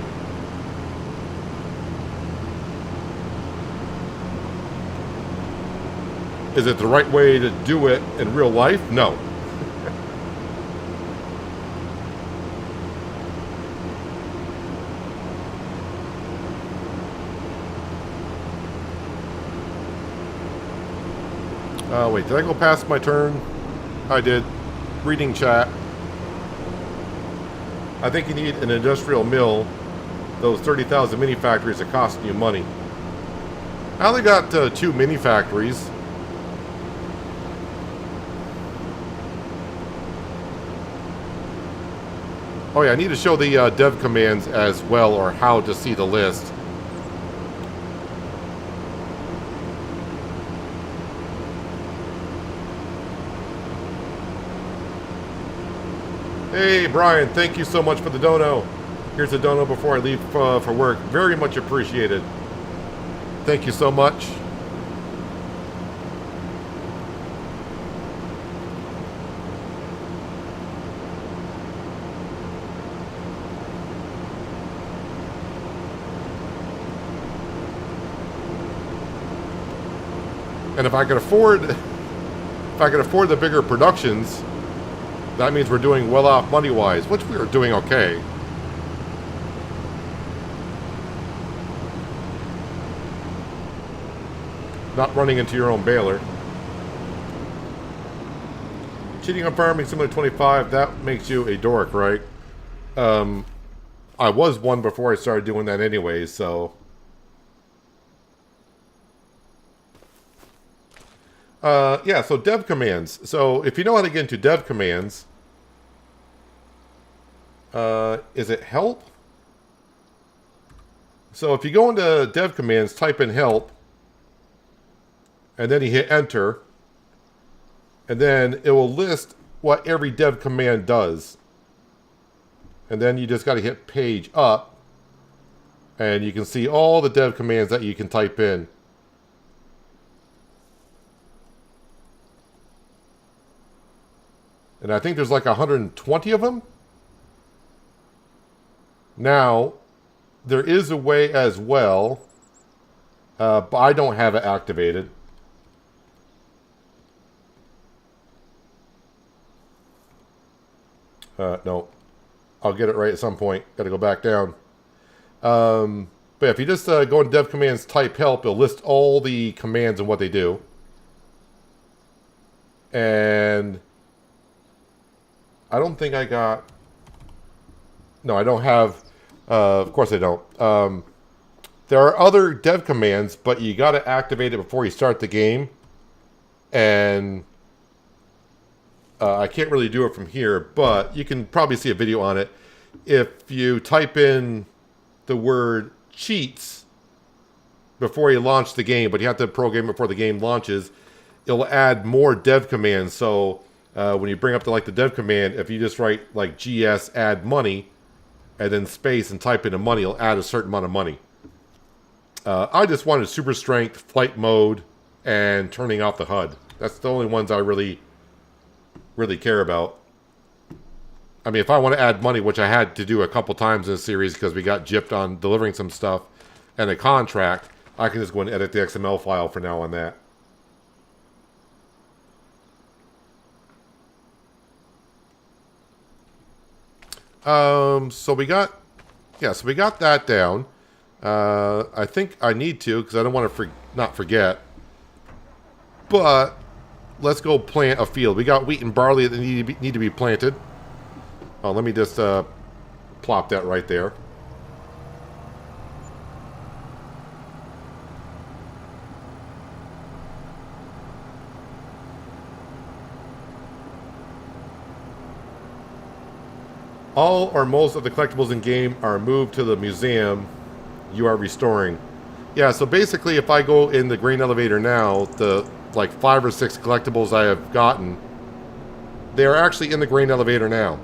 Is it the right way to do it in real life? No. Wait, did I go past my turn? I did. Reading chat. I think you need an industrial mill. Those 30,000 mini factories are costing you money. I only got 2 mini factories. Oh yeah, I need to show the dev commands as well, or how to see the list. Hey Brian, thank you so much for the dono. Here's a dono before I leave for work. Very much appreciated. Thank you so much. And if I could afford the bigger productions, that means we're doing well off money-wise, which we are doing okay. Not running into your own baler. Cheating on farming similar to 25, that makes you a dork, right? I was one before I started doing that anyways, so... yeah, so dev commands. So if you know how to get into dev commands, is it help? So if you go into dev commands, type in help, and then you hit enter, and then it will list what every dev command does. And then you just got to hit page up, and you can see all the dev commands that you can type in. And I think there's like 120 of them. Now, there is a way as well, but I don't have it activated. No, I'll get it right at some point. Got to go back down. But if you just go in dev commands, type help, it'll list all the commands and what they do. And... I don't think I got... No, I don't have... of course I don't. There are other dev commands, but you got to activate it before you start the game. And I can't really do it from here, but you can probably see a video on it. If you type in the word cheats before you launch the game, but you have to program before the game launches, it'll add more dev commands. So... when you bring up the dev command, if you just write like GS add money and then space and type in a money, it'll add a certain amount of money. I just wanted super strength, flight mode, and turning off the HUD. That's the only ones I really care about. I mean, if I want to add money, which I had to do a couple times in this series because we got gypped on delivering some stuff and a contract, I can just go and edit the XML file for now on that. So we got that down. I think I need to, because I don't want to not forget. But let's go plant a field. We got wheat and barley that need to be planted. Oh, let me just plop that right there. All or most of the collectibles in game are moved to the museum you are restoring. Yeah, so basically if I go in the grain elevator now, the like 5 or 6 collectibles I have gotten, they are actually in the grain elevator now.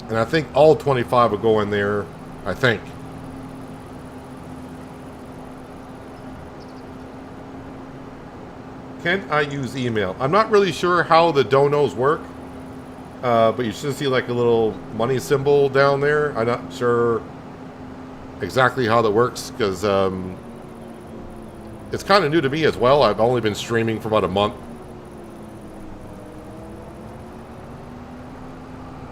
And I think all 25 will go in there, I think. Can I use email? I'm not really sure how the donos work, but you should see like a little money symbol down there. I'm not sure exactly how that works because it's kind of new to me as well. I've only been streaming for about a month.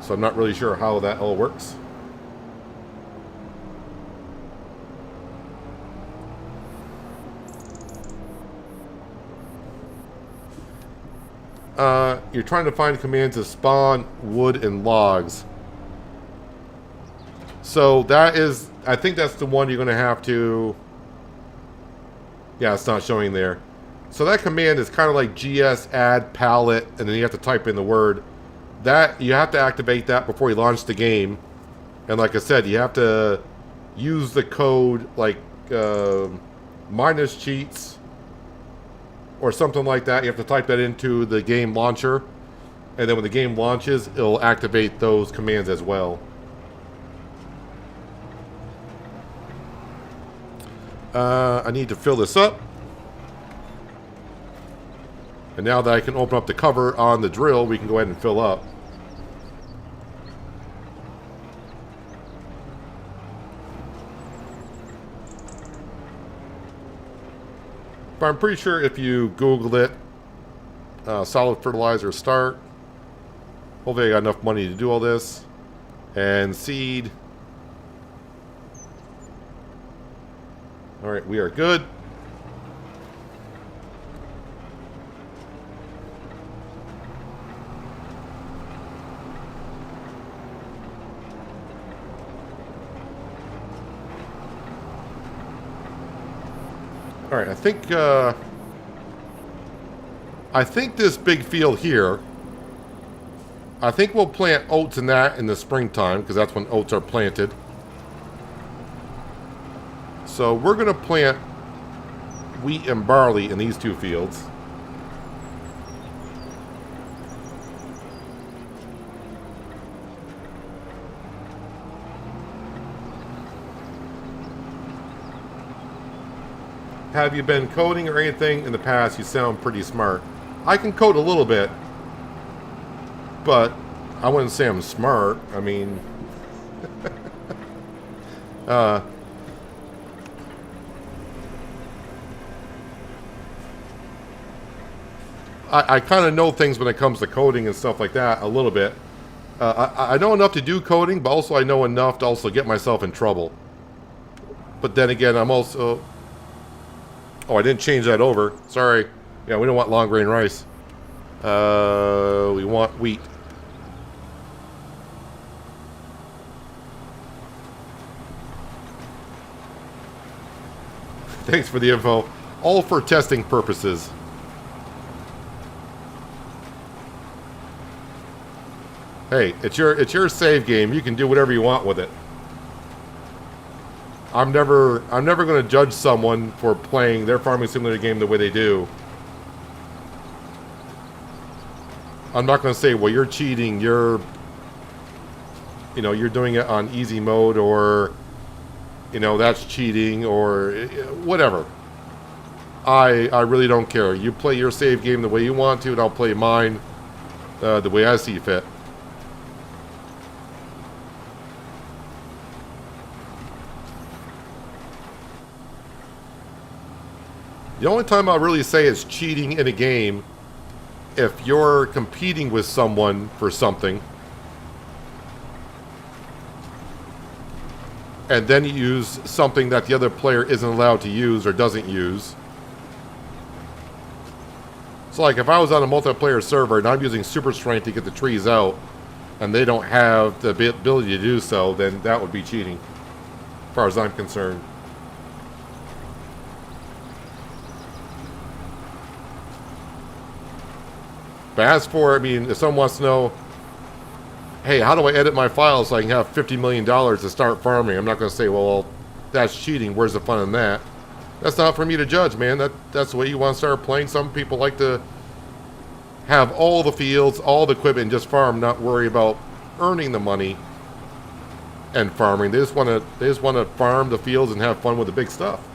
So I'm not really sure how that all works. You're trying to find commands to spawn wood and logs. So that is, I think that's the one you're going to have to... Yeah, it's not showing there. So that command is kind of like GS add pallet, and then you have to type in the word. That, you have to activate that before you launch the game. And like I said, you have to use the code like minus cheats or something like that. You have to type that into the game launcher. And then when the game launches, it'll activate those commands as well. I need to fill this up. And now that I can open up the cover on the drill, we can go ahead and fill up. But I'm pretty sure if you Googled it, solid fertilizer start. Hopefully I got enough money to do all this. And seed. Alright, we are good. Alright, I think this big field here, I think we'll plant oats in that in the springtime, because that's when oats are planted. So we're going to plant wheat and barley in these two fields. Have you been coding or anything in the past? You sound pretty smart. I can code a little bit, but I wouldn't say I'm smart. I mean, I kind of know things when it comes to coding and stuff like that a little bit. I know enough to do coding, but also I know enough to also get myself in trouble. But then again, I'm also... Oh, I didn't change that over. Sorry. Yeah, we don't want long grain rice. We want wheat. Thanks for the info. All for testing purposes. Hey, it's your save game. You can do whatever you want with it. I'm never going to judge someone for playing their farming simulator game the way they do. I'm not going to say, well, you're cheating. You're doing it on easy mode, or that's cheating, or whatever. I really don't care. You play your save game the way you want to, and I'll play mine the way I see fit. The only time I'll really say it's cheating in a game if you're competing with someone for something and then you use something that the other player isn't allowed to use or doesn't use. So like if I was on a multiplayer server and I'm using super strength to get the trees out and they don't have the ability to do so, then that would be cheating as far as I'm concerned. But as for, I mean, if someone wants to know, hey, how do I edit my files so I can have $50 million to start farming? I'm not going to say, well, that's cheating. Where's the fun in that? That's not for me to judge, man. That's the way you want to start playing. Some people like to have all the fields, all the equipment, and just farm, not worry about earning the money and farming. They just want to farm the fields and have fun with the big stuff.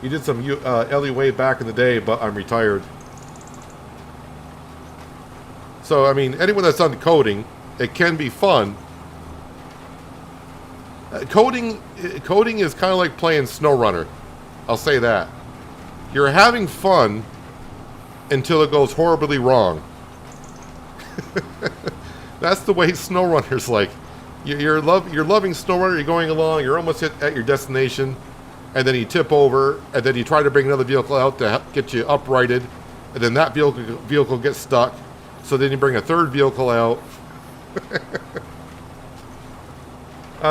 You did some Ellie way back in the day, but I'm retired. So, I mean, anyone that's done coding, it can be fun. Coding is kind of like playing SnowRunner. I'll say that. You're having fun until it goes horribly wrong. That's the way SnowRunner's like. You're loving SnowRunner. You're going along. You're almost at your destination, and then you tip over, and then you try to bring another vehicle out to get you uprighted, and then that vehicle gets stuck. So then you bring a third vehicle out.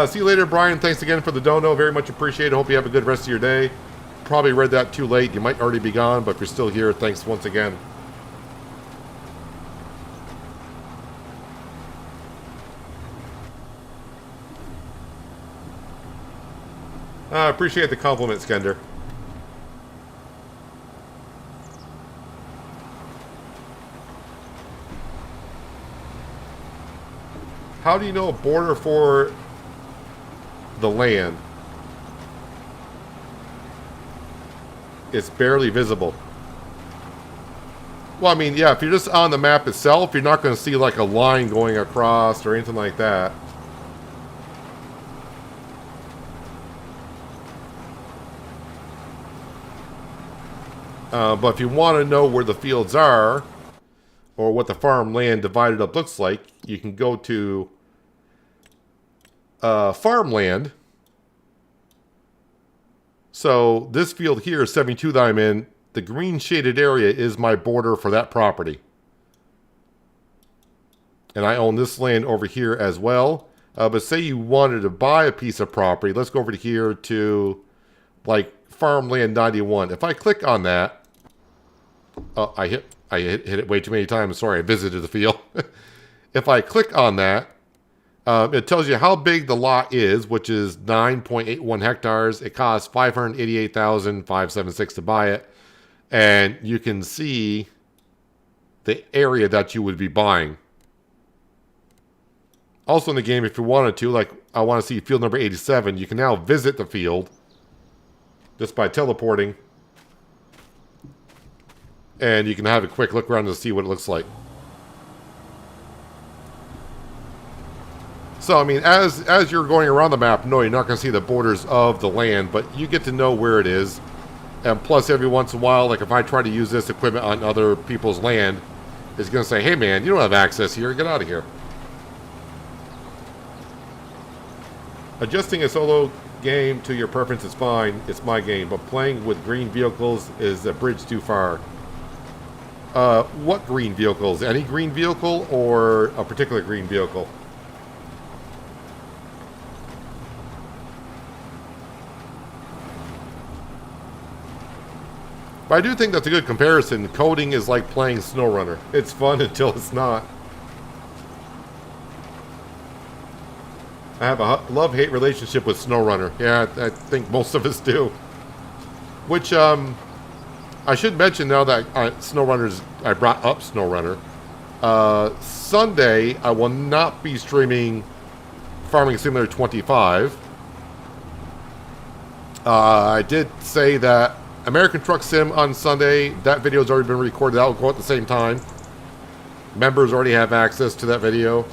See you later, Brian. Thanks again for the dono. Very much appreciated. Hope you have a good rest of your day. Probably read that too late. You might already be gone, but if you're still here, thanks once again. I appreciate the compliment, Skender. How do you know a border for the land? It's barely visible. Well, I mean, yeah, if you're just on the map itself, you're not going to see like a line going across or anything like that. But if you want to know where the fields are, or what the farmland divided up looks like, you can go to farmland. So this field here, 72 that I'm in, the green shaded area is my border for that property. And I own this land over here as well. But say you wanted to buy a piece of property. Let's go over to here to like farmland 91. If I click on that, oh, I hit it way too many times. Sorry, I visited the field. If I click on that, it tells you how big the lot is, which is 9.81 hectares. It costs $588,576 to buy it. And you can see the area that you would be buying. Also in the game, if you wanted to, like I want to see field number 87, you can now visit the field just by teleporting. And you can have a quick look around to see what it looks like. So, I mean, as you're going around the map, no, you're not going to see the borders of the land, but you get to know where it is. And plus, every once in a while, like if I try to use this equipment on other people's land, it's going to say, hey man, you don't have access here, get out of here. Adjusting a solo game to your preference is fine, it's my game, but playing with green vehicles is a bridge too far. What green vehicles? Any green vehicle or a particular green vehicle? But I do think that's a good comparison. Coding is like playing SnowRunner. It's fun until it's not. I have a love-hate relationship with SnowRunner. Yeah, I think most of us do. Which, I should mention now that I brought up SnowRunner. Sunday, I will not be streaming Farming Simulator 25. I did say that American Truck Sim on Sunday, that video has already been recorded. That will go at the same time. Members already have access to that video.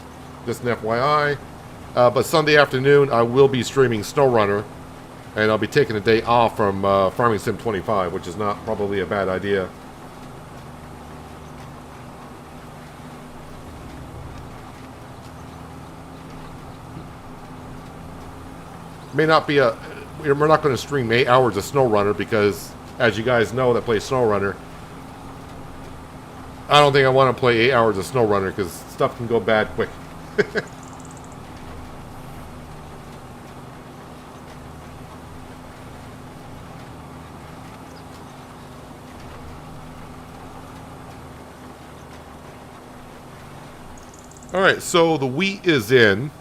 Just an FYI. But Sunday afternoon, I will be streaming SnowRunner. And I'll be taking a day off from Farming Sim 25, which is not probably a bad idea. May not be a... We're not going to stream 8 hours of SnowRunner because, as you guys know that play SnowRunner, I don't think I want to play 8 hours of SnowRunner because stuff can go bad quick. Alright, so the wheat is in.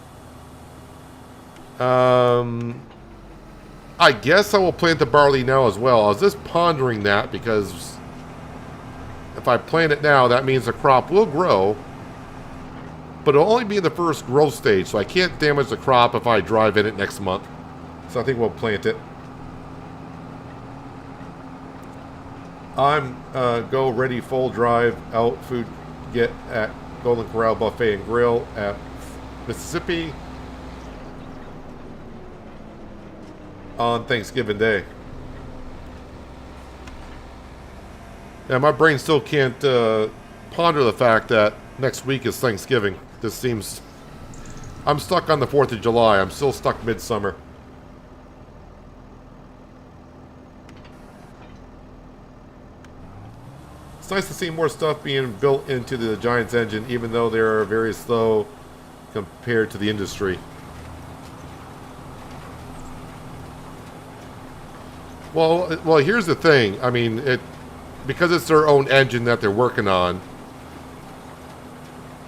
I guess I will plant the barley now as well. I was just pondering that because if I plant it now, that means the crop will grow, but it'll only be in the first growth stage, so I can't damage the crop if I drive in it next month. So I think we'll plant it. I'm go ready full drive out food get at Golden Corral Buffet and Grill at Mississippi on Thanksgiving Day. Yeah, my brain still can't ponder the fact that next week is Thanksgiving. This seems... I'm stuck on the 4th of July. I'm still stuck midsummer. It's nice to see more stuff being built into the Giants engine, even though they're very slow compared to the industry. Well, here's the thing. I mean, because it's their own engine that they're working on,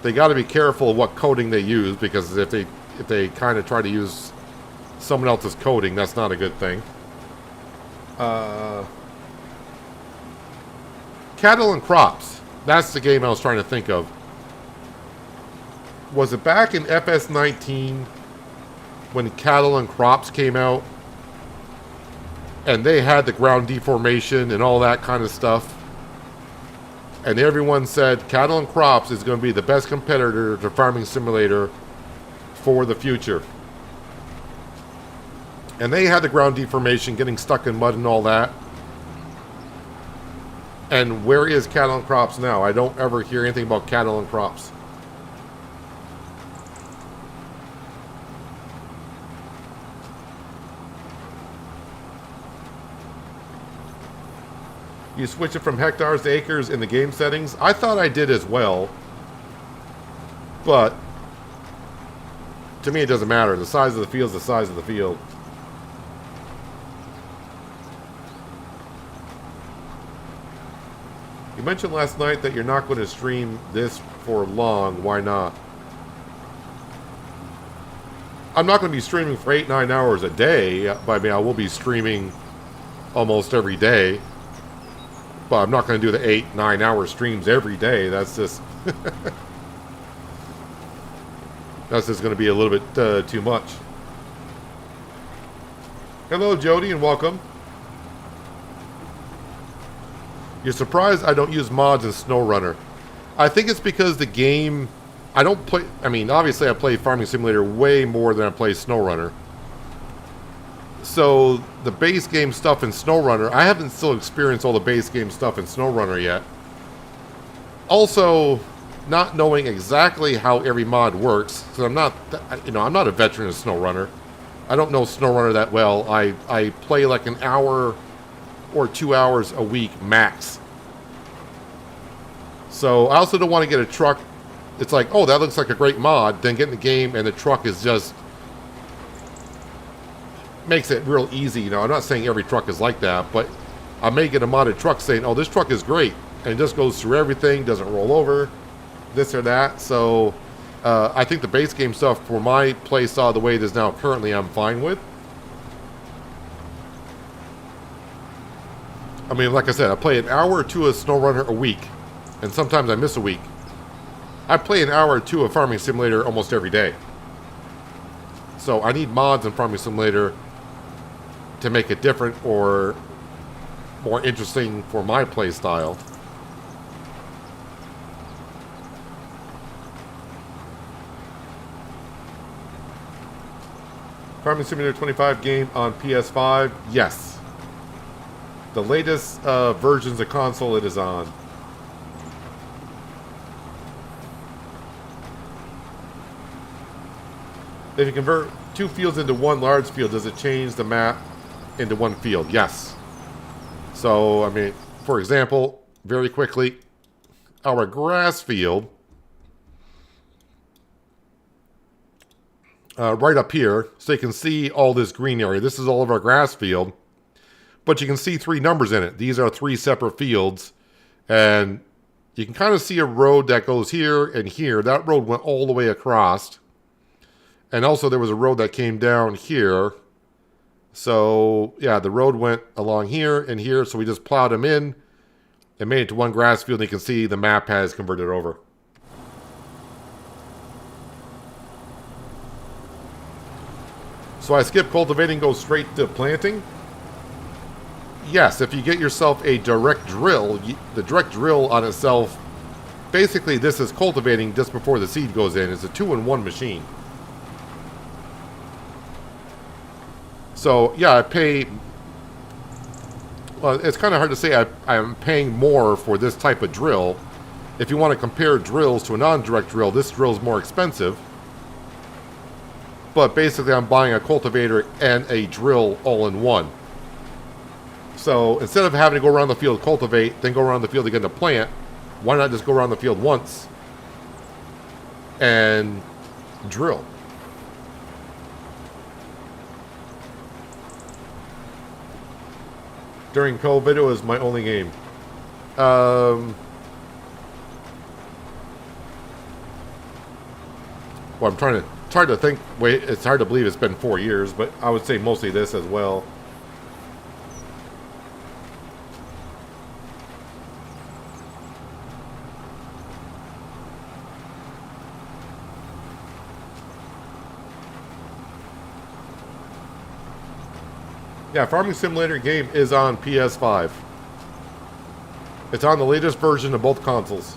they got to be careful of what coating they use, because if they kind of try to use someone else's coating, that's not a good thing. Cattle and Crops. That's the game I was trying to think of. Was it back in FS19 when Cattle and Crops came out? And they had the ground deformation and all that kind of stuff. And everyone said Cattle and Crops is going to be the best competitor to Farming Simulator for the future. And they had the ground deformation, getting stuck in mud and all that. And where is Cattle and Crops now? I don't ever hear anything about Cattle and Crops. You switch it from hectares to acres in the game settings. I thought I did as well. But to me it doesn't matter. The size of the field is the size of the field. You mentioned last night that you're not going to stream this for long. Why not? I'm not going to be streaming for 8-9 hours a day. But I mean, I will be streaming almost every day. But I'm not going to do the 8-9 hour streams every day. That's just... that's just going to be a little bit too much. Hello, Jody, and welcome. You're surprised I don't use mods in SnowRunner. I think it's because the game... I don't play... I mean, obviously I play Farming Simulator way more than I play SnowRunner. So, the base game stuff in SnowRunner... I haven't still experienced all the base game stuff in SnowRunner yet. Also, not knowing exactly how every mod works. So I'm not... I'm not a veteran of SnowRunner. I don't know SnowRunner that well. I play like an hour... or 2 hours a week max. So I also don't want to get a truck. It's like, oh, that looks like a great mod. Then get in the game and the truck is just makes it real easy. I'm not saying every truck is like that, but I may get a modded truck saying, oh, this truck is great, and it just goes through everything, doesn't roll over, this or that. So I think the base game stuff for my play style the way it is now currently, I'm fine with. I mean, like I said, I play an hour or two of SnowRunner a week, and sometimes I miss a week. I play an hour or two of Farming Simulator almost every day. So I need mods in Farming Simulator to make it different or more interesting for my play style. Farming Simulator 25 game on PS5? Yes. The latest versions of console it is on. If you convert two fields into one large field, does it change the map into one field? Yes. So, I mean, for example, very quickly, our grass field, right up here, so you can see all this green area. This is all of our grass field. But you can see three numbers in it. These are three separate fields. And you can kind of see a road that goes here and here. That road went all the way across. And also there was a road that came down here. So, yeah, the road went along here and here. So we just plowed them in and made it to one grass field. And you can see the map has converted over. So I skip cultivating, go straight to planting. Yes, if you get yourself a direct drill, the direct drill on itself, basically this is cultivating just before the seed goes in. It's a 2-in-1 machine. So, yeah, I pay... Well, it's kind of hard to say I'm paying more for this type of drill. If you want to compare drills to a non-direct drill, this drill is more expensive. But basically, I'm buying a cultivator and a drill all in one. So, instead of having to go around the field, cultivate, then go around the field again to plant, why not just go around the field once and drill? During COVID, it was my only game. Well, I'm trying to think. Wait, it's hard to believe it's been 4 years, but I would say mostly this as well. Yeah, Farming Simulator game is on PS5. It's on the latest version of both consoles.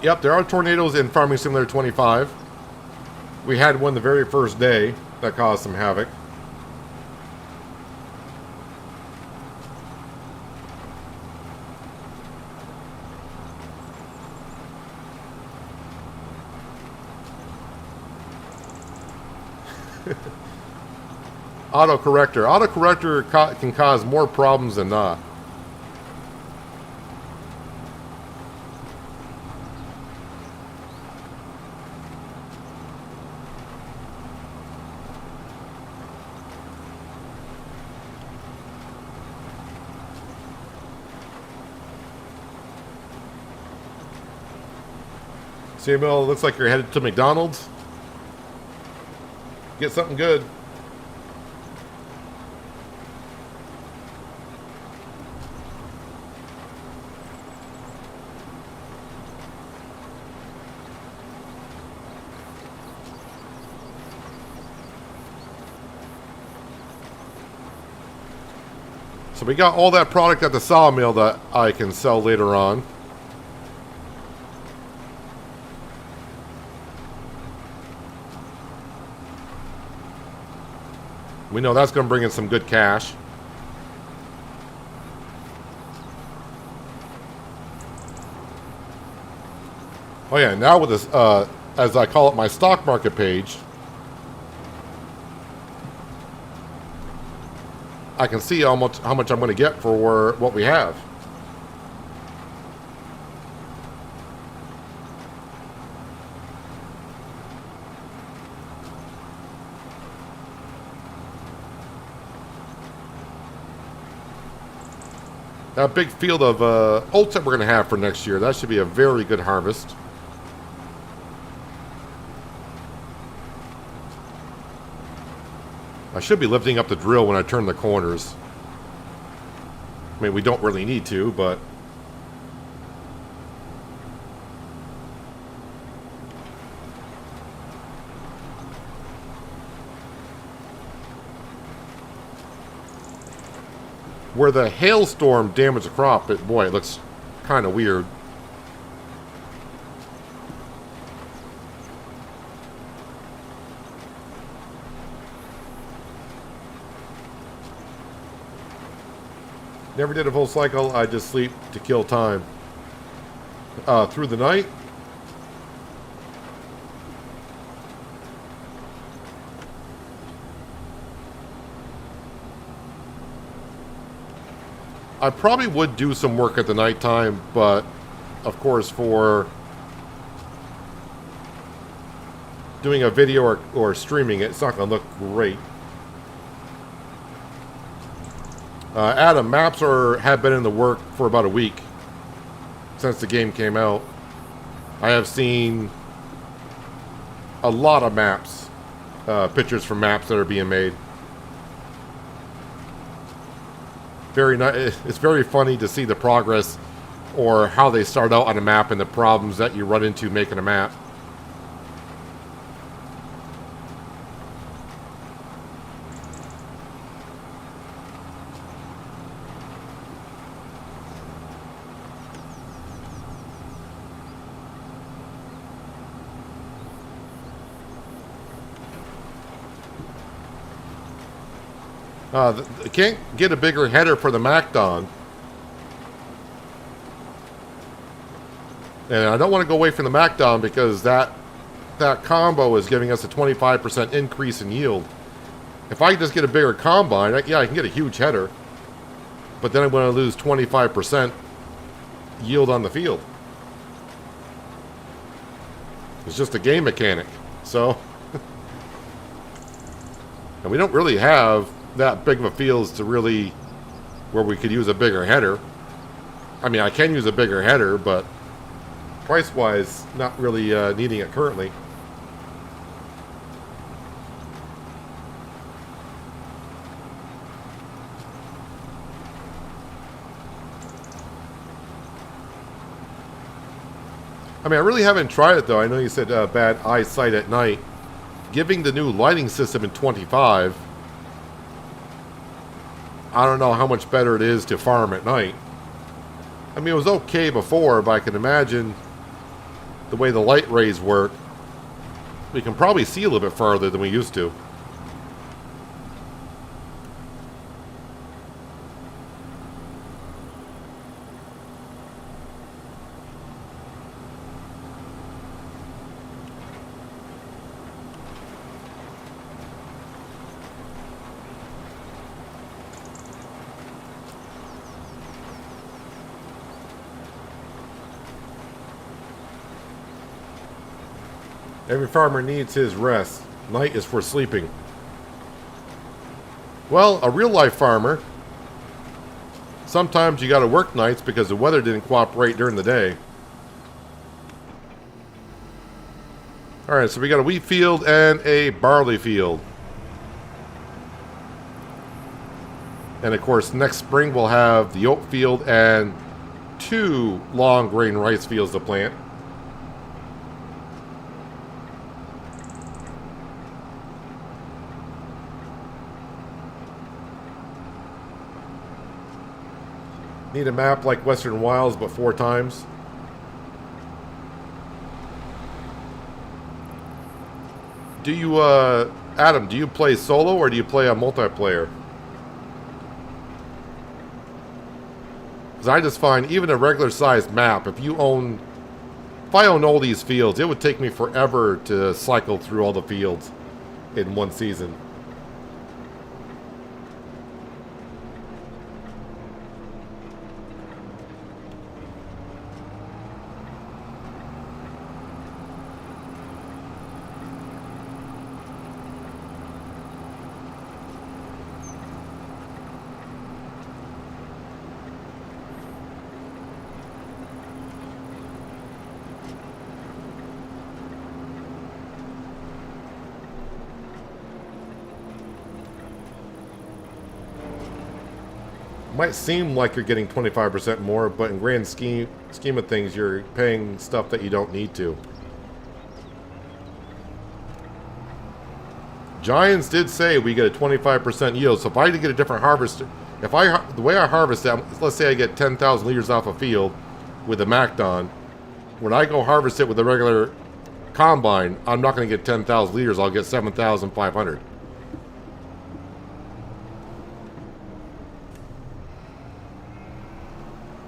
Yep, there are tornadoes in Farming Simulator 25. We had one the very first day that caused some havoc. Autocorrector. Autocorrector can cause more problems than not. Samuel, looks like you're headed to McDonald's. Get something good. So we got all that product at the sawmill that I can sell later on. We know that's going to bring in some good cash. Oh yeah, now with this, as I call it, my stock market page, I can see how much I'm going to get for what we have. That big field of oats that we're going to have for next year, that should be a very good harvest. I should be lifting up the drill when I turn the corners. I mean, we don't really need to, but... Where the hailstorm damaged the crop, boy, it looks kind of weird. Never did a full cycle. I just sleep to kill time. Through the night. I probably would do some work at the nighttime, but of course for doing a video or streaming it, it's not going to look great. Adam, maps have been in the work for about a week since the game came out. I have seen a lot of maps, pictures from maps that are being made. Very nice. It's very funny to see the progress or how they start out on a map and the problems that you run into making a map. Can't get a bigger header for the MacDon. And I don't want to go away from the MacDon because that combo is giving us a 25% increase in yield. If I just get a bigger combine, yeah, I can get a huge header. But then I'm going to lose 25% yield on the field. It's just a game mechanic. So, and we don't really have that big of a field to really where we could use a bigger header. I mean, I can use a bigger header, but price-wise, not really needing it currently. I mean, I really haven't tried it, though. I know you said bad eyesight at night. Giving the new lighting system in 25, I don't know how much better it is to farm at night. I mean, it was okay before, but I can imagine the way the light rays work, we can probably see a little bit farther than we used to. Every farmer needs his rest. Night is for sleeping. Well, a real life farmer, sometimes you gotta work nights because the weather didn't cooperate during the day. Alright, so we got a wheat field and a barley field. And of course, next spring we'll have the oat field and 2 long grain rice fields to plant. Need a map like Western Wilds, but 4 times. Do you, Adam, do you play solo or do you play a multiplayer? Because I just find even a regular sized map, if I own all these fields, it would take me forever to cycle through all the fields in one season. Might seem like you're getting 25% more, but in grand scheme of things, you're paying stuff that you don't need to. Giants did say we get a 25% yield, so if I had to get a different harvester, the way I harvest that, let's say I get 10,000 liters off a field with a MacDon, when I go harvest it with a regular combine, I'm not going to get 10,000 liters, I'll get 7,500.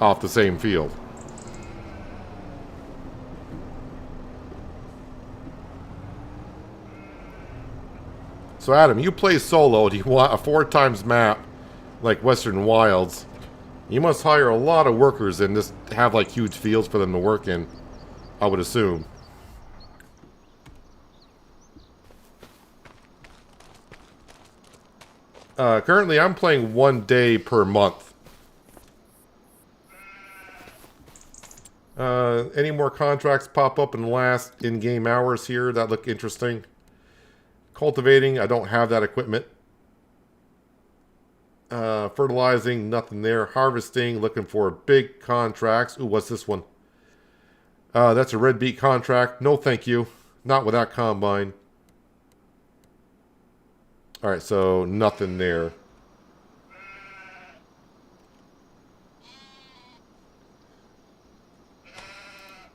Off the same field. So Adam, you play solo. Do you want a 4 times map like Western Wilds? You must hire a lot of workers and just have like huge fields for them to work in, I would assume. Currently, I'm playing 1 day per month. Any more contracts pop up in the last in-game hours here that look interesting? Cultivating, I don't have that equipment. Fertilizing, nothing there. Harvesting, looking for big contracts. Ooh, what's this one? That's a red beet contract. No, thank you. Not with that combine. Alright, so nothing there.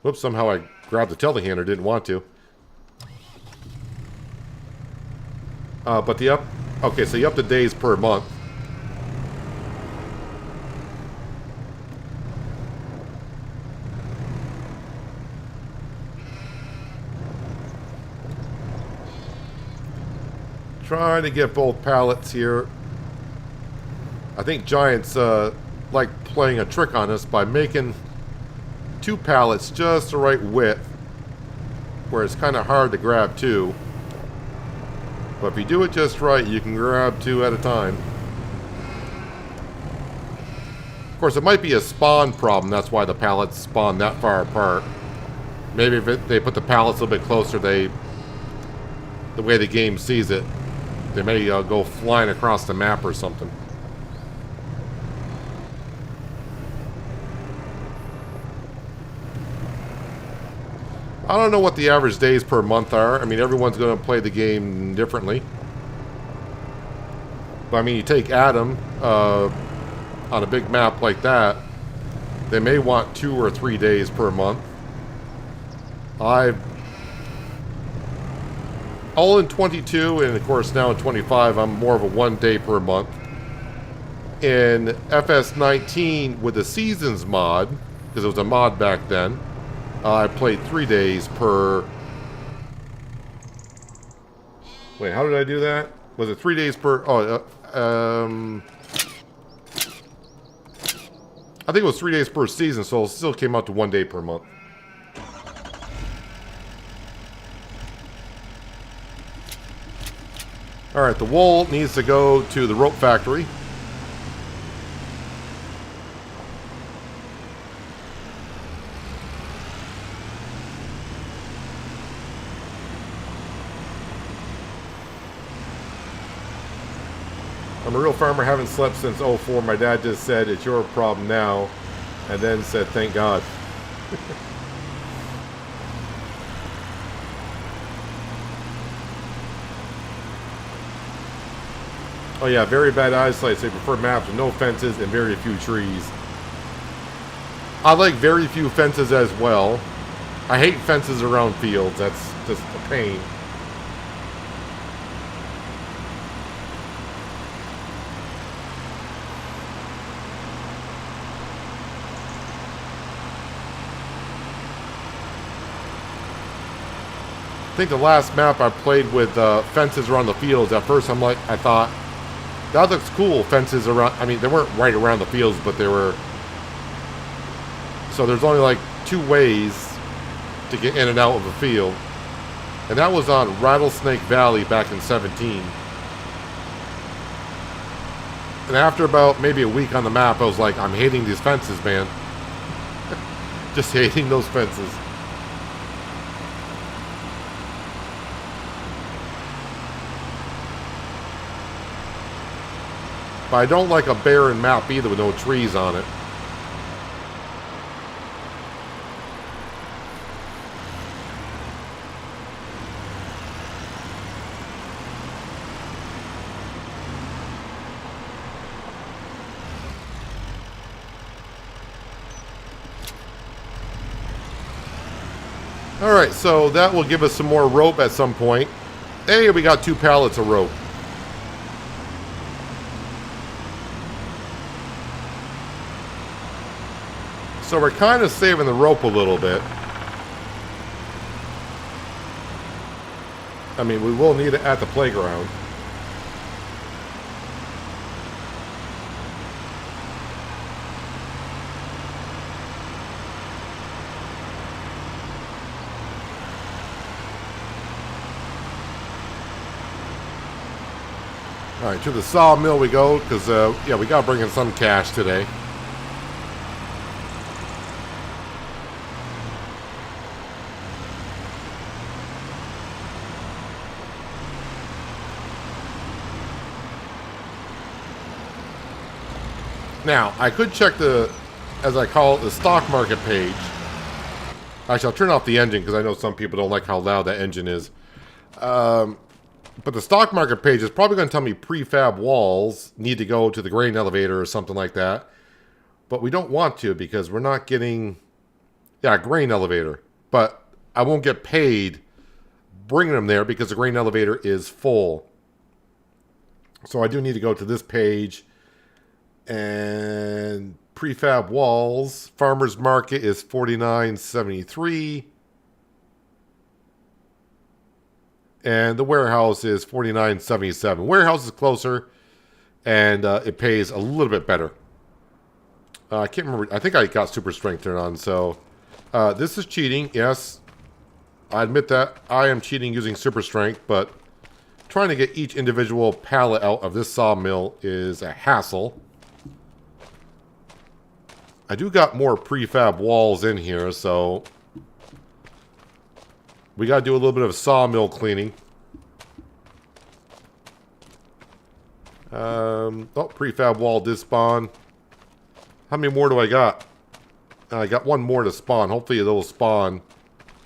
Whoops, somehow I grabbed the telehandler, didn't want to. But the up... Okay, so you up the days per month. Trying to get both pallets here. I think Giants like playing a trick on us by making 2 pallets just the right width, where it's kind of hard to grab 2. But if you do it just right, you can grab 2 at a time. Of course, it might be a spawn problem. That's why the pallets spawn that far apart. Maybe if they put the pallets a little bit closer, the way the game sees it, they may go flying across the map or something. I don't know what the average days per month are. I mean, everyone's going to play the game differently. But I mean, you take Adam on a big map like that, they may want 2 or 3 days per month. All in 22, and of course now in 25, I'm more of a 1 day per month. In FS19 with the Seasons mod, because it was a mod back then, I played 3 days per... Wait, how did I do that? Was it 3 days per... I think it was 3 days per season, so it still came out to 1 day per month. Alright, the wool needs to go to the rope factory. I'm a real farmer, haven't slept since '04. My dad just said, it's your problem now, and then said, thank God. Oh yeah, very bad eyesight, so they prefer maps with no fences and very few trees. I like very few fences as well. I hate fences around fields, that's just a pain. I think the last map I played with fences around the fields, at first I thought, that looks cool, fences around, I mean, they weren't right around the fields, but they were, so there's only like 2 ways to get in and out of a field. And that was on Rattlesnake Valley back in 17. And after about maybe a week on the map, I was like, I'm hating these fences, man. Just hating those fences. But I don't like a barren map either with no trees on it. Alright, so that will give us some more rope at some point. Hey, we got 2 pallets of rope. So we're kind of saving the rope a little bit. I mean, we will need it at the playground. All right, to the sawmill we go, because, yeah, we got to bring in some cash today. Now, I could check the, as I call it, the stock market page. Actually, I'll turn off the engine because I know some people don't like how loud that engine is. But the stock market page is probably going to tell me prefab walls need to go to the grain elevator or something like that. But we don't want to because we're not getting, yeah, grain elevator. But I won't get paid bringing them there because the grain elevator is full. So I do need to go to this page. And prefab walls, farmers market is $49.73. And the warehouse is $49.77. Warehouse is closer, and it pays a little bit better. I can't remember. I think I got super strength turned on. So this is cheating. Yes, I admit that I am cheating using super strength, but trying to get each individual pallet out of this sawmill is a hassle. I do got more prefab walls in here, so we got to do a little bit of sawmill cleaning. Oh, prefab wall did spawn. How many more do I got? I got one more to spawn. Hopefully it'll spawn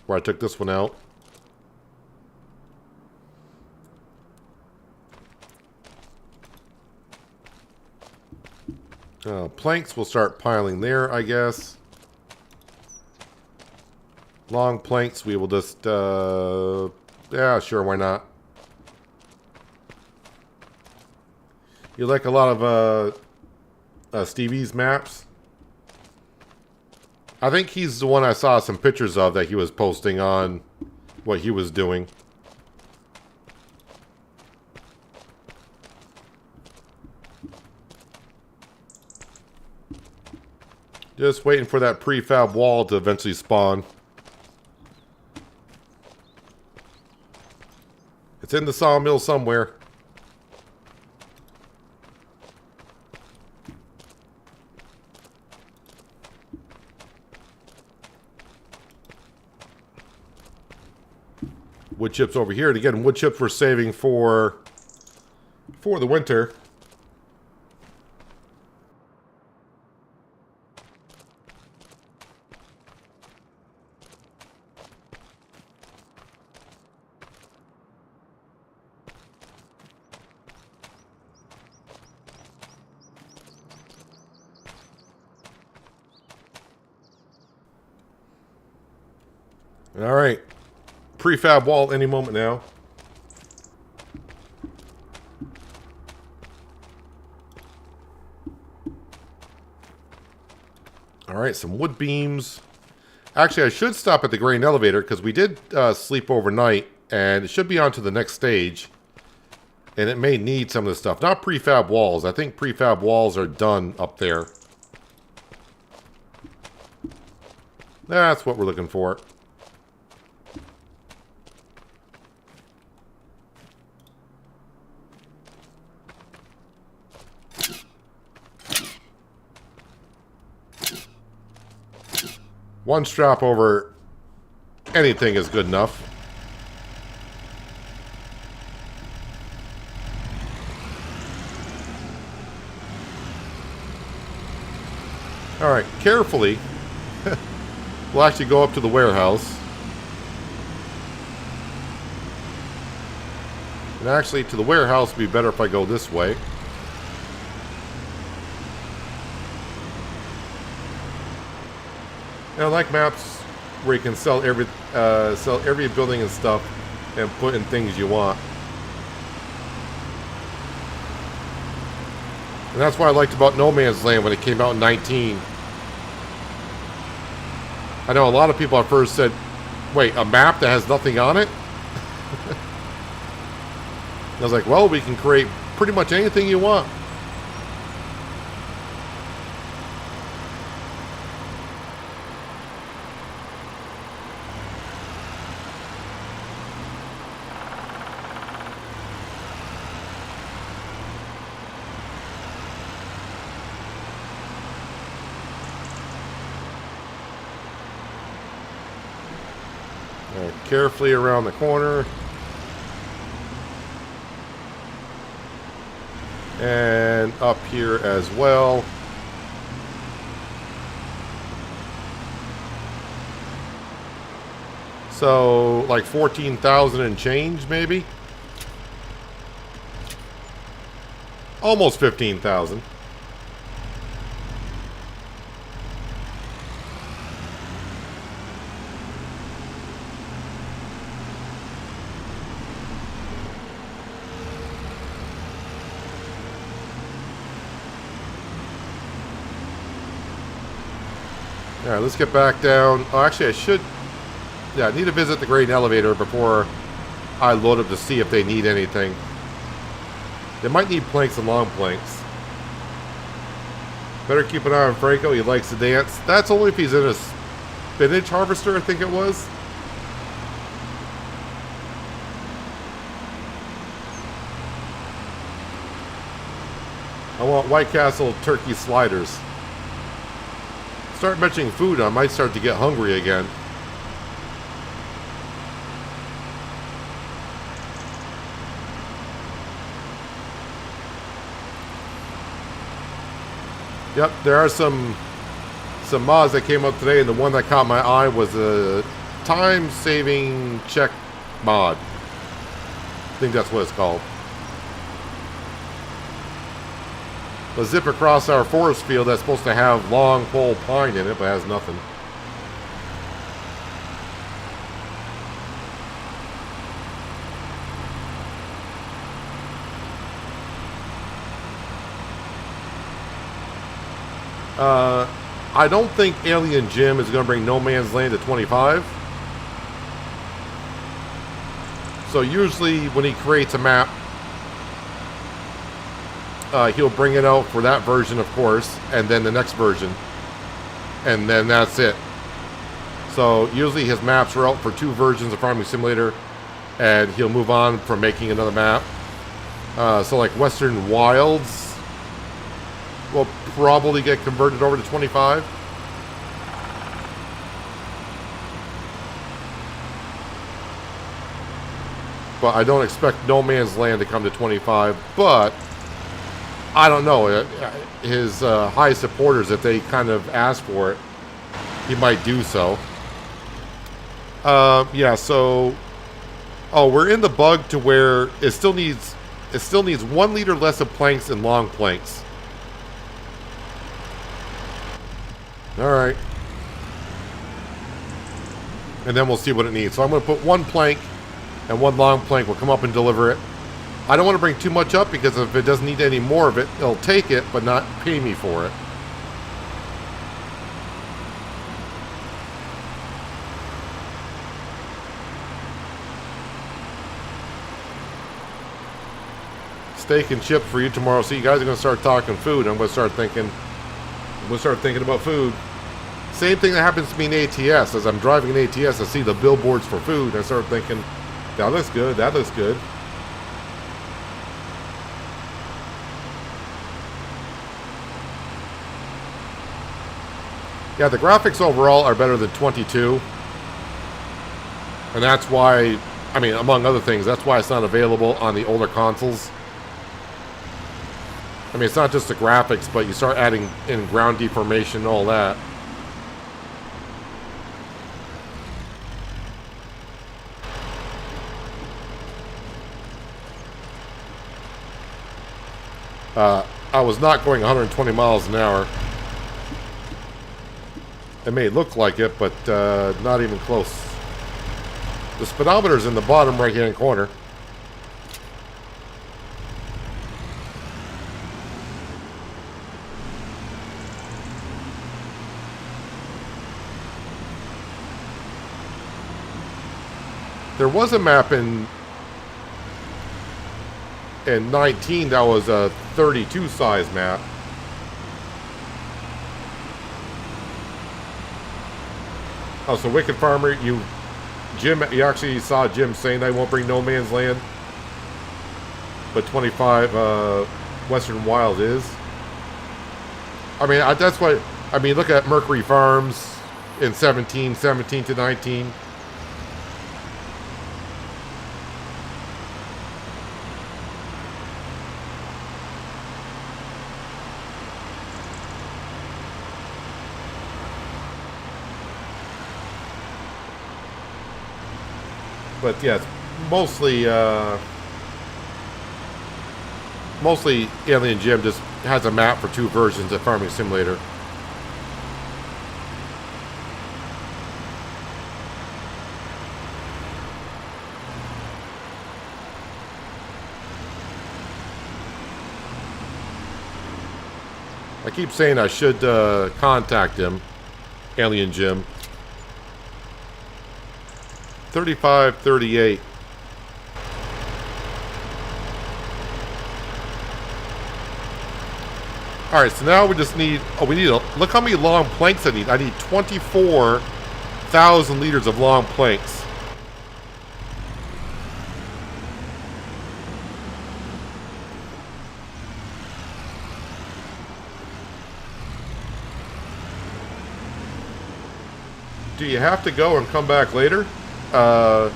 where I took this one out. Planks will start piling there, I guess. Long planks, we will just, yeah, sure, why not? You like a lot of Stevie's maps? I think he's the one I saw some pictures of that he was posting on what he was doing. Just waiting for that prefab wall to eventually spawn. It's in the sawmill somewhere. Wood chips over here. And again, wood chips we're saving for the winter. All right. Prefab wall any moment now. All right, some wood beams. Actually, I should stop at the grain elevator because we did sleep overnight, and it should be on to the next stage. And it may need some of this stuff. Not prefab walls. I think prefab walls are done up there. That's what we're looking for. One strap over anything is good enough. All right, carefully. We'll actually go up to the warehouse. And actually, to the warehouse would be better if I go this way. And I like maps where you can sell every building and stuff and put in things you want. And that's what I liked about No Man's Land when it came out in 19. I know a lot of people at first said, wait, a map that has nothing on it? I was like, well, we can create pretty much anything you want. Carefully around the corner. And up here as well. So, like 14,000 and change, maybe? Almost 15,000. All right, let's get back down. Oh, actually, I should... Yeah, I need to visit the grain elevator before I load up to see if they need anything. They might need planks and long planks. Better keep an eye on Franco. He likes to dance. That's only if he's in a spinach harvester, I think it was. I want White Castle turkey sliders. Start mentioning food, I might start to get hungry again. Yep, there are some mods that came up today, and the one that caught my eye was a time-saving check mod. I think that's what it's called. The zip across our forest field that's supposed to have long pole pine in it, but has nothing. I don't think Alien Jim is going to bring No Man's Land to 25. So usually when he creates a map, he'll bring it out for that version, of course, and then the next version. And then that's it. So usually his maps are out for 2 versions of Farming Simulator, and he'll move on from making another map. So like Western Wilds will probably get converted over to 25. But I don't expect No Man's Land to come to 25, but I don't know. His high supporters, if they kind of ask for it, he might do so. Yeah, so... Oh, we're in the bug to where it still needs 1 liter less of planks and long planks. Alright. And then we'll see what it needs. So I'm going to put 1 plank and 1 long plank. We'll come up and deliver it. I don't want to bring too much up because if it doesn't need any more of it, it'll take it but not pay me for it. Steak and chips for you tomorrow. So you guys are going to start talking food. I'm going to start thinking about food. Same thing that happens to me in ATS. As I'm driving in ATS, I see the billboards for food. I start thinking, that looks good, that looks good. Yeah, the graphics overall are better than 22. And that's why, I mean, among other things, that's why it's not available on the older consoles. I mean, it's not just the graphics, but you start adding in ground deformation and all that. I was not going 120 miles an hour. It may look like it, but not even close. The speedometer's in the bottom right-hand corner. There was a map in 19 that was a 32 size map. Oh, so Wicked Farmer, you actually saw Jim saying I won't bring No Man's Land, but 25 Western Wild is. I mean, that's what I mean. Look at Mercury Farms in 17 to 19. But yeah, it's mostly mostly Alien Jim just has a map for 2 versions of Farming Simulator. I keep saying I should contact him, Alien Jim. 3538. Alright, so now we just need... Oh, we need... Look how many long planks I need. I need 24,000 liters of long planks. Do you have to go and come back later? I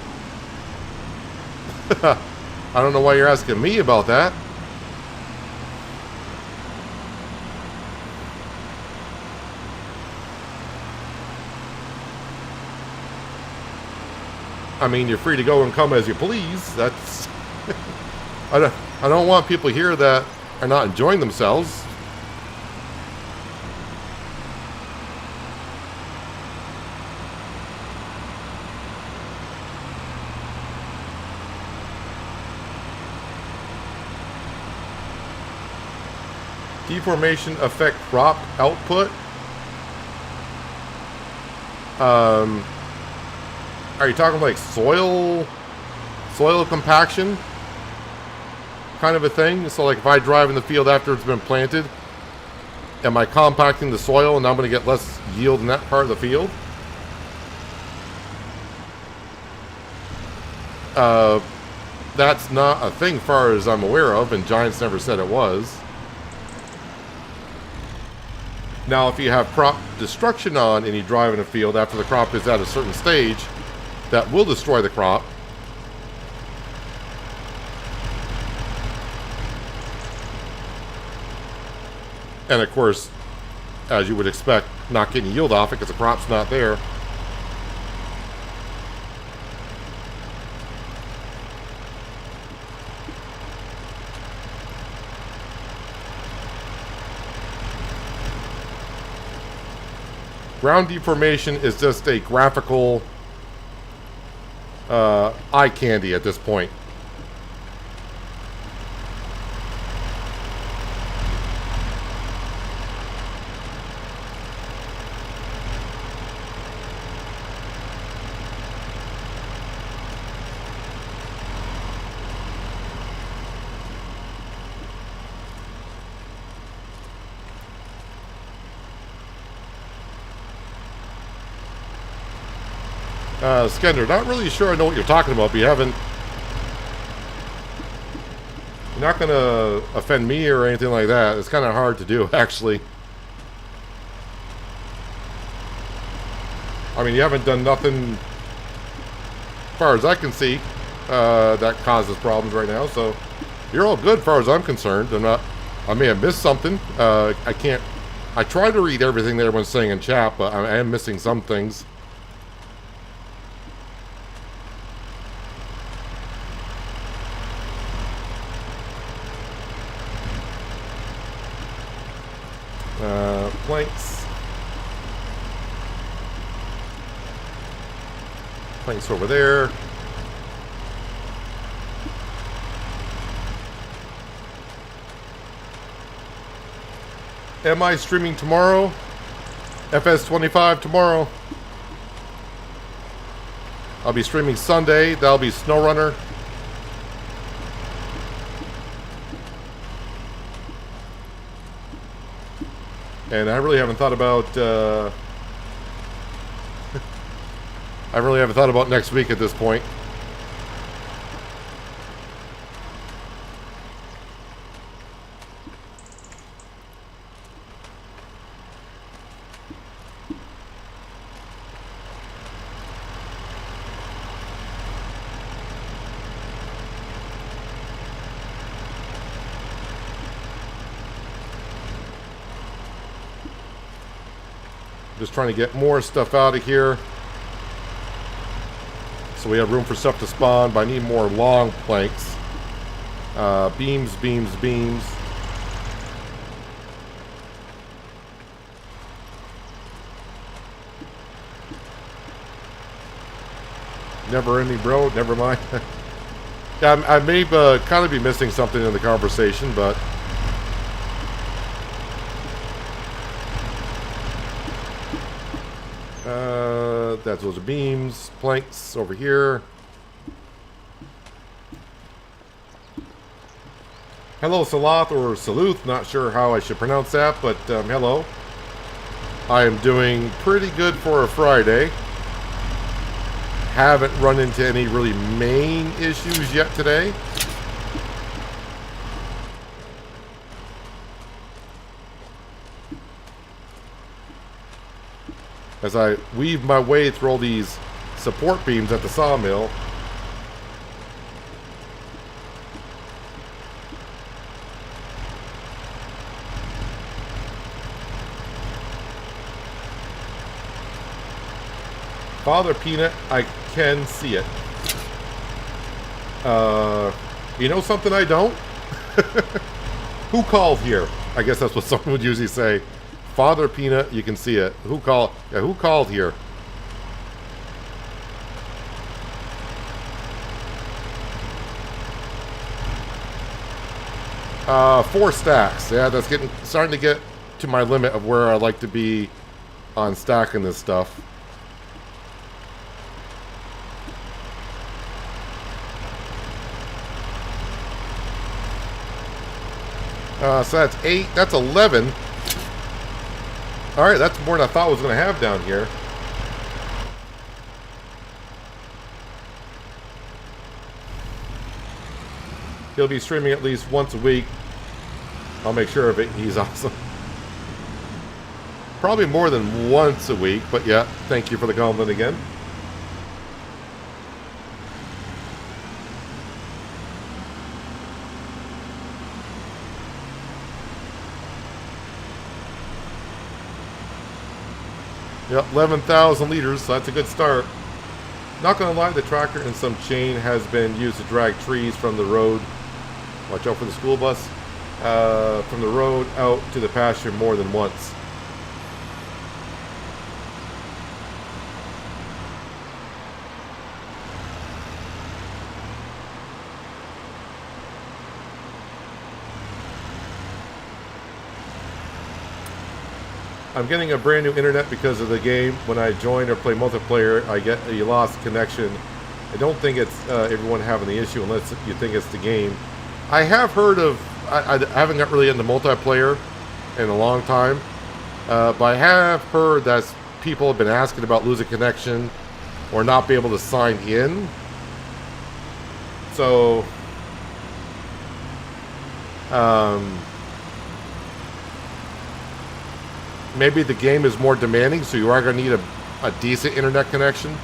don't know why you're asking me about that. I mean, you're free to go and come as you please. That's... I don't want people here that are not enjoying themselves. Deformation affect crop output. Are you talking like soil compaction kind of a thing? So like if I drive in the field after it's been planted, am I compacting the soil and I'm going to get less yield in that part of the field? That's not a thing far as I'm aware of, and Giants never said it was. Now, if you have crop destruction on and you drive in a field after the crop is at a certain stage, that will destroy the crop. And of course, as you would expect, not getting yield off it because the crop's not there. Ground deformation is just a graphical eye candy at this point. Skender, not really sure I know what you're talking about, but you haven't... You're not going to offend me or anything like that. It's kind of hard to do, actually. I mean, you haven't done nothing, as far as I can see, that causes problems right now, so you're all good as far as I'm concerned. I may have missed something. I try to read everything that everyone's saying in chat, but I am missing some things. Planks. Planks over there. Am I streaming tomorrow? FS25 tomorrow. I'll be streaming Sunday. That'll be SnowRunner. And I really haven't thought about I really haven't thought about next week at this point. Just trying to get more stuff out of here So we have room for stuff to spawn, but I need more long planks. Beams, beams, beams. Never ending, bro. Never mind. Yeah, I may kind of be missing something in the conversation, but that's those beams, planks over here. Hello, Salath or Saluth. Not sure how I should pronounce that, but hello. I am doing pretty good for a Friday. Haven't run into any really main issues yet today. As I weave my way through all these support beams at the sawmill. Father Peanut, I can see it. You know something I don't? Who called here? I guess that's what someone would usually say. Father Peanut, you can see it. Who called? Yeah, who called here? Four stacks. Yeah, that's starting to get to my limit of where I like to be on stacking this stuff. So that's 8. That's 11. Alright, that's more than I thought I was going to have down here. He'll be streaming at least once a week. I'll make sure of it. He's awesome. Probably more than once a week, but yeah, thank you for the compliment again. Yep, 11,000 liters, so that's a good start. Not gonna lie, the tractor and some chain has been used to drag trees from the road. Watch out for the school bus. From the road out to the pasture more than once. I'm getting a brand new internet because of the game. When I join or play multiplayer, I get a lost connection. I don't think it's everyone having the issue unless you think it's the game. I have heard of, I haven't got really into multiplayer in a long time, but I have heard that people have been asking about losing connection or not be able to sign in. So, maybe the game is more demanding, so you are going to need a decent internet connection.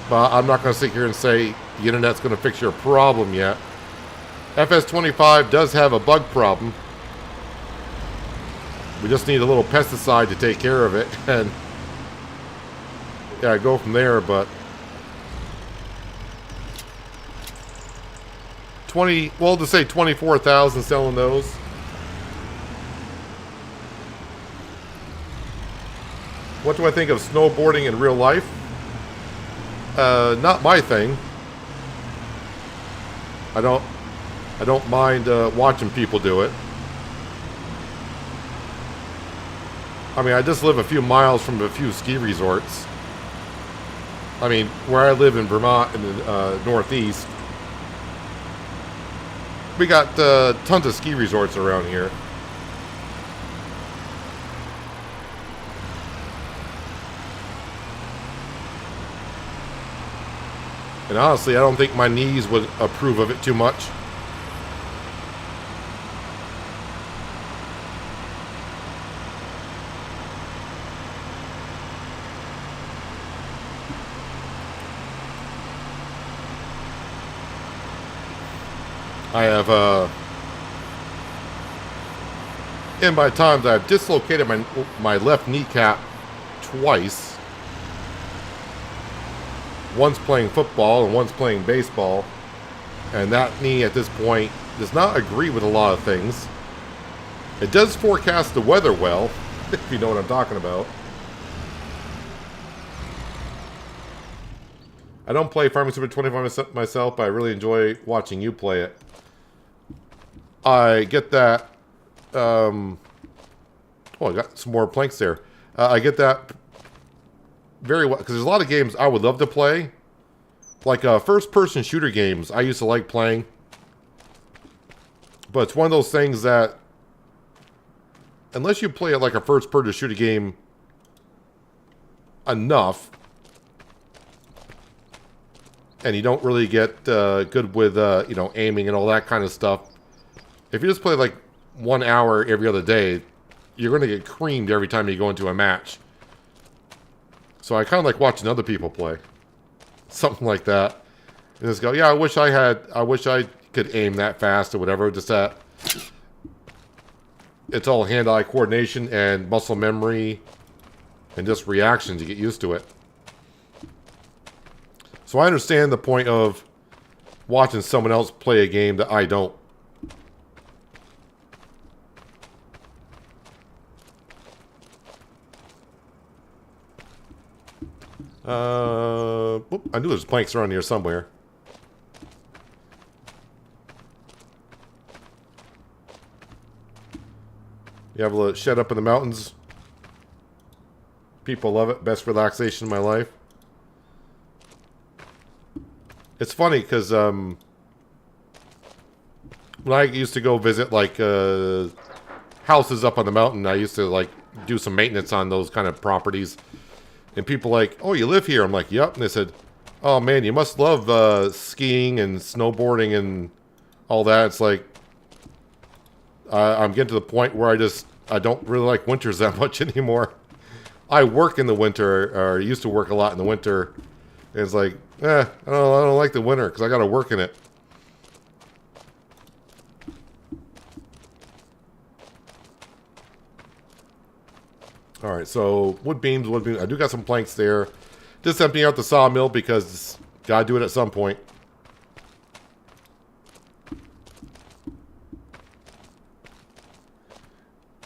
But I'm not going to sit here and say the internet's going to fix your problem yet. FS25 does have a bug problem. We just need a little pesticide to take care of it, and yeah, go from there. But 20, well, to say 24,000 selling those. What do I think of snowboarding in real life? Not my thing. I don't mind watching people do it. I mean, I just live a few miles from a few ski resorts. I mean, where I live in Vermont in the Northeast, we got tons of ski resorts around here. And honestly, I don't think my knees would approve of it too much. I have, in my times, I've dislocated my left kneecap twice. one's playing football and one's playing baseball. And that knee at this point does not agree with a lot of things. It does forecast the weather well, if you know what I'm talking about. I don't play Farming Simulator 25 myself, but I really enjoy watching you play it. I get that. Oh, I got some more planks there. I get that very well, because there's a lot of games I would love to play. Like first-person shooter games I used to like playing. But it's one of those things that, unless you play it like a first-person shooter game enough, and you don't really get good with, you know, aiming and all that kind of stuff. If you just play like 1 hour every other day, you're going to get creamed every time you go into a match. So I kind of like watching other people play. Something like that. And just go, yeah, I wish I could aim that fast or whatever. Just that it's all hand-eye coordination and muscle memory and just reactions. You get used to it. So I understand the point of watching someone else play a game that I don't. I knew there's planks around here somewhere. You have a little shed up in the mountains. People love it. Best relaxation of my life. It's funny because when I used to go visit like houses up on the mountain, I used to like do some maintenance on those kind of properties. And people like, oh, you live here? I'm like, yep. And they said, oh man, you must love skiing and snowboarding and all that. It's like, I'm getting to the point where I don't really like winters that much anymore. I work in the winter, or used to work a lot in the winter. And it's like, I don't like the winter because I got to work in it. All right, so wood beams. I do got some planks there. Just emptying out the sawmill because got to do it at some point.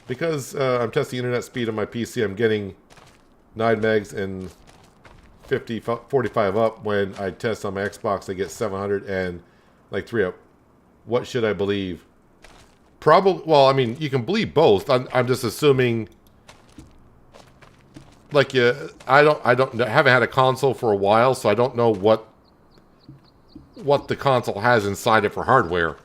Because I'm testing internet speed on my PC, I'm getting 9 megs and 45 up. When I test on my Xbox, I get 700 and like 3 up. What should I believe? Probably. Well, I mean, you can believe both. I'm just assuming. Like I haven't had a console for a while, so I don't know what the console has inside it for hardware.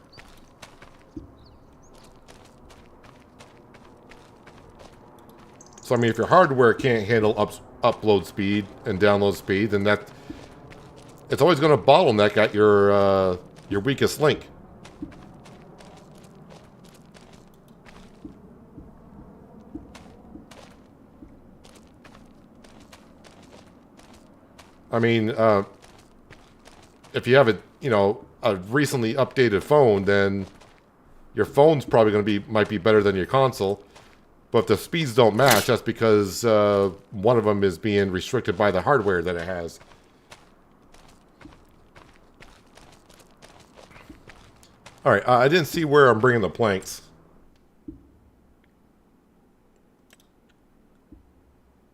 So I mean, if your hardware can't handle upload speed and download speed, then it's always going to bottleneck at your weakest link. I mean, if you have a recently updated phone, then your phone's probably going to might be better than your console. But if the speeds don't match, that's because one of them is being restricted by the hardware that it has. All right, I didn't see where I'm bringing the planks.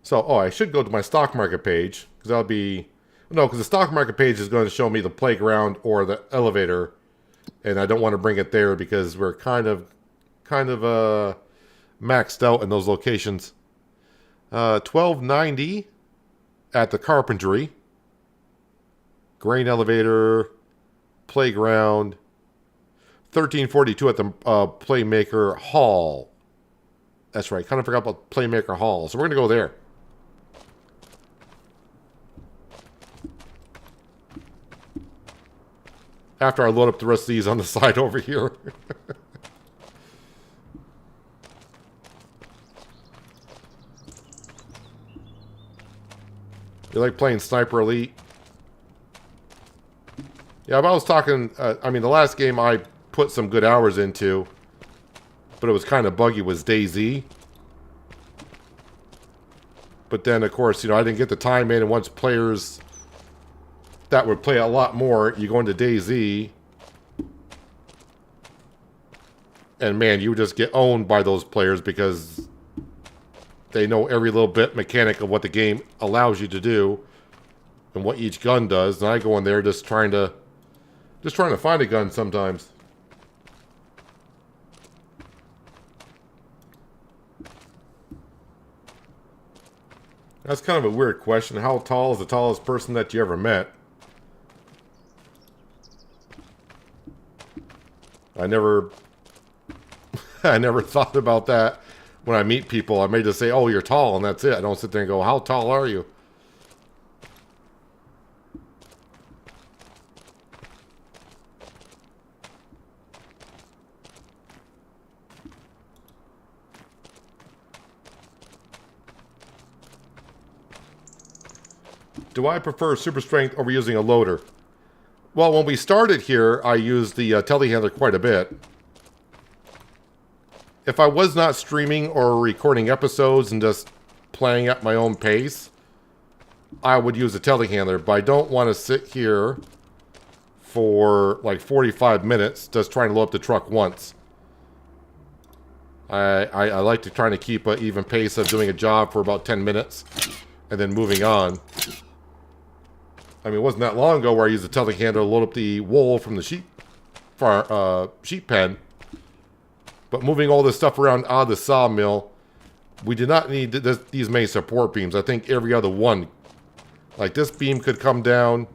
So, I should go to my stock market page, because that'll be... No, because the stock market page is going to show me the playground or the elevator, and I don't want to bring it there because we're kind of maxed out in those locations. $12.90 at the carpentry, grain elevator, playground, $13.42 at the Playmaker Hall. That's right, kind of forgot about Playmaker Hall, so we're going to go there. After I load up the rest of these on the side over here. You like playing Sniper Elite? Yeah, but I was talking... I mean, the last game I put some good hours into, but it was kind of buggy, was DayZ. But then, of course, I didn't get the time in, and once players that would play a lot more. You go into DayZ, and man, you would just get owned by those players because they know every little bit mechanic of what the game allows you to do and what each gun does. And I go in there just trying to find a gun sometimes. That's kind of a weird question. How tall is the tallest person that you ever met? I never thought about that when I meet people. I may just say, oh, you're tall, and that's it. I don't sit there and go, how tall are you? Do I prefer super strength over using a loader? Well, when we started here, I used the telehandler quite a bit. If I was not streaming or recording episodes and just playing at my own pace, I would use a telehandler, but I don't want to sit here for like 45 minutes just trying to load up the truck once. I like to try to keep an even pace of doing a job for about 10 minutes and then moving on. I mean, it wasn't that long ago where I used the telehandler to load up the wool from the sheep pen. But moving all this stuff around out of the sawmill, we did not need these many support beams. I think every other one. Like this beam could come down.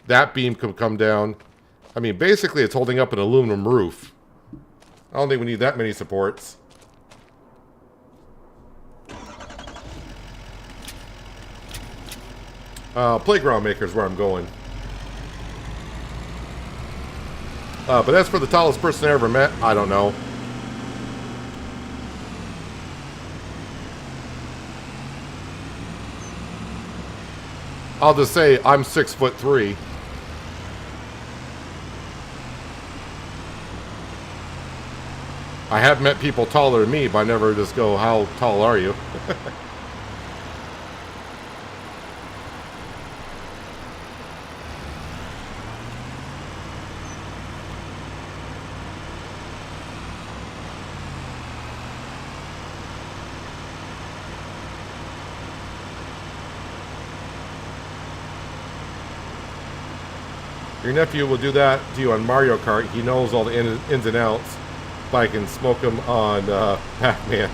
That beam could come down. I mean, basically it's holding up an aluminum roof. I don't think we need that many supports. Playground maker is where I'm going. But as for the tallest person I ever met, I don't know. I'll just say I'm 6'3". I have met people taller than me, but I never just go, how tall are you? Your nephew will do that to you on Mario Kart. He knows all the ins and outs. But I can smoke him on Pac-Man.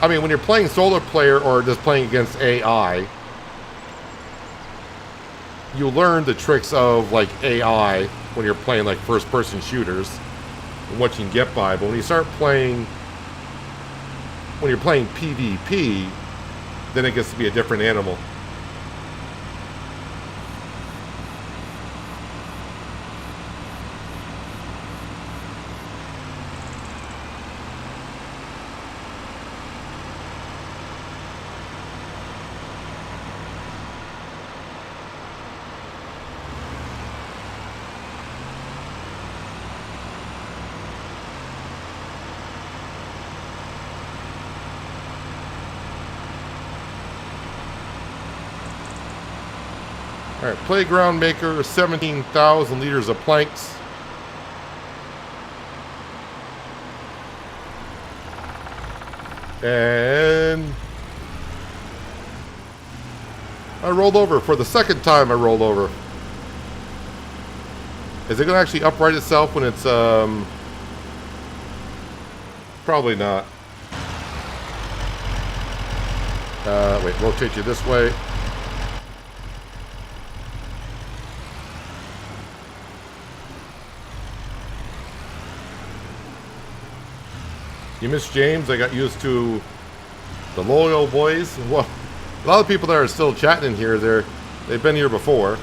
I mean, when you're playing solo player or just playing against AI, you learn the tricks of like AI when you're playing like first-person shooters and what you can get by. But when you start playing, when you're playing PvP, then it gets to be a different animal. Alright, playground maker, 17,000 liters of planks. And I rolled over. For the second time I rolled over. Is it going to actually upright itself when it's, probably not. Wait, rotate you this way. You miss James? I got used to the loyal boys. Well, a lot of people that are still chatting in here, they've been here before.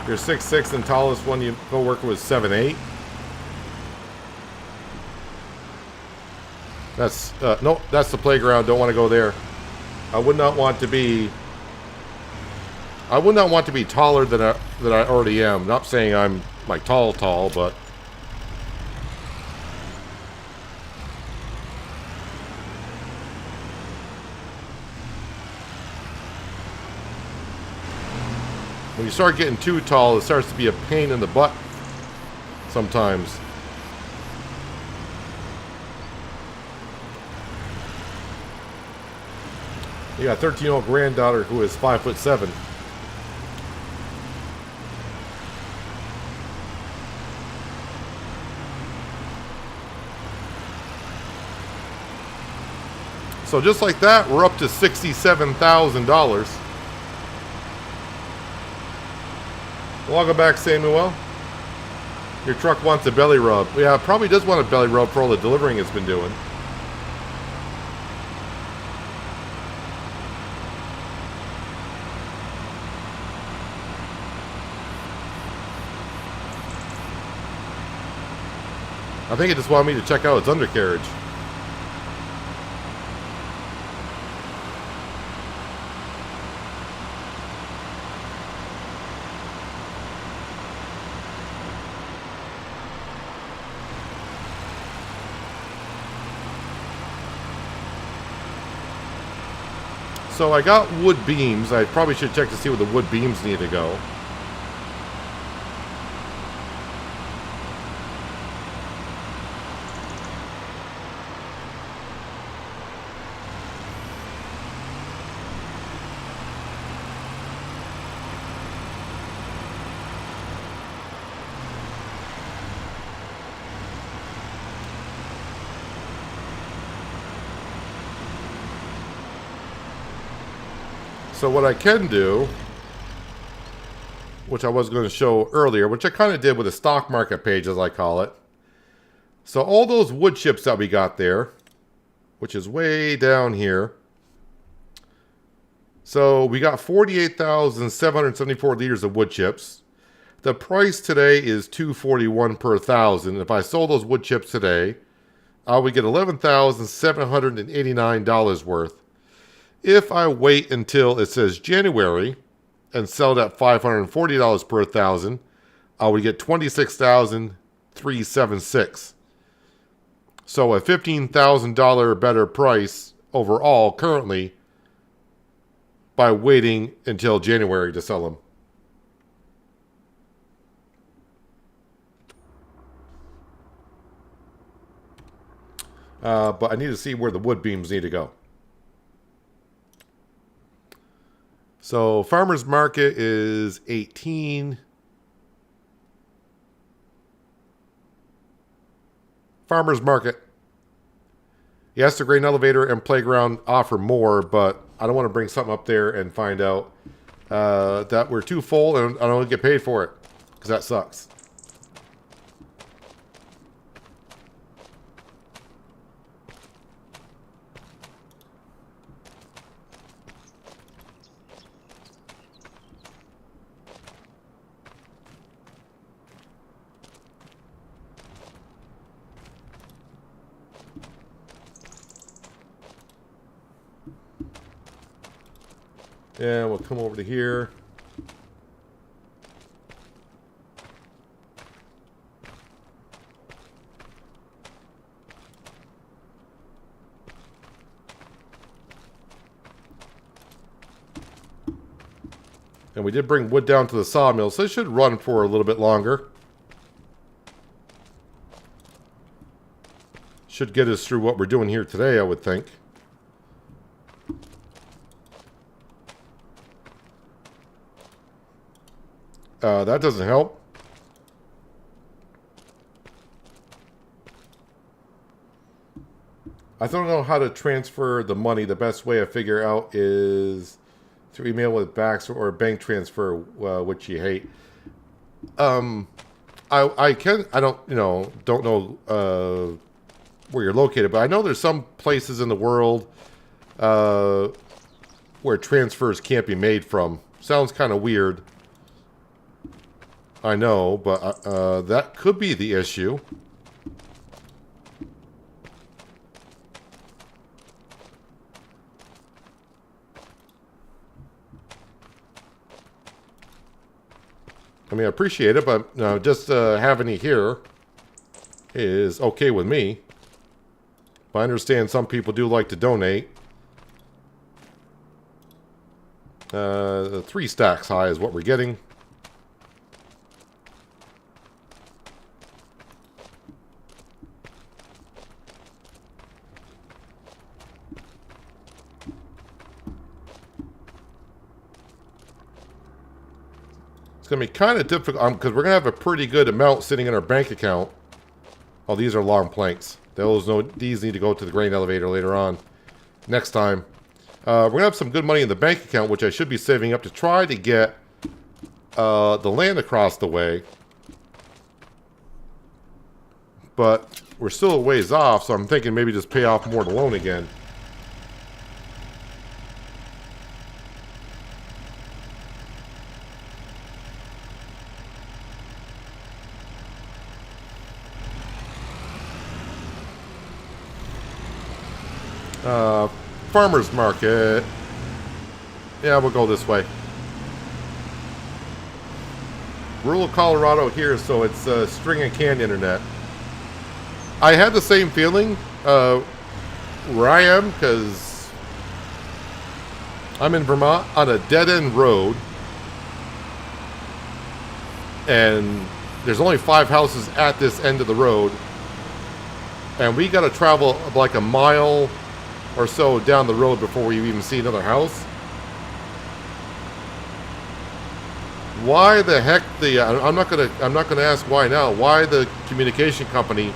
You're 6'6", and tallest one you co-worker was 7'8". That's, no, that's the playground. Don't want to go there. I would not want to be... I would not want to be taller than I already am. Not saying I'm, like, tall, but... When you start getting too tall, it starts to be a pain in the butt sometimes. You got a 13-year-old granddaughter who is 5'7". So just like that, we're up to $67,000. Welcome back, Samuel. Your truck wants a belly rub. Yeah, it probably does want a belly rub for all the delivering it's been doing. I think it just wanted me to check out its undercarriage. So I got wood beams. I probably should check to see where the wood beams need to go. So what I can do, which I was going to show earlier, which I kind of did with the stock market page, as I call it. So all those wood chips that we got there, which is way down here. So we got 48,774 liters of wood chips. The price today is $241 per thousand. If I sold those wood chips today, I would get $11,789 worth. If I wait until it says January and sell it at $540 per thousand, I would get $26,376. So a $15,000 better price overall currently by waiting until January to sell them. But I need to see where the wood beams need to go. So farmer's market is 18. Farmer's market. Yes, the grain elevator and playground offer more, but I don't want to bring something up there and find out that we're too full and I don't get paid for it, because that sucks. And we'll come over to here. And we did bring wood down to the sawmill, so it should run for a little bit longer. Should get us through what we're doing here today, I would think. That doesn't help. I don't know how to transfer the money. The best way I figure out is through email with backs or bank transfer, which you hate. I don't know where you're located, but I know there's some places in the world where transfers can't be made from. Sounds kind of weird. I know, but that could be the issue. I mean, I appreciate it, but just having it here is okay with me. But I understand some people do like to donate. 3 stacks high is what we're getting. It's going to be kind of difficult because we're going to have a pretty good amount sitting in our bank account. Oh, these are long planks. These need to go to the grain elevator later on. Next time. We're going to have some good money in the bank account, which I should be saving up to try to get the land across the way. But we're still a ways off, so I'm thinking maybe just pay off more of the loan again. Farmer's market. Yeah, we'll go this way. Rural Colorado here, so it's string and can internet. I had the same feeling where I am, because I'm in Vermont on a dead-end road, and there's only 5 houses at this end of the road, and we got to travel like a mile or so down the road before we even see another house. Why the heck I'm not gonna ask why now. Why the communication company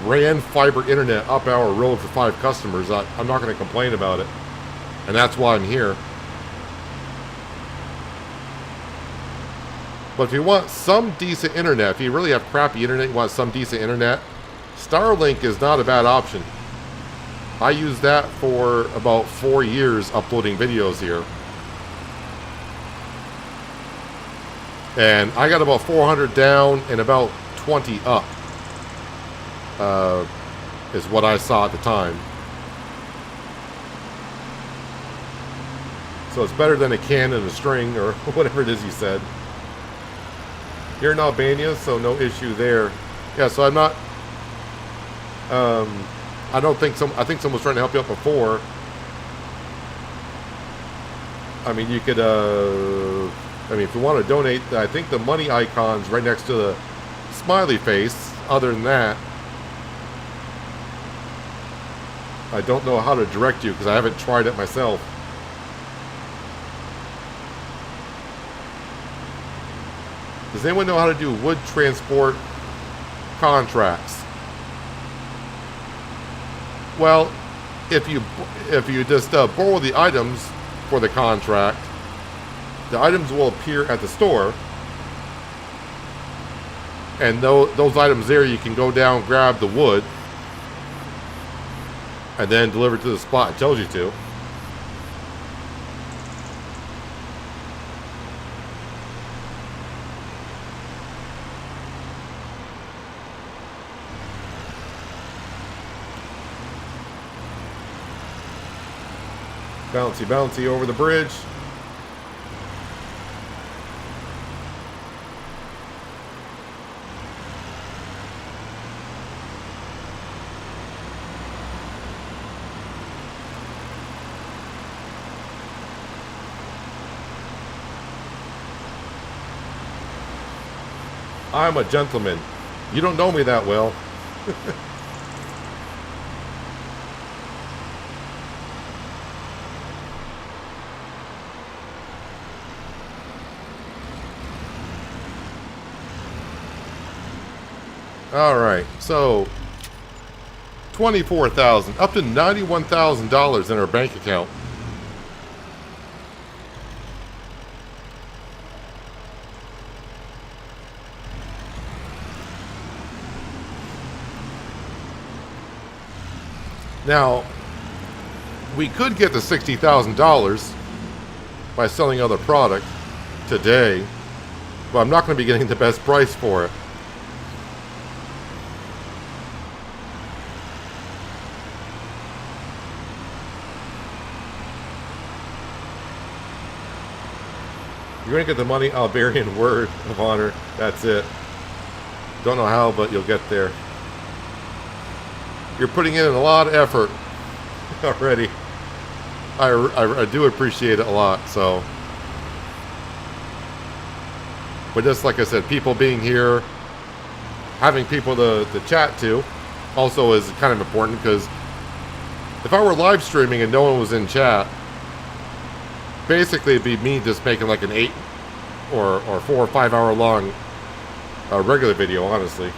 ran fiber internet up our road for 5 customers? I'm not gonna complain about it, and that's why I'm here. But if you want some decent internet, if you really have crappy internet, you want some decent internet, Starlink is not a bad option. I used that for about 4 years uploading videos here. And I got about 400 down and about 20 up. Is what I saw at the time. So it's better than a can and a string, or whatever it is you said. You're in Albania, so no issue there. Yeah, so I'm not... I think someone was trying to help you out before. I mean, you could, if you want to donate, I think the money icon's right next to the smiley face. Other than that, I don't know how to direct you because I haven't tried it myself. Does anyone know how to do wood transport contracts? Well, if you just borrow the items for the contract, the items will appear at the store, and those items there, you can go down, grab the wood, and then deliver to the spot it tells you to. Bouncy, bouncy over the bridge. I'm a gentleman. You don't know me that well. All right, so $24,000, up to $91,000 in our bank account. Now, we could get to $60,000 by selling other product today, but I'm not going to be getting the best price for it. You're going to get the money Albarian word of honor. That's it. Don't know how, but you'll get there. You're putting in a lot of effort already. I do appreciate it a lot, so. But just like I said, people being here, having people to chat to also is kind of important, because if I were live streaming and no one was in chat, basically it'd be me just making like an 8 or 4 or 5 hour long regular video, honestly.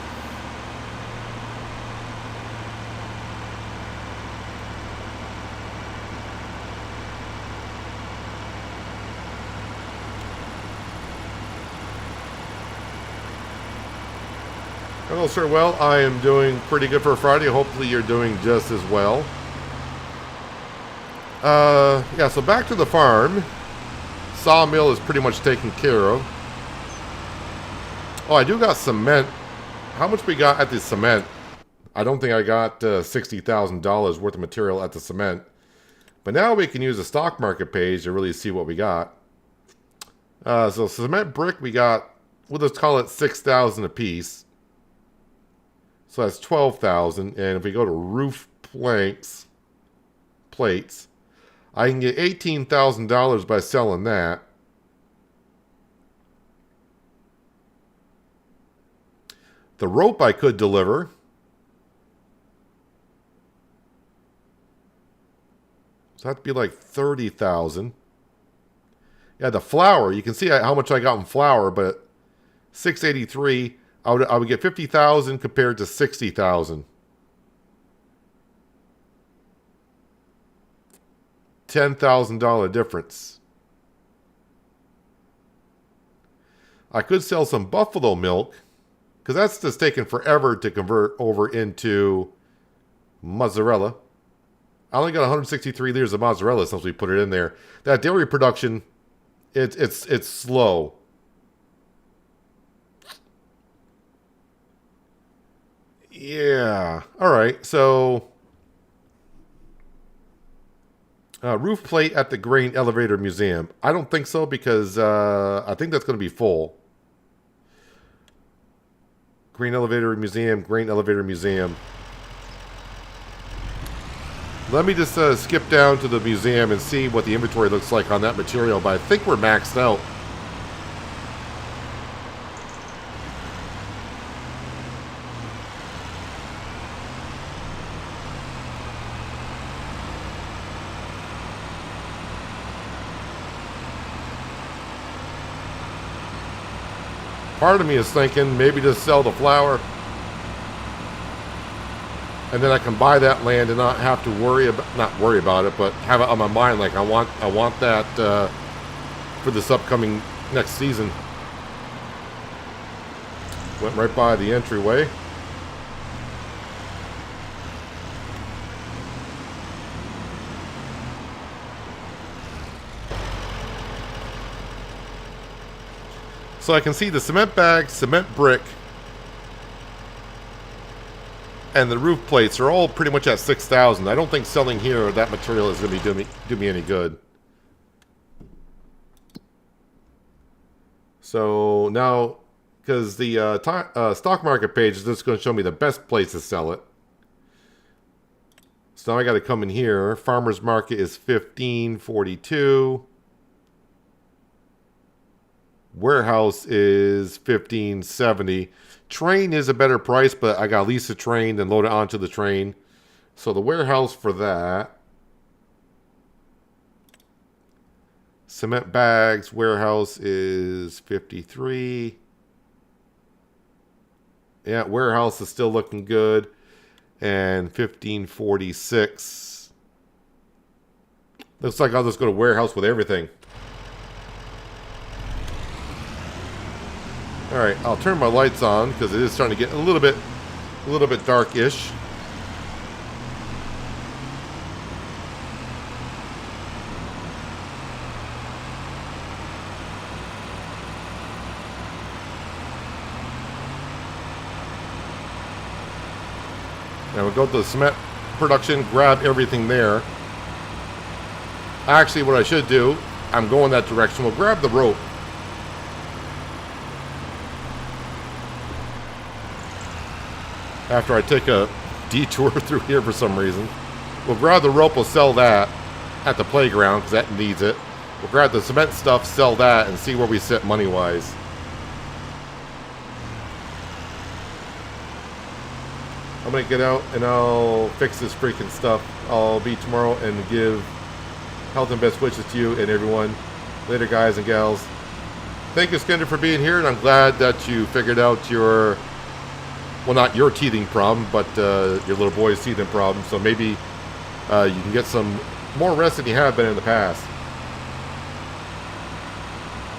Hello, sir. Well, I am doing pretty good for a Friday. Hopefully you're doing just as well. Yeah, so back to the farm. Sawmill is pretty much taken care of. Oh, I do got cement. How much we got at the cement? I don't think I got $60,000 worth of material at the cement. But now we can use the stock market page to really see what we got. So cement brick, we got, we'll just call it 6,000 a piece. So that's 12,000. And if we go to roof plates, I can get $18,000 by selling that. The rope I could deliver. So that'd be like 30,000. Yeah, the flour, you can see how much I got in flour, but 683, I would get 50,000 compared to 60,000. $10,000 difference. I could sell some buffalo milk, because that's just taken forever to convert over into mozzarella. I only got 163 liters of mozzarella since we put it in there. That dairy production, it's slow. Yeah. All right. So roof plate at the Grain Elevator Museum. I don't think so, because I think that's going to be full. Grain Elevator Museum, Grain Elevator Museum. Let me just skip down to the museum and see what the inventory looks like on that material, but I think we're maxed out. Part of me is thinking maybe just sell the flour, and then I can buy that land and not have to worry about it, but have it on my mind like I want that for this upcoming next season. Went right by the entryway. So I can see the cement bag, cement brick, and the roof plates are all pretty much at 6,000. I don't think selling here that material is going to do me any good. So now, because the stock market page is just going to show me the best place to sell it. So now I got to come in here. Farmer's market is $15.42. Warehouse is $15.70. Train is a better price, but I got to lease a train and load it onto the train. So the warehouse for that. Cement bags, warehouse is $53. Yeah, warehouse is still looking good. And $15.46. Looks like I'll just go to warehouse with everything. All right, I'll turn my lights on because it is starting to get a little bit darkish. Now we'll go to the cement production, grab everything there. Actually, what I should do, I'm going that direction. We'll grab the rope. after I take a detour through here for some reason. We'll grab the rope, we'll sell that at the playground because that needs it. We'll grab the cement stuff, sell that, and see where we sit money-wise. I'm going to get out and I'll fix this freaking stuff. I'll be tomorrow and give health and best wishes to you and everyone. Later, guys and gals. Thank you, Skinder, for being here, and I'm glad that you figured out your, well, not your teething problem, but your little boy's teething problem. So maybe you can get some more rest than you have been in the past.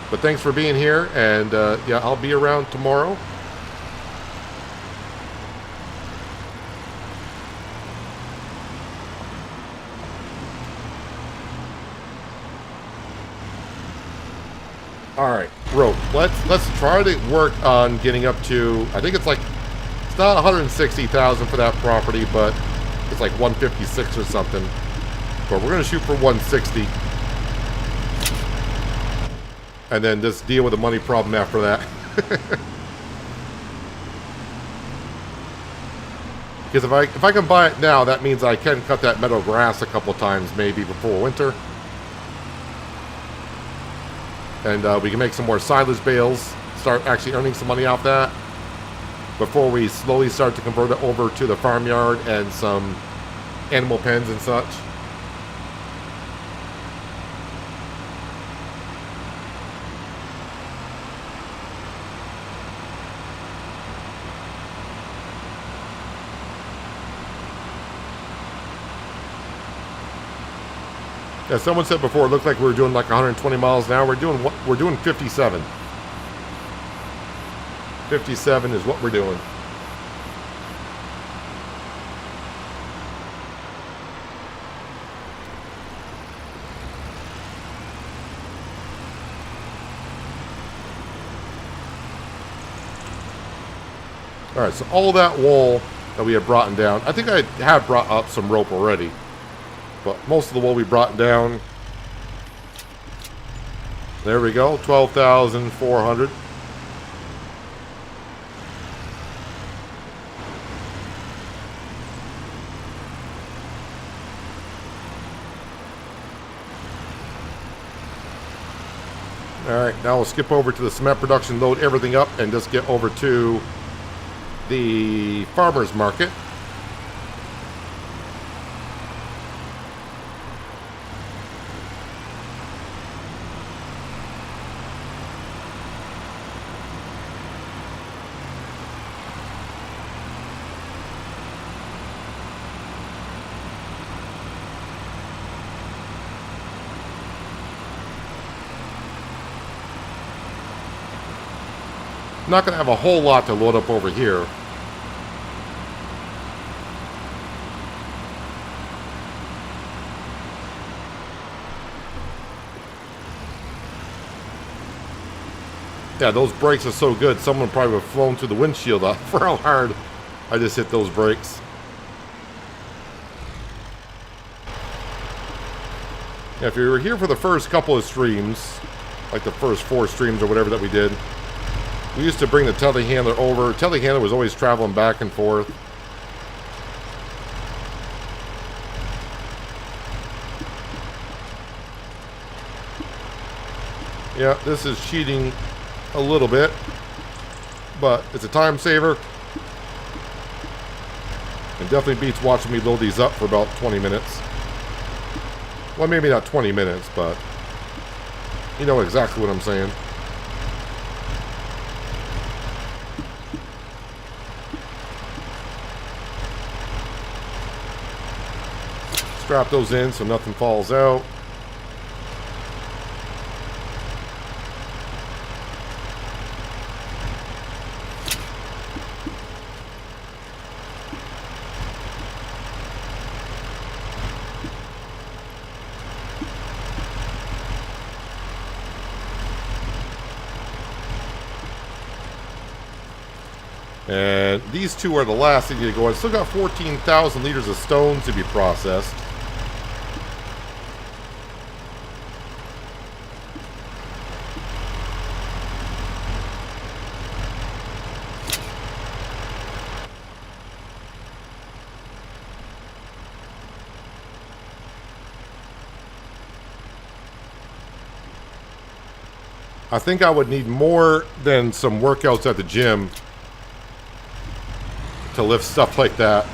But thanks for being here, and yeah, I'll be around tomorrow. All right, rope. Let's try to work on getting up to. I think it's like, it's not 160,000 for that property, but it's like 156 or something. But we're gonna shoot for 160, and then just deal with the money problem after that. Because if I can buy it now, that means I can cut that meadow grass a couple times maybe before winter. And we can make some more silage bales, start actually earning some money off that before we slowly start to convert it over to the farmyard and some animal pens and such. Yeah, someone said before it looked like we were doing like 120 miles an hour. We're doing 57. 57 is what we're doing. All right, so all that wool that we have brought down, I think I have brought up some rope already. But most of the wool we brought down. There we go, 12,400. Alright, now we'll skip over to the cement production, load everything up, and just get over to the farmer's market. Not going to have a whole lot to load up over here. Yeah, those brakes are so good, someone probably would have flown through the windshield up for how hard I just hit those brakes. Yeah, if you were here for the first couple of streams, like the first 4 streams or whatever that we did, we used to bring the telehandler over. Telehandler was always traveling back and forth. Yeah, this is cheating a little bit, but it's a time saver. It definitely beats watching me load these up for about 20 minutes. Well, maybe not 20 minutes, but you know exactly what I'm saying. Strap those in so nothing falls out. And these two are the last thing to go. I still got 14,000 liters of stone to be processed. I think I would need more than some workouts at the gym to lift stuff like that.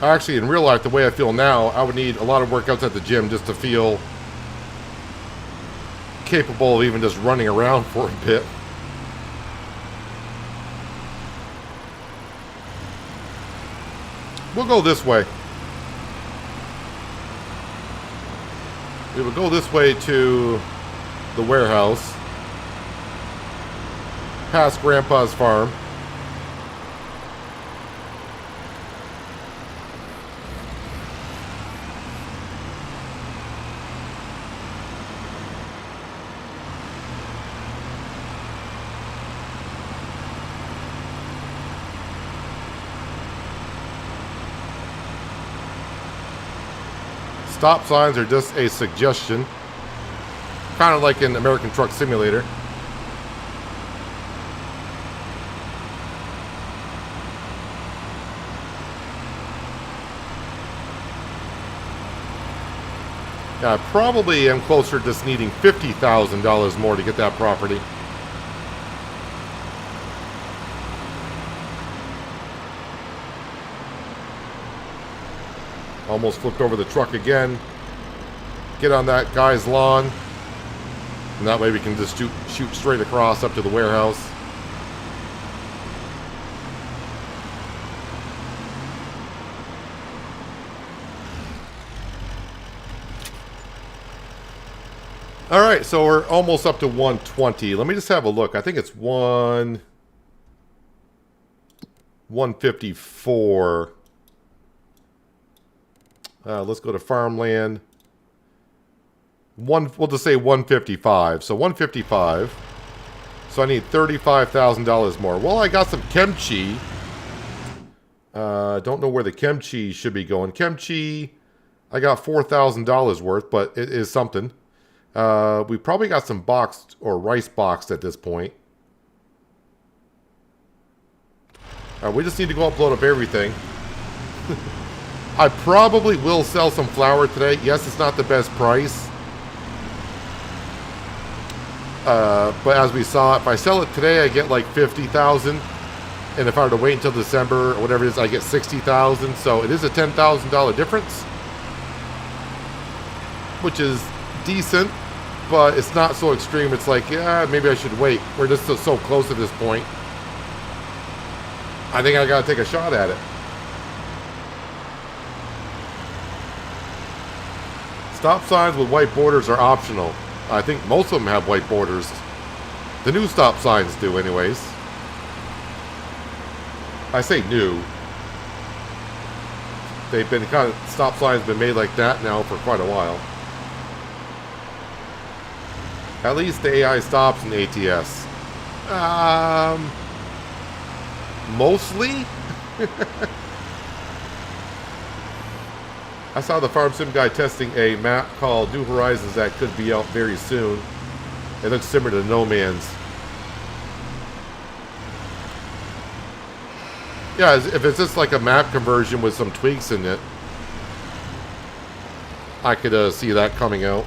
Actually, in real life, the way I feel now, I would need a lot of workouts at the gym just to feel capable of even just running around for a bit. We'll go this way. We will go this way to the warehouse, past Grandpa's farm. Stop signs are just a suggestion, kind of like in American Truck Simulator. Yeah, I probably am closer to just needing $50,000 more to get that property. Almost flipped over the truck again. Get on that guy's lawn. And that way we can just shoot straight across up to the warehouse. All right, so we're almost up to 120. Let me just have a look. I think it's 154. Let's go to farmland. We'll just say 155. So 155. So I need $35,000 more. Well, I got some kimchi. Don't know where the kimchi should be going. Kimchi, I got $4,000 worth, but it is something. We probably got some boxed or rice boxed at this point. We just need to go upload up everything. I probably will sell some flour today. Yes, it's not the best price. But as we saw, if I sell it today, I get like $50,000. And if I were to wait until December or whatever it is, I get $60,000. So it is a $10,000 difference, which is decent, but it's not so extreme. It's like, yeah, maybe I should wait. We're just so close at this point. I think I gotta take a shot at it. Stop signs with white borders are optional. I think most of them have white borders. The new stop signs do anyways. I say new. They've been stop signs been made like that now for quite a while. At least the AI stops in ATS. Mostly? I saw the Farm Sim guy testing a map called New Horizons that could be out very soon. It looks similar to No Man's. Yeah, if it's just like a map conversion with some tweaks in it, I could see that coming out.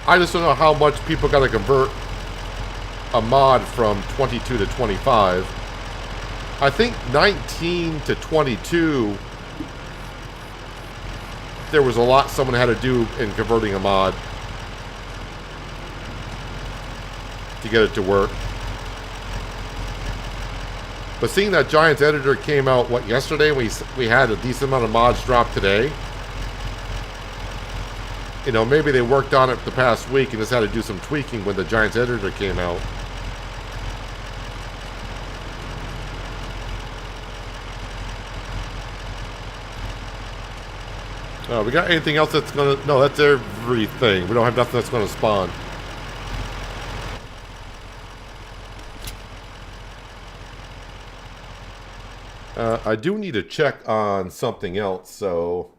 I just don't know how much people got to convert a mod from 22 to 25. I think 19 to 22, there was a lot someone had to do in converting a mod to get it to work. But seeing that Giants editor came out, what, yesterday? We had a decent amount of mods drop today. You know, maybe they worked on it the past week and just had to do some tweaking when the Giants editor came out. We got anything else that's gonna... No, that's everything. We don't have nothing that's gonna spawn. I do need to check on something else, so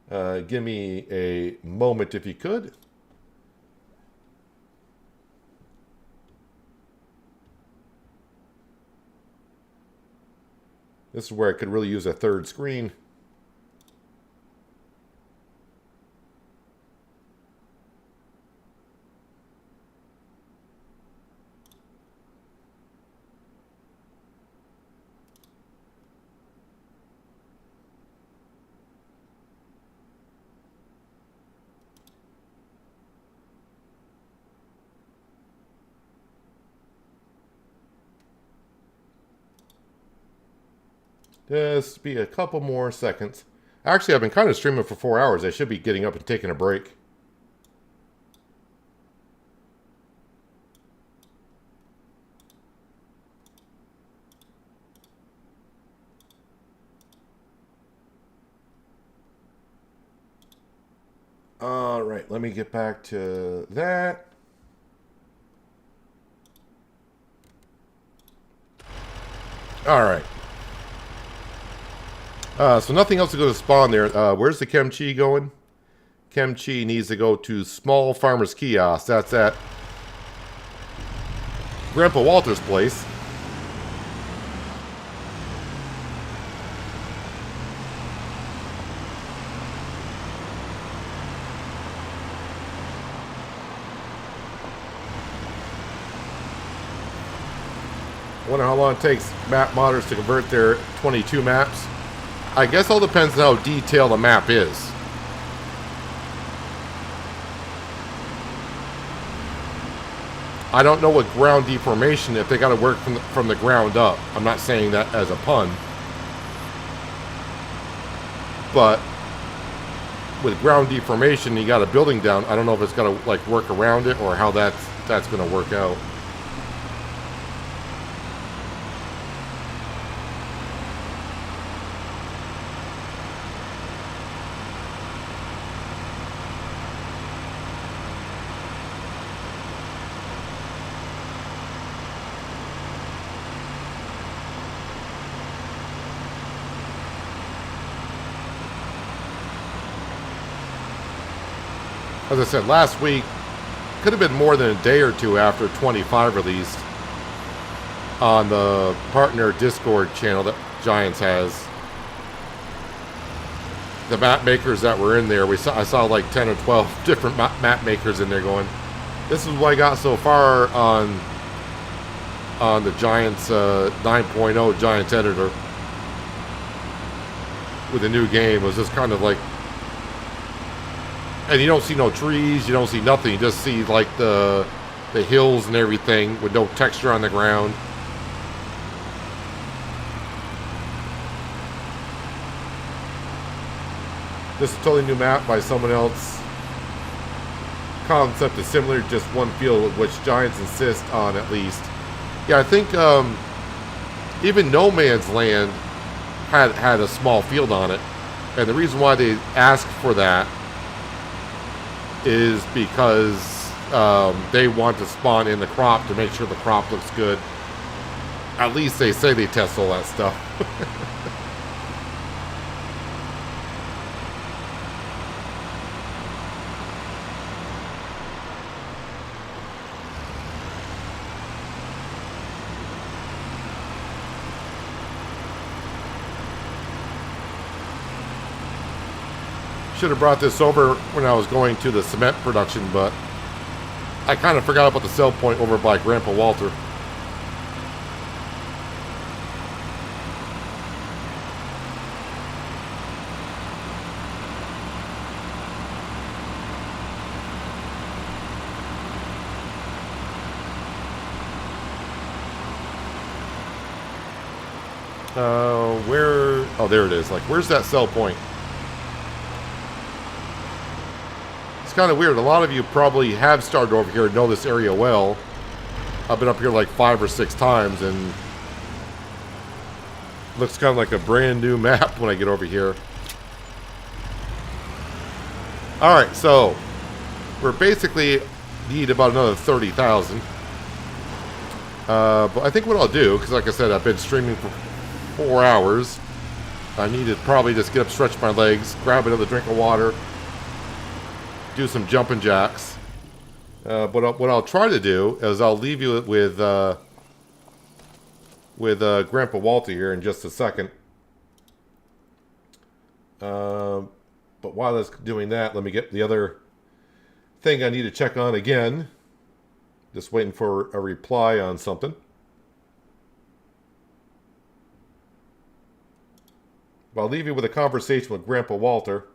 give me a moment if you could. This is where I could really use a third screen. Just be a couple more seconds. Actually, I've been kind of streaming for 4 hours. I should be getting up and taking a break. All right, let me get back to that. All right. So nothing else to go to spawn there. Where's the Kimchi going? Kimchi needs to go to Small Farmer's Kiosk. That's at Grandpa Walter's place. I wonder how long it takes map modders to convert their 22 maps. I guess all depends on how detailed the map is. I don't know what ground deformation, if they got to work from the ground up. I'm not saying that as a pun. But with ground deformation, you got a building down. I don't know if it's got to like work around it or how that's going to work out. As I said, last week, could have been more than a day or two after 25 released on the partner Discord channel that Giants has. The map makers that were in there, I saw like 10 or 12 different map makers in there going, this is what I got so far on the Giants 9.0 Giants editor with the new game. It was just kind of like, and you don't see no trees, you don't see nothing. You just see like the hills and everything with no texture on the ground. This is a totally new map by someone else. Concept is similar, just one field, which Giants insist on at least. Yeah, I think even No Man's Land had a small field on it. And the reason why they asked for that is because they want to spawn in the crop to make sure the crop looks good. At least they say they test all that stuff. Should have brought this over when I was going to the cement production, but I kind of forgot about the sell point over by Grandpa Walter. Where? Oh, there it is. Like, where's that sell point? It's kind of weird. A lot of you probably have started over here and know this area well. I've been up here like 5 or 6 times, and it looks kind of like a brand new map when I get over here. Alright, so we're basically need about another 30,000. But I think what I'll do, because like I said, I've been streaming for 4 hours. I need to probably just get up, stretch my legs, grab another drink of water, do some jumping jacks. But what I'll try to do is I'll leave you with Grandpa Walter here in just a second. But while that's doing that, let me get the other thing I need to check on again. Just waiting for a reply on something. But I'll leave you with a conversation with Grandpa Walter.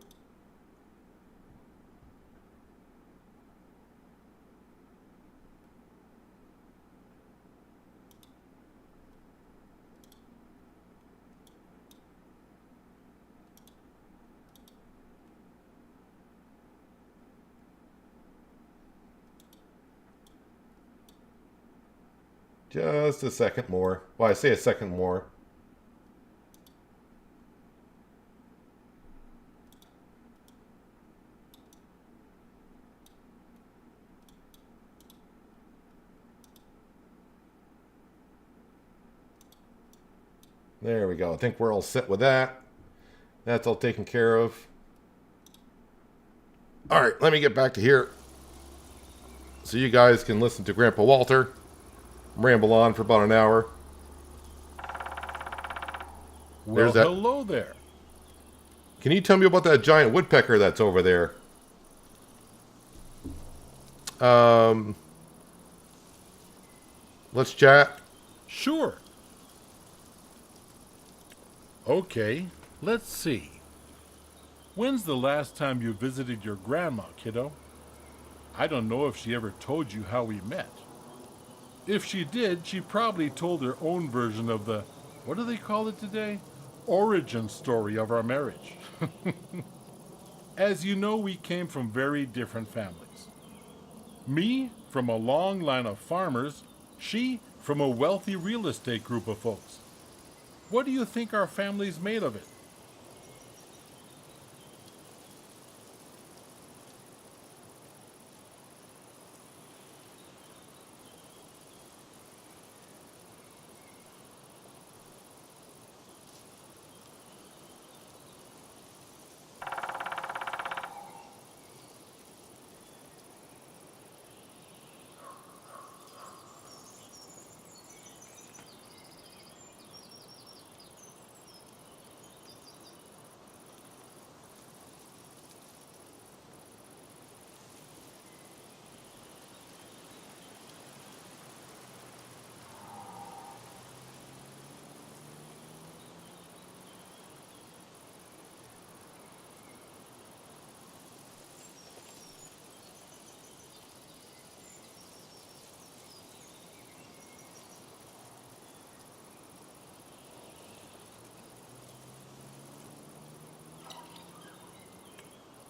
Just a second more. Well, I say a second more. There we go. I think we're all set with that. That's all taken care of. All right, let me get back to here so you guys can listen to Grandpa Walter ramble on for about an hour. Well, There's that. hello there. Can you tell me about that giant woodpecker that's over there? Let's chat. Sure. Okay, let's see. When's the last time you visited your grandma, kiddo? I don't know if she ever told you how we met. If she did, she probably told her own version of the, what do they call it today? Origin story of our marriage. As you know, we came from very different families. Me, from a long line of farmers, she, from a wealthy real estate group of folks. What do you think our family's made of it?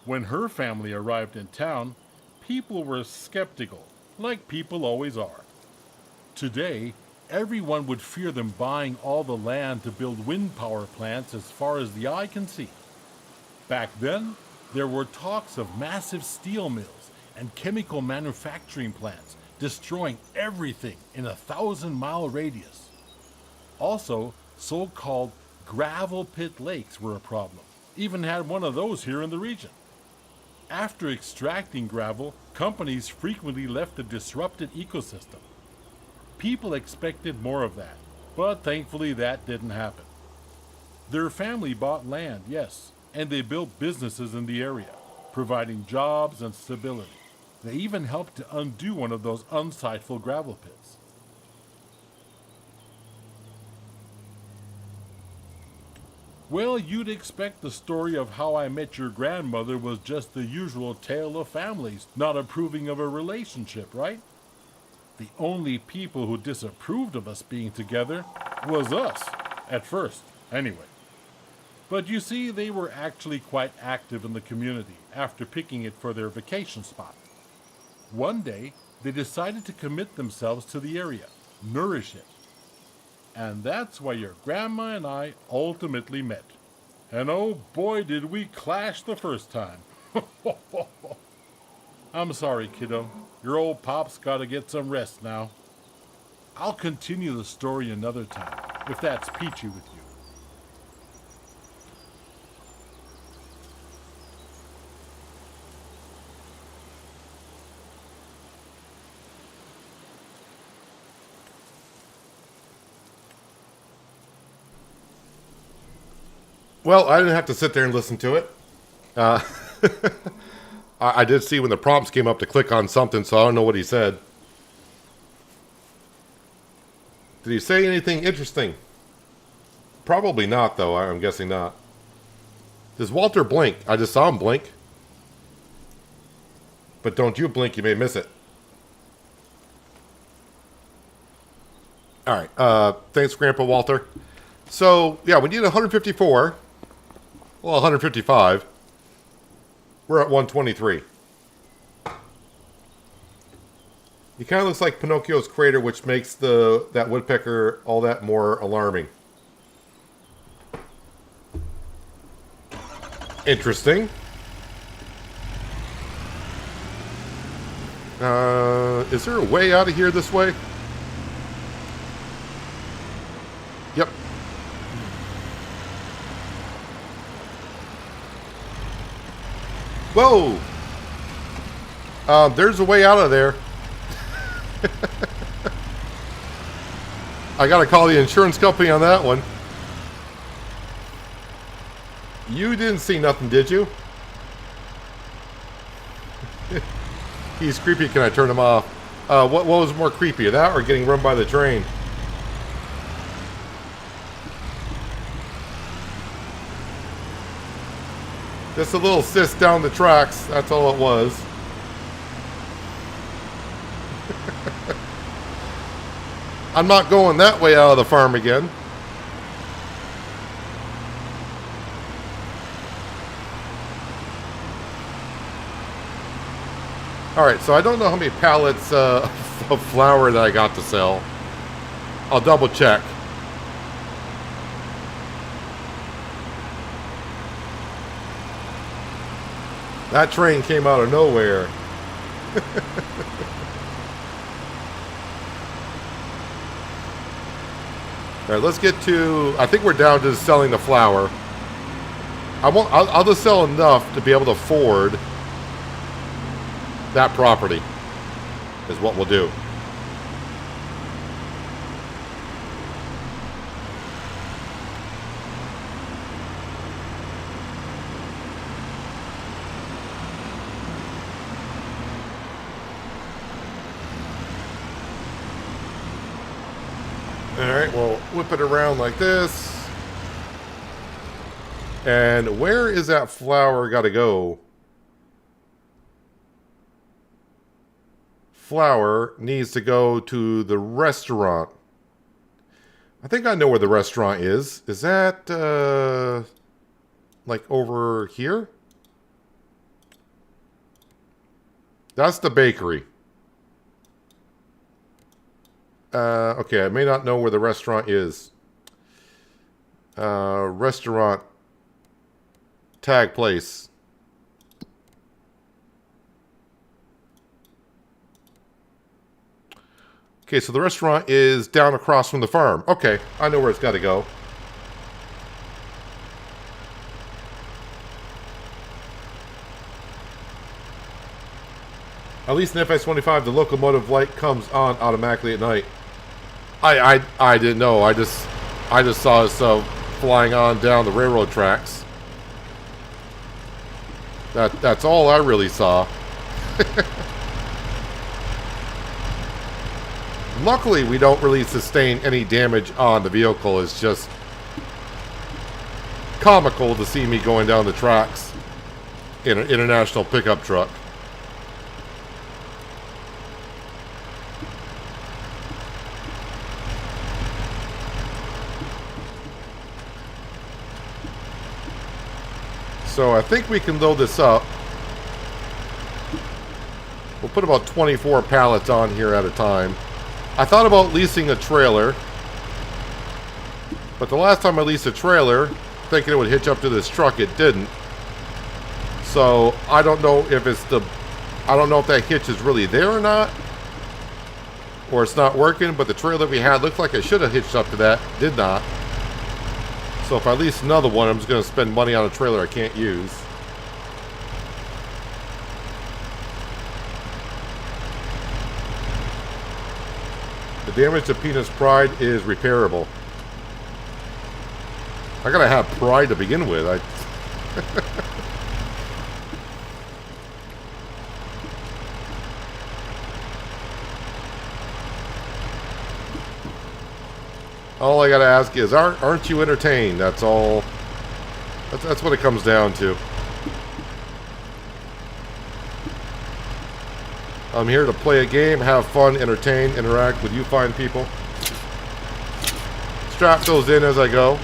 When her family arrived in town, people were skeptical, like people always are. Today, everyone would fear them buying all the land to build wind power plants as far as the eye can see. Back then, there were talks of massive steel mills and chemical manufacturing plants destroying everything in a 1,000-mile radius. Also, so-called gravel pit lakes were a problem. Even had one of those here in the region. After extracting gravel, companies frequently left a disrupted ecosystem. People expected more of that, but thankfully that didn't happen. Their family bought land, yes, and they built businesses in the area, providing jobs and stability. They even helped to undo one of those unsightful gravel pits. Well, you'd expect the story of how I met your grandmother was just the usual tale of families not approving of a relationship, right? The only people who disapproved of us being together was us, at first, anyway. But you see, they were actually quite active in the community after picking it for their vacation spot. One day, they decided to commit themselves to the area, nourish it. And that's why your grandma and I ultimately met. And oh boy, did we clash the first time. I'm sorry, kiddo. Your old pop's gotta get some rest now. I'll continue the story another time, if that's peachy with you. Well, I didn't have to sit there and listen to it. Uh, I did see when the prompts came up to click on something, so I don't know what he said. Did he say anything interesting? Probably not, though. I'm guessing not. Does Walter blink? I just saw him blink. But don't you blink, you may miss it. All right. Thanks, Grandpa Walter. So, yeah, we need 154. Well, 155. We're at 123. He kind of looks like Pinocchio's crater, which makes that woodpecker all that more alarming. Interesting. Is there a way out of here this way? Yep. Whoa! There's a way out of there. I gotta call the insurance company on that one. You didn't see nothing, did you? He's creepy. Can I turn him off? What was more creepy, that or getting run by the train? Just a little cyst down the tracks. That's all it was. I'm not going that way out of the farm again. Alright, so I don't know how many pallets of flour that I got to sell. I'll double check. That train came out of nowhere. Alright, let's get to... I think we're down to selling the flour. I'll just sell enough to be able to afford that property. Is what we'll do. Alright, we'll whip it around like this. And where is that flour got to go? Flour needs to go to the restaurant. I think I know where the restaurant is. Is that, like over here? That's the bakery. Okay, I may not know where the restaurant is. Restaurant. Tag place. Okay, so the restaurant is down across from the farm. Okay, I know where it's got to go. At least in FS25, the locomotive light comes on automatically at night. I didn't know. I just saw it flying on down the railroad tracks. That's all I really saw. Luckily, we don't really sustain any damage on the vehicle. It's just comical to see me going down the tracks in an international pickup truck. So I think we can load this up. We'll put about 24 pallets on here at a time. I thought about leasing a trailer, but the last time I leased a trailer, thinking it would hitch up to this truck, it didn't. So I don't know if I don't know if that hitch is really there or not, or it's not working, but the trailer we had looked like it should have hitched up to that, did not. So if I lease another one, I'm just going to spend money on a trailer I can't use. The damage to Penis Pride is repairable. I gotta have pride to begin with. All I gotta ask is, aren't you entertained? That's all. That's what it comes down to. I'm here to play a game, have fun, entertain, interact with you fine people. Strap those in as I go.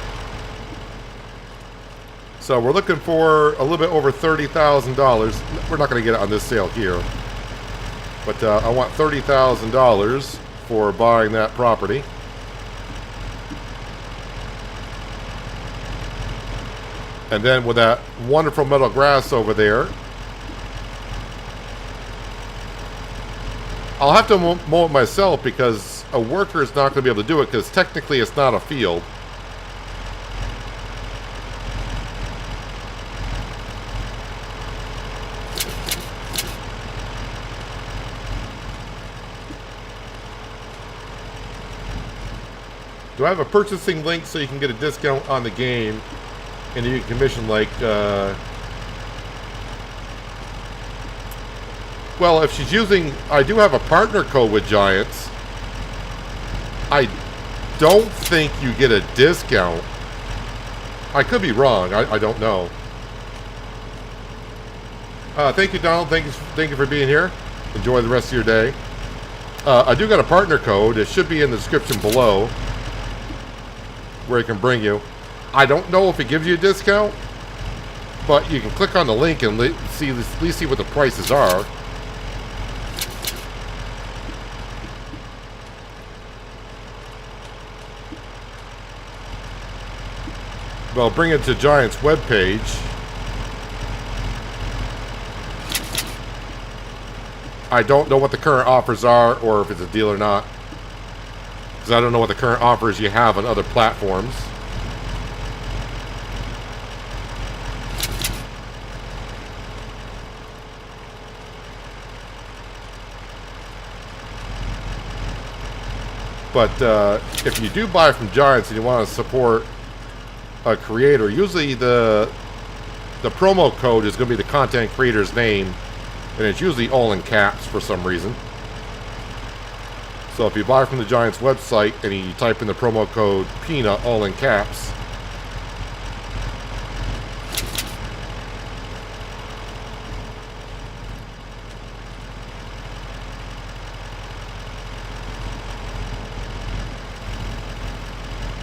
So we're looking for a little bit over $30,000. We're not going to get it on this sale here. But I want $30,000 for buying that property. And then with that wonderful meadow grass over there, I'll have to mow it myself because a worker is not going to be able to do it because technically it's not a field. Do I have a purchasing link so you can get a discount on the game and you can commission like well, if she's using, I do have a partner code with Giants. I don't think you get a discount. I could be wrong. I don't know. Thank you, Donald. Thank you for being here. Enjoy the rest of your day. I do got a partner code. It should be in the description below where it can bring you. I don't know if it gives you a discount, but you can click on the link and at least see what the prices are. Well, bring it to Giants webpage. I don't know what the current offers are or if it's a deal or not, because I don't know what the current offers you have on other platforms. But if you do buy from Giants and you want to support a creator, usually the promo code is going to be the content creator's name, and it's usually all in caps for some reason. So if you buy from the Giants website and you type in the promo code Peanut all in caps,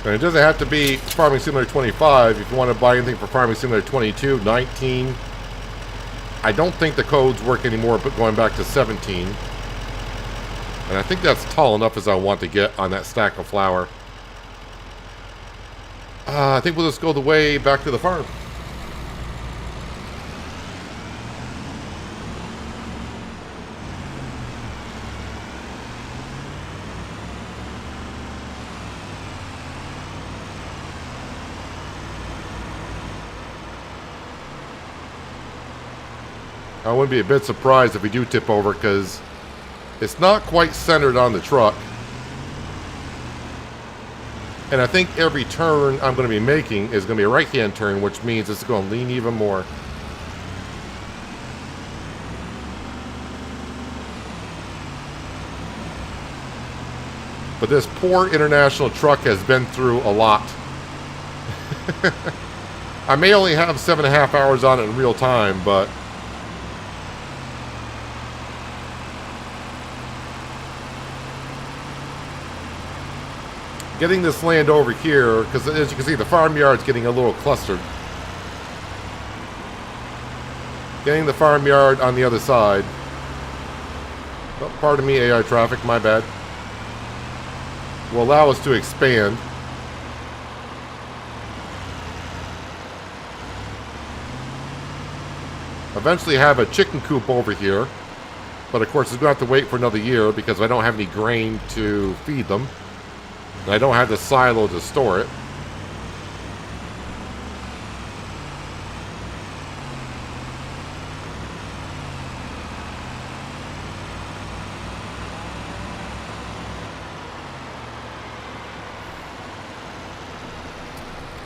and it doesn't have to be Farming Simulator 25. If you want to buy anything for Farming Simulator 22, 19. I don't think the codes work anymore, but going back to 17. And I think that's tall enough as I want to get on that stack of flour. I think we'll just go the way back to the farm. I wouldn't be a bit surprised if we do tip over because it's not quite centered on the truck. And I think every turn I'm going to be making is going to be a right-hand turn, which means it's going to lean even more. But this poor international truck has been through a lot. I may only have 7.5 hours on it in real time, but getting this land over here, because as you can see, the farmyard's getting a little clustered. Getting the farmyard on the other side. Oh, pardon me, AI traffic, my bad. Will allow us to expand. Eventually have a chicken coop over here. But of course, it's going to have to wait for another year because I don't have any grain to feed them. And I don't have the silo to store it.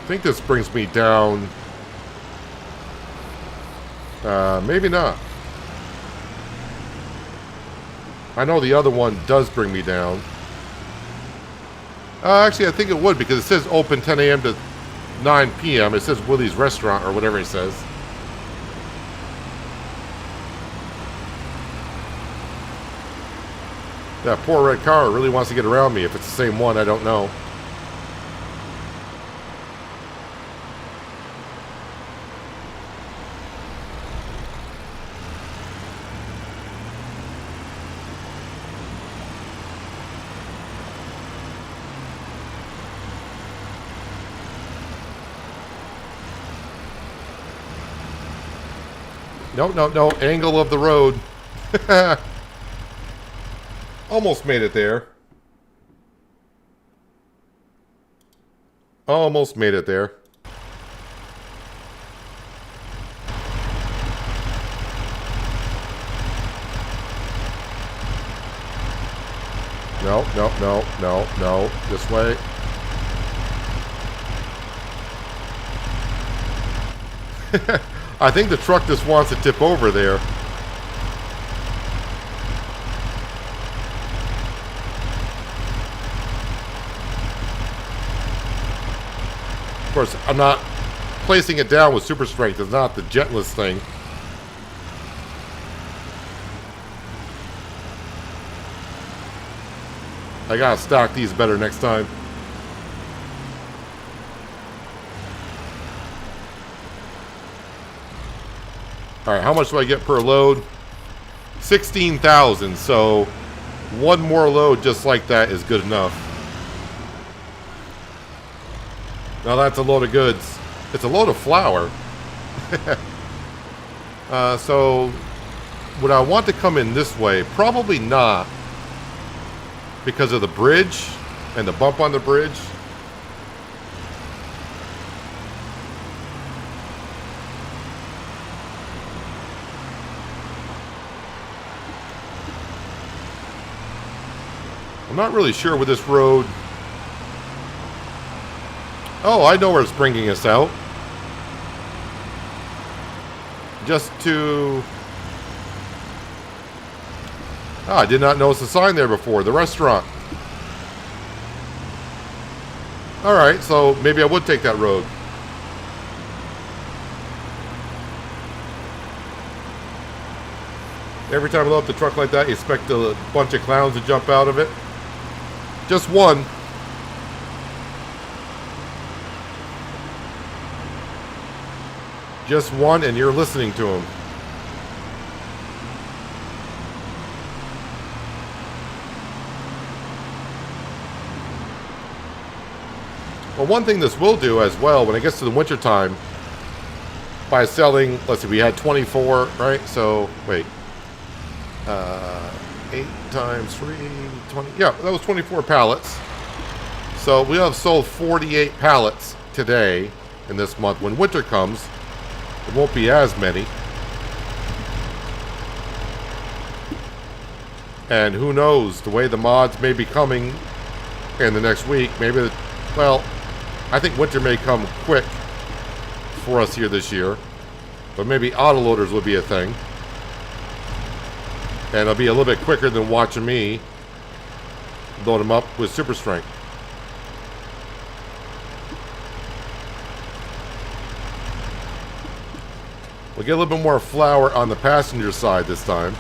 I think this brings me down. Maybe not. I know the other one does bring me down. Actually, I think it would because it says open 10 a.m. to 9 p.m. It says Willie's Restaurant or whatever it says. That poor red car really wants to get around me. If it's the same one, I don't know. No, no, no. Angle of the road. Almost made it there. Almost made it there. No, no, no, no, no. This way. I think the truck just wants to tip over there. Of course, I'm not placing it down with super strength. It's not the gentlest thing. I gotta stock these better next time. Alright, how much do I get per load? 16,000, so one more load just like that is good enough. Now that's a load of goods. It's a load of flour. So would I want to come in this way? Probably not. Because of the bridge and the bump on the bridge. I'm not really sure with this road. Oh, I know where it's bringing us out. Just to... Ah, I did not notice the sign there before. The restaurant. Alright, so maybe I would take that road. Every time I load up the truck like that, you expect a bunch of clowns to jump out of it. Just one. Just one, and you're listening to him. Well, one thing this will do as well, when it gets to the winter time, by selling, let's see, we had 24, right? So, wait. 8 times 3, 20. Yeah, that was 24 pallets. So we have sold 48 pallets today in this month. When winter comes, it won't be as many. And who knows, the way the mods may be coming in the next week, maybe, well, I think winter may come quick for us here this year. But maybe autoloaders will be a thing. And it'll be a little bit quicker than watching me load them up with super strength. We'll get a little bit more flour on the passenger side this time.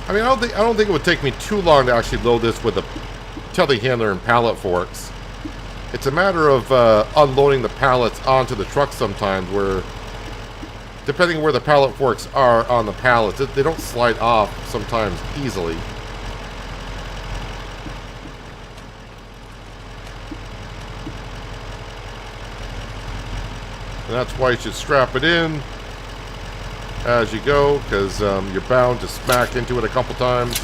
I mean, I don't think it would take me too long to actually load this with a telehandler and pallet forks. It's a matter of unloading the pallets onto the truck sometimes, where, depending where the pallet forks are on the pallets, they don't slide off sometimes easily. And that's why you should strap it in as you go, because you're bound to smack into it a couple times.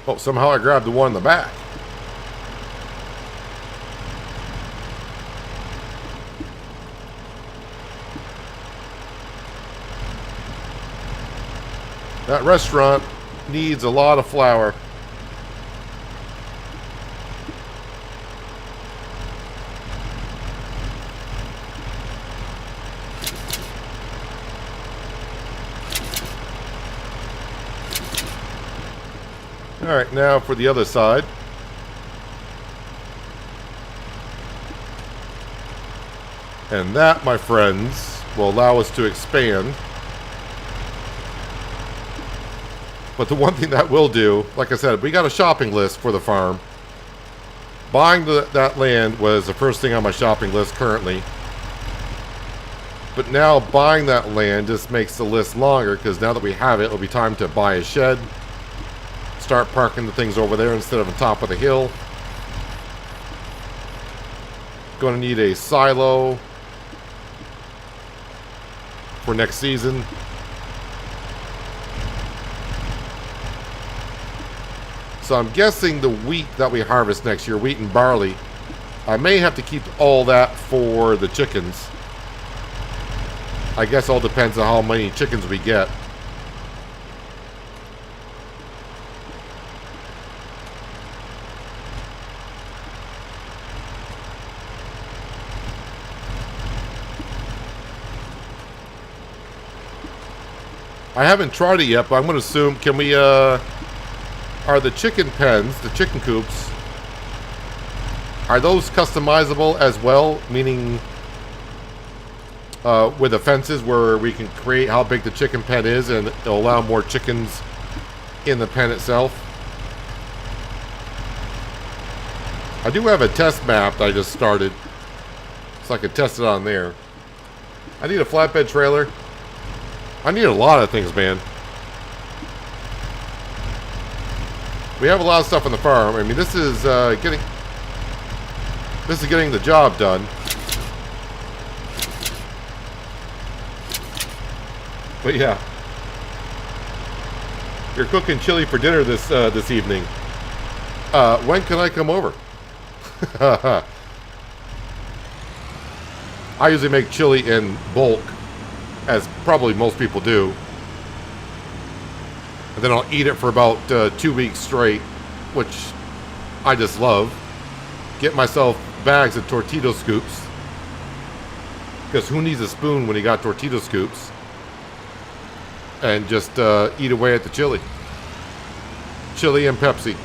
Oh, somehow I grabbed the one in the back. That restaurant needs a lot of flour. All right, now for the other side. And that, my friends, will allow us to expand. But the one thing that will do, like I said, we got a shopping list for the farm. Buying that land was the first thing on my shopping list currently. But now buying that land just makes the list longer, because now that we have it, it'll be time to buy a shed. Start parking the things over there instead of on top of the hill. Going to need a silo for next season. So I'm guessing the wheat that we harvest next year, wheat and barley, I may have to keep all that for the chickens. I guess all depends on how many chickens we get. I haven't tried it yet, but I'm going to assume, can we, are the chicken pens, the chicken coops, are those customizable as well? Meaning, with the fences where we can create how big the chicken pen is and it'll allow more chickens in the pen itself. I do have a test map that I just started, so I can test it on there. I need a flatbed trailer. I need a lot of things, man. We have a lot of stuff on the farm. I mean, this is getting the job done. But yeah, you're cooking chili for dinner this evening. When can I come over? I usually make chili in bulk, as probably most people do. And then I'll eat it for about 2 weeks straight, which I just love. Get myself bags of tortilla scoops, because who needs a spoon when you got tortilla scoops? And just eat away at the chili. Chili and Pepsi.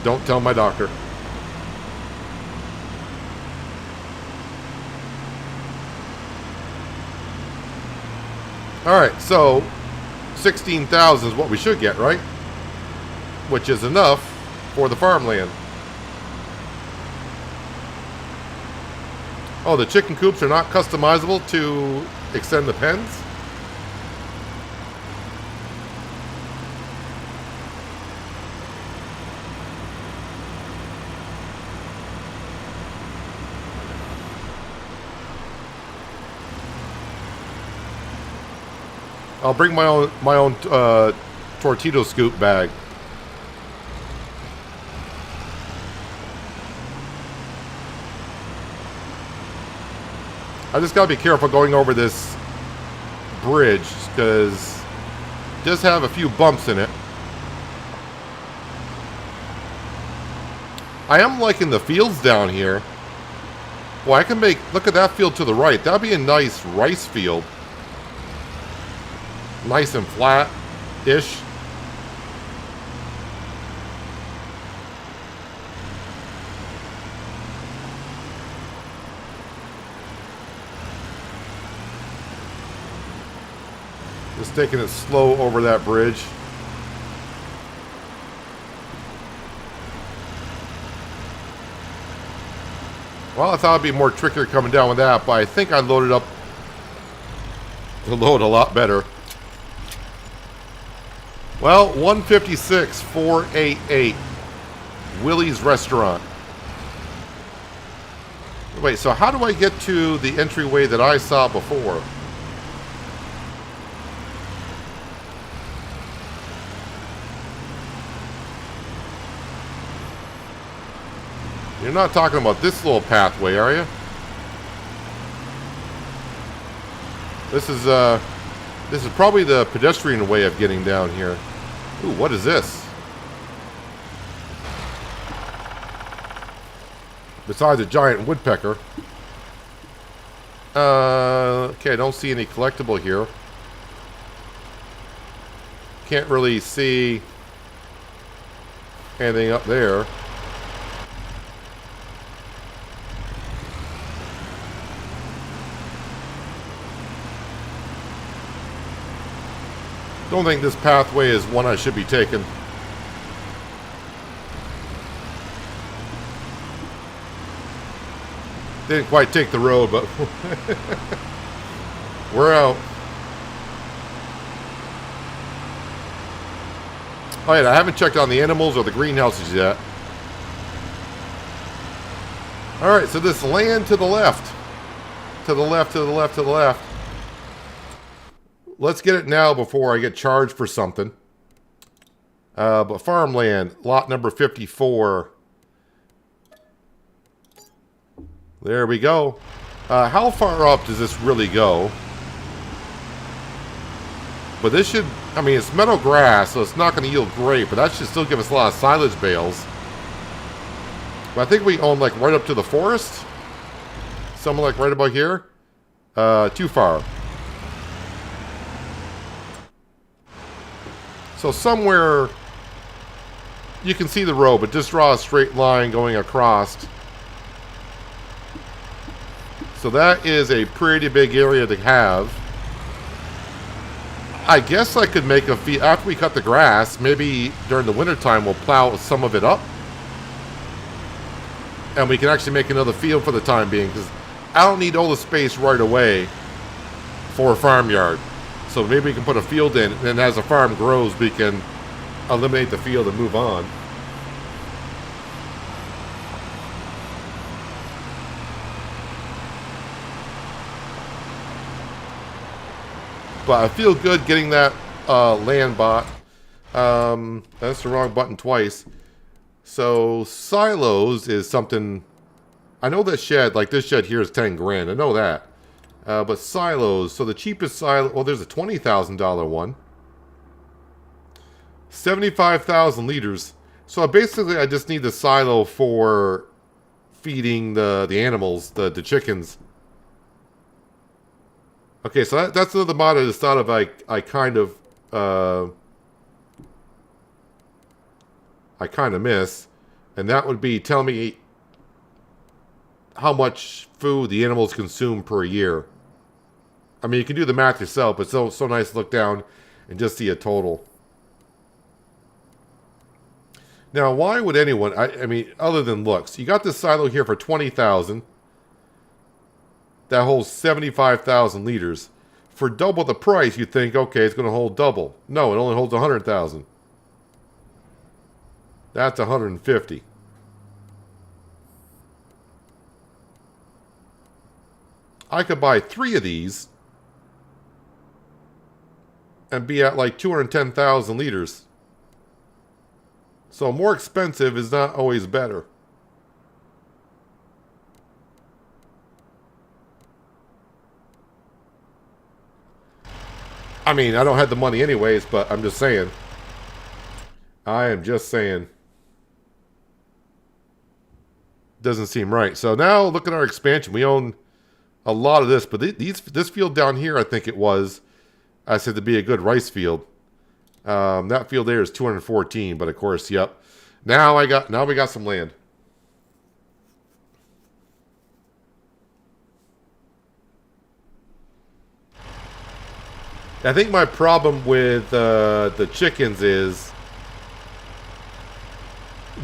Don't tell my doctor. Alright, so 16,000 is what we should get, right? Which is enough for the farmland. Oh, the chicken coops are not customizable to extend the pens? I'll bring my own tortilla scoop bag. I just gotta be careful going over this bridge, because it does have a few bumps in it. I am liking the fields down here. Well, I can make, look at that field to the right. That'd be a nice rice field. Nice and flat-ish. Just taking it slow over that bridge. Well, I thought it'd be more trickier coming down with that, but I think I loaded up the load a lot better. Well, 156, 488. Willie's Restaurant. Wait, so how do I get to the entryway that I saw before? You're not talking about this little pathway, are you? This is probably the pedestrian way of getting down here. Ooh, what is this? Besides a giant woodpecker. Okay, I don't see any collectible here. Can't really see anything up there. Don't think this pathway is one I should be taking. Didn't quite take the road, but we're out. Oh yeah, I haven't checked on the animals or the greenhouses yet. Alright, so this land to the left. To the left, to the left, to the left. Let's get it now before I get charged for something. But farmland, lot number 54. There we go. How far up does this really go? But this should, I mean, it's meadow grass, so it's not going to yield great, but that should still give us a lot of silage bales. But I think we own, like, right up to the forest. Somewhere, like, right about here. Too far. So somewhere, you can see the road, but just draw a straight line going across. So that is a pretty big area to have. I guess I could make a field, after we cut the grass, maybe during the wintertime we'll plow some of it up. And we can actually make another field for the time being, because I don't need all the space right away for a farmyard. So maybe we can put a field in, and as the farm grows, we can eliminate the field and move on. But I feel good getting that land bought. That's the wrong button twice. So silos is something. I know that shed, like this shed here, is 10 grand. I know that. But silos. So the cheapest silo. Well, there's a $20,000 one. 75,000 liters. So basically, I just need the silo for feeding the animals, the chickens. Okay, so that's another mod I just thought of. I kind of miss, and that would be tell me how much food the animals consume per year. I mean, you can do the math yourself, but it's so nice to look down and just see a total. Now, why would anyone? I mean, other than looks, you got this silo here for 20,000. That holds 75,000 liters. For double the price, you'd think, okay, it's going to hold double. No, it only holds 100,000. That's 150. I could buy 3 of these and be at like 210,000 liters. So more expensive is not always better. I mean, I don't have the money anyways, but I'm just saying. I am just saying. Doesn't seem right. So now look at our expansion. We own a lot of this, but this field down here, I think it was, I said to be a good rice field. That field there is 214, but of course, yep. Now we got some land. I think my problem with the chickens is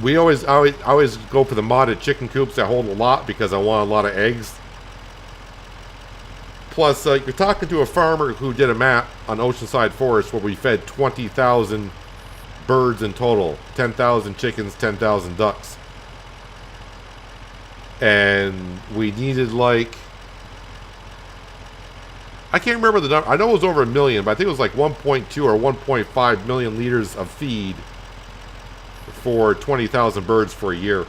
I always go for the modded chicken coops that hold a lot because I want a lot of eggs. Plus, you're talking to a farmer who did a map on Oceanside Forest where we fed 20,000 birds in total. 10,000 chickens, 10,000 ducks. And we needed like... I can't remember the number. I know it was over 1 million, but I think it was like 1.2 or 1.5 million liters of feed for 20,000 birds for a year.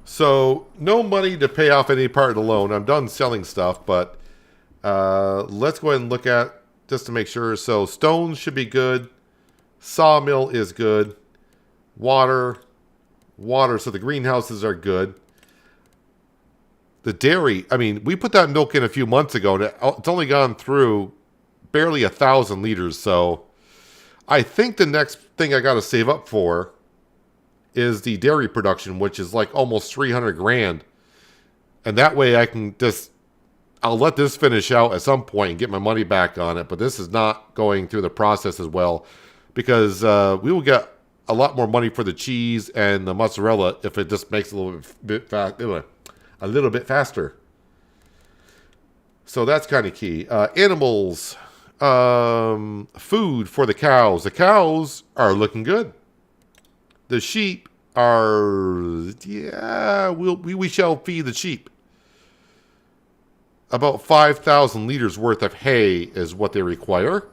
So, no money to pay off any part of the loan. I'm done selling stuff, but let's go ahead and look at, just to make sure. So, stones should be good. Sawmill is good. Water, so the greenhouses are good. The dairy, I mean, we put that milk in a few months ago, and it's only gone through barely 1,000 liters. So I think the next thing I got to save up for is the dairy production, which is like almost 300 grand. And that way I can just I'll let this finish out at some point and get my money back on it, but this is not going through the process as well because we will get a lot more money for the cheese and the mozzarella if it just makes a little bit faster. So that's kind of key. Animals, food for the cows. The cows are looking good. The sheep are, yeah, we shall feed the sheep. About 5,000 liters worth of hay is what they require.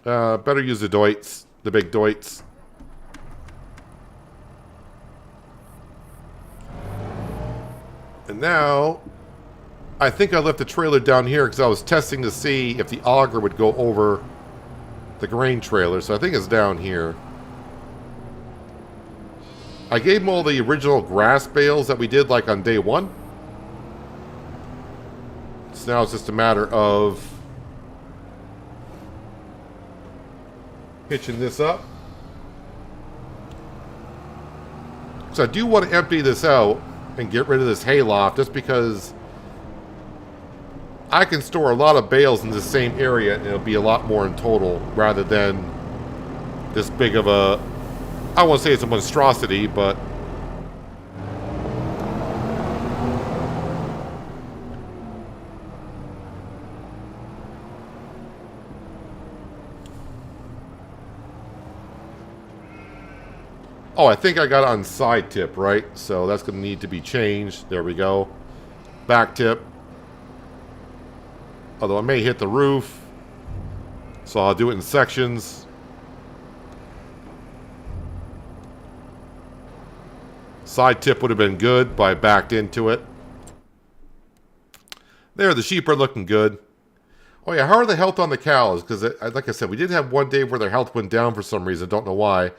Better use the doits, the big doits. And now, I think I left the trailer down here because I was testing to see if the auger would go over the grain trailer. So I think it's down here. I gave them all the original grass bales that we did like on day one. So now it's just a matter of hitching this up. So I do want to empty this out and get rid of this hay loft just because I can store a lot of bales in the same area and it'll be a lot more in total rather than this big of a, I won't say it's a monstrosity, but oh, I think I got it on side tip, right? So that's going to need to be changed. There we go. Back tip. Although I may hit the roof. So I'll do it in sections. Side tip would have been good, but I backed into it. There, the sheep are looking good. Oh yeah, how are the health on the cows? Because like I said, we did have one day where their health went down for some reason. Don't know why.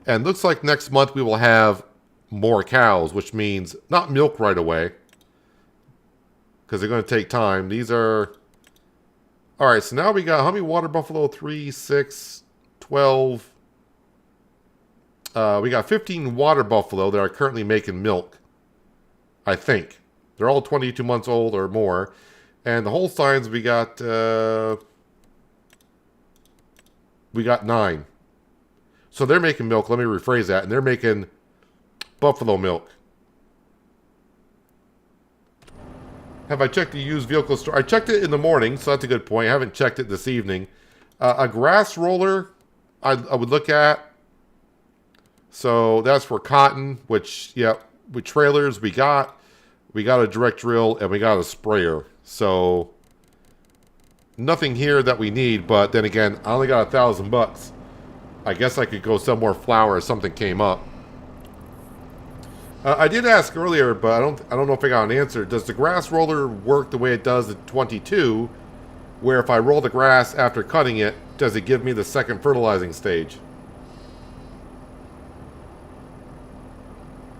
And looks like next month we will have more cows, which means not milk right away. Because they're going to take time. These are... Alright, so now we got how many water buffalo? 3, 6, 12. We got 15 water buffalo that are currently making milk. I think. They're all 22 months old or more. And the Holsteins, we got 9. So they're making milk. Let me rephrase that. And they're making buffalo milk. Have I checked the used vehicle store? I checked it in the morning, so that's a good point. I haven't checked it this evening. A grass roller I would look at. So that's for cotton, which, yeah, with trailers we got a direct drill and we got a sprayer. So nothing here that we need, but then again, I only got $1,000. I guess I could go sell more flour if something came up. I did ask earlier, but I don't know if I got an answer. Does the grass roller work the way it does at 22, where if I roll the grass after cutting it, does it give me the second fertilizing stage?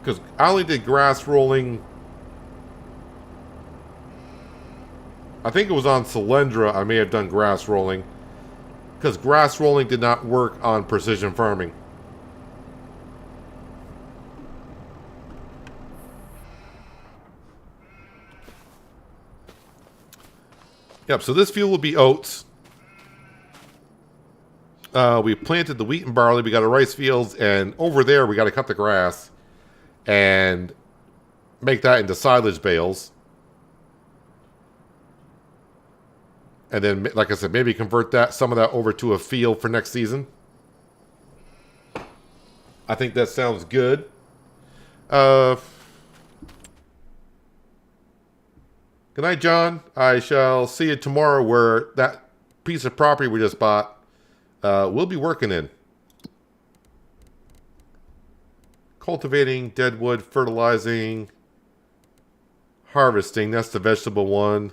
Because I only did grass rolling. I think it was on Silendra I may have done grass rolling. Because grass rolling did not work on precision farming. Yep, so this field will be oats. We planted the wheat and barley. We got our rice fields. And over there, we got to cut the grass. And make that into silage bales. And then, like I said, maybe convert some of that over to a field for next season. I think that sounds good. Good night, John. I shall see you tomorrow where that piece of property we just bought we'll be working in. Cultivating, deadwood, fertilizing, harvesting. That's the vegetable one.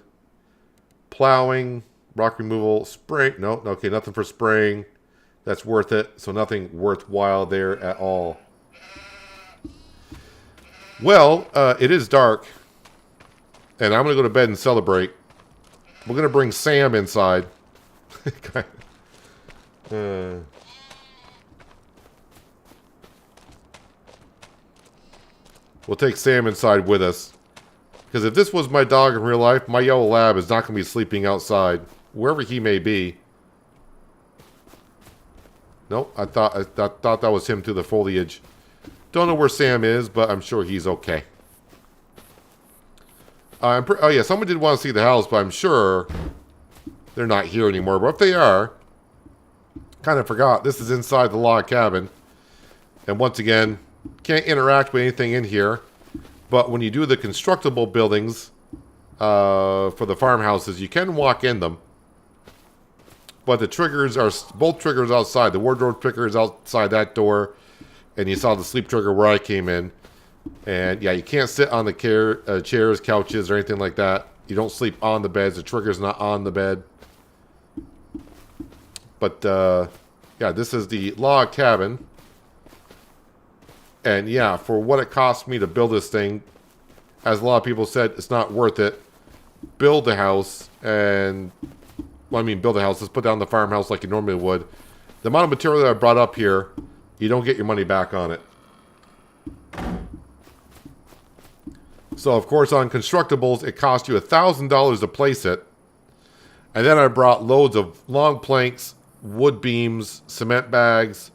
Plowing, rock removal, spraying. No, okay, nothing for spraying. That's worth it. So nothing worthwhile there at all. Well, it is dark. And I'm going to go to bed and celebrate. We're going to bring Sam inside. We'll take Sam inside with us. Because if this was my dog in real life, my yellow lab is not going to be sleeping outside. Wherever he may be. Nope, I thought that was him through the foliage. Don't know where Sam is, but I'm sure he's okay. Oh yeah, someone did want to see the house, but I'm sure they're not here anymore. But if they are, kind of forgot, this is inside the log cabin. And once again, can't interact with anything in here. But when you do the constructible buildings for the farmhouses, you can walk in them. But the triggers are, both triggers outside. The wardrobe trigger is outside that door. And you saw the sleep trigger where I came in. And yeah, you can't sit on the chairs, couches, or anything like that. You don't sleep on the beds. The trigger's not on the bed. But yeah, this is the log cabin. And yeah, for what it cost me to build this thing, as a lot of people said, it's not worth it. Build the house and... Well, I mean, build a house. Let's put down the farmhouse like you normally would. The amount of material that I brought up here, you don't get your money back on it. So, of course, on Constructibles, it cost you $1,000 to place it. And then I brought loads of long planks, wood beams, cement bags,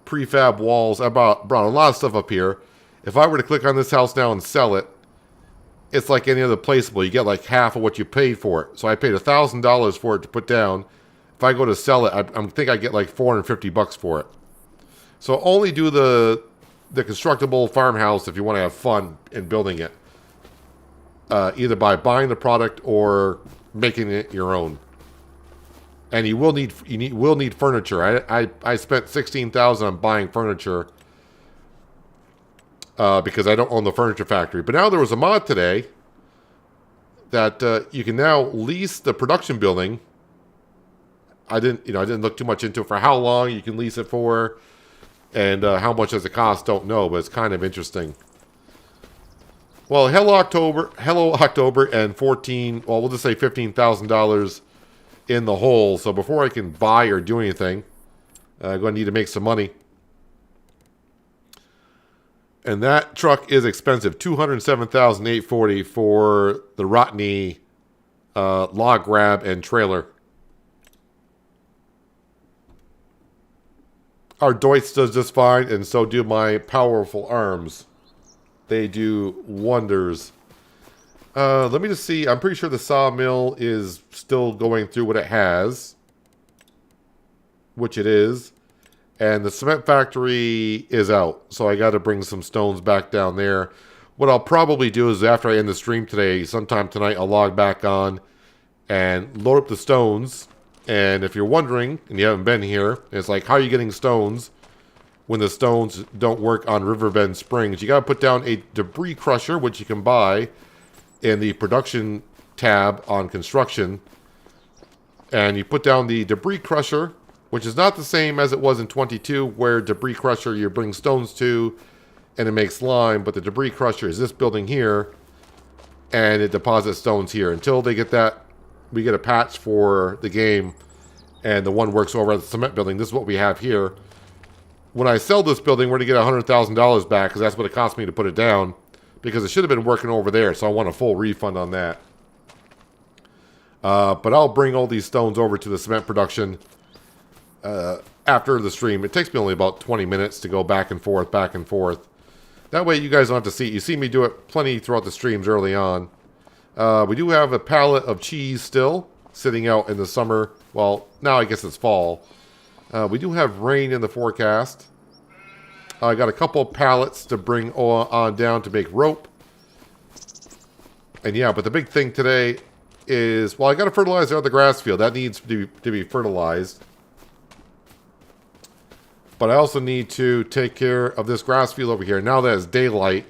prefab walls. I brought a lot of stuff up here. If I were to click on this house now and sell it, it's like any other placeable. You get like half of what you paid for it. So I paid $1,000 for it to put down. If I go to sell it, I think I get like $450 for it. So only do the constructible farmhouse if you want to have fun in building it. Either by buying the product or making it your own. And you will need furniture. I spent $16,000 on buying furniture. Because I don't own the furniture factory. But now there was a mod today that you can now lease the production building. I didn't look too much into it for how long you can lease it for, and how much does it cost. Don't know, but it's kind of interesting. Well, hello October, and we'll just say $15,000 in the hole. So before I can buy or do anything, I'm going to need to make some money. And that truck is expensive, $207,840 for the Rotney log grab and trailer. Our Deutz does just fine, and so do my powerful arms. They do wonders. Let me just see. I'm pretty sure the sawmill is still going through what it has, which it is. And the cement factory is out, so I got to bring some stones back down there. What I'll probably do is after I end the stream today, sometime tonight, I'll log back on and load up the stones. And if you're wondering, and you haven't been here, it's like, how are you getting stones when the stones don't work on Riverbend Springs? You got to put down a debris crusher, which you can buy in the production tab on construction. And you put down the debris crusher, which is not the same as it was in 22, where debris crusher you bring stones to and it makes lime, but the debris crusher is this building here, and it deposits stones here. Until they get that, we get a patch for the game, and the one works over at the cement building. This is what we have here. When I sell this building, we're going to get $100,000 back, because that's what it cost me to put it down, because it should have been working over there, so I want a full refund on that. But I'll bring all these stones over to the cement production after the stream. It takes me only about 20 minutes to go back and forth, back and forth. That way you guys don't have to see. You see me do it plenty throughout the streams early on. We do have a pallet of cheese still sitting out in the summer. Well, now I guess it's fall. We do have rain in the forecast. I got a couple of pallets to bring on down to make rope. And yeah, but the big thing today is, well, I got to fertilize the other grass field. That needs to be fertilized. But I also need to take care of this grass field over here. Now that it's daylight,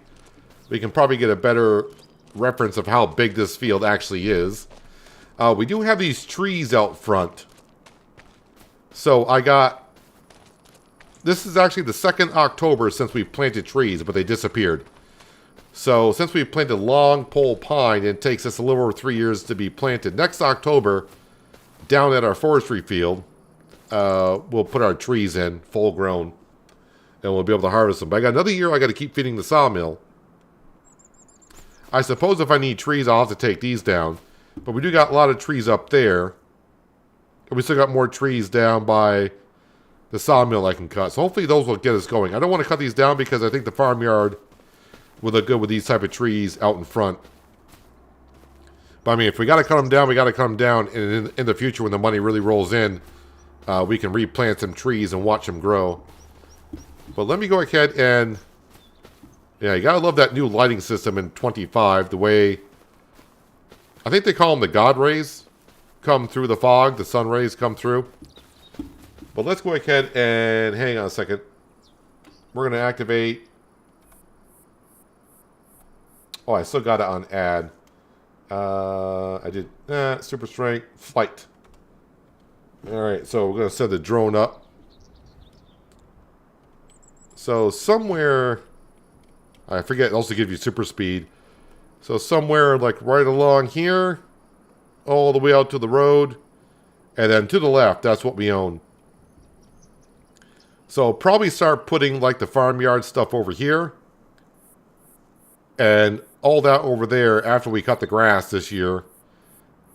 we can probably get a better reference of how big this field actually is. We do have these trees out front. So I got... This is actually the 2nd October since we planted trees, but they disappeared. So since we planted long pole pine, it takes us a little over 3 years to be planted. Next October, down at our forestry field, we'll put our trees in, full grown, and we'll be able to harvest them. But I got another year I got to keep feeding the sawmill. I suppose if I need trees, I'll have to take these down. But we do got a lot of trees up there. And we still got more trees down by the sawmill I can cut. So hopefully those will get us going. I don't want to cut these down because I think the farmyard would look good with these type of trees out in front. But I mean, if we got to cut them down, we got to cut them down. And in the future, when the money really rolls in, we can replant some trees and watch them grow. But let me go ahead and... Yeah, you gotta love that new lighting system in 25. The way... I think they call them the God rays. Come through the fog. The sun rays come through. But let's go ahead and... Hang on a second. We're going to activate... Oh, I still got it on add. I did... super strength. Flight. Alright, so we're going to set the drone up. So somewhere... I forget, it also gives you super speed. So somewhere like right along here, all the way out to the road, and then to the left, that's what we own. So probably start putting like the farmyard stuff over here. And all that over there after we cut the grass this year.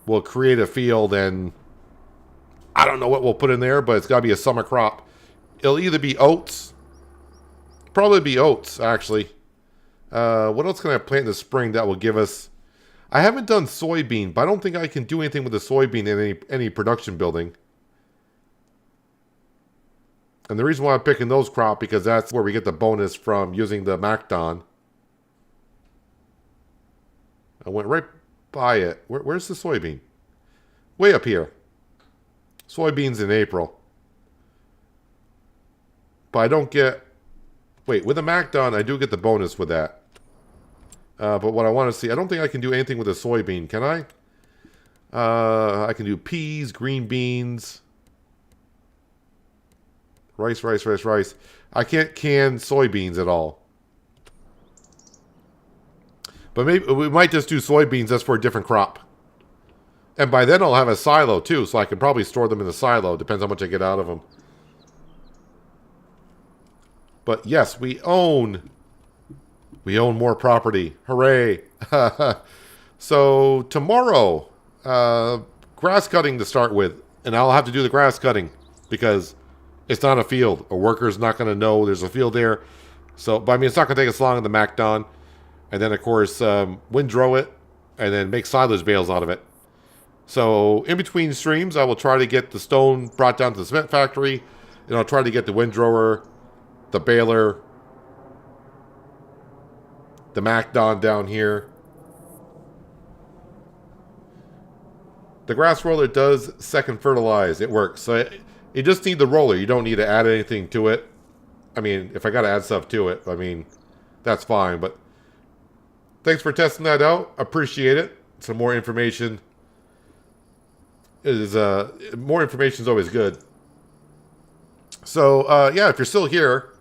We'll create a field and I don't know what we'll put in there, but it's got to be a summer crop. It'll either be oats. Probably be oats, actually. What else can I plant in the spring that will give us... I haven't done soybean, but I don't think I can do anything with the soybean in any production building. And the reason why I'm picking those crops, because that's where we get the bonus from using the McDon. I went right by it. Where's the soybean? Way up here. Soybeans in April. But I don't get... Wait, with the McDon, I do get the bonus with that. But what I want to see... I don't think I can do anything with a soybean, can I? I can do peas, green beans... Rice. I can't can soybeans at all. But maybe we might just do soybeans. That's for a different crop. And by then I'll have a silo too. So I can probably store them in the silo. Depends how much I get out of them. But yes, we own more property. Hooray. So tomorrow, grass cutting to start with. And I'll have to do the grass cutting because... it's not a field. A worker's not going to know there's a field there. So, but I mean, it's not going to take us long in the McDon. And then, of course, windrow it. And then make silage bales out of it. So, in between streams, I will try to get the stone brought down to the cement factory. And I'll try to get the windrower, the baler, the McDon down here. The grass roller does second fertilize. It works. So, you just need the roller. You don't need to add anything to it. I mean, if I got to add stuff to it, I mean, that's fine. But thanks for testing that out. Appreciate it. Some more information is always good. So, yeah, if you're still here,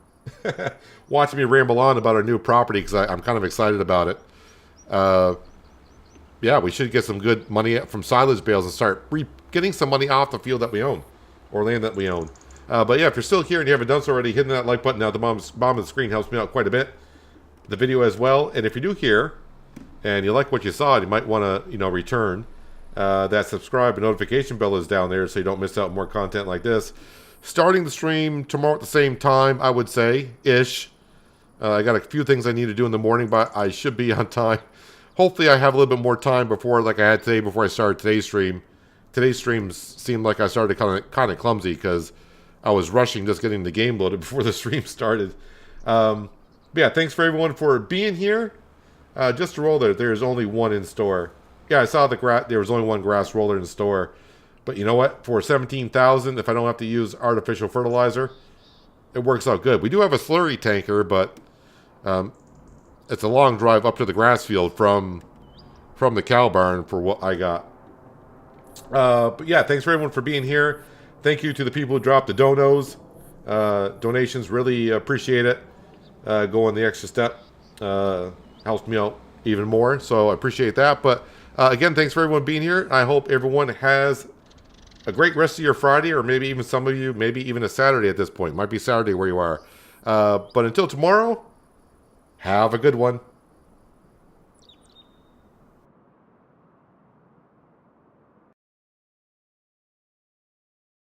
watching me ramble on about our new property because I'm kind of excited about it. Yeah, we should get some good money from silage bales and start getting some money off the field that we own. Or land that we own. But yeah, if you're still here and you haven't done so already, hitting that like button at the bottom of the screen helps me out quite a bit. The video as well. And if you're new here and you like what you saw, you might want to, return. That subscribe and notification bell is down there so you don't miss out on more content like this. Starting the stream tomorrow at the same time, I would say, ish. I got a few things I need to do in the morning, but I should be on time. Hopefully I have a little bit more time before, like I had today, before I started today's stream. Today's streams seemed like I started kind of clumsy because I was rushing just getting the game loaded before the stream started. But yeah, thanks for everyone for being here. Just a roller, there's only one in store. Yeah, I saw there was only one grass roller in store. But you know what? For $17,000, if I don't have to use artificial fertilizer, it works out good. We do have a slurry tanker, but it's a long drive up to the grass field from the cow barn for what I got. But yeah, thanks for everyone for being here. Thank you to the people who dropped the donos. Donations, really appreciate it. Going the extra step helps me out even more, so I appreciate that. But again, thanks for everyone being here. I hope everyone has a great rest of your Friday, or maybe even some of you, maybe even a Saturday at this point. Might be Saturday where you are. But until tomorrow, have a good one.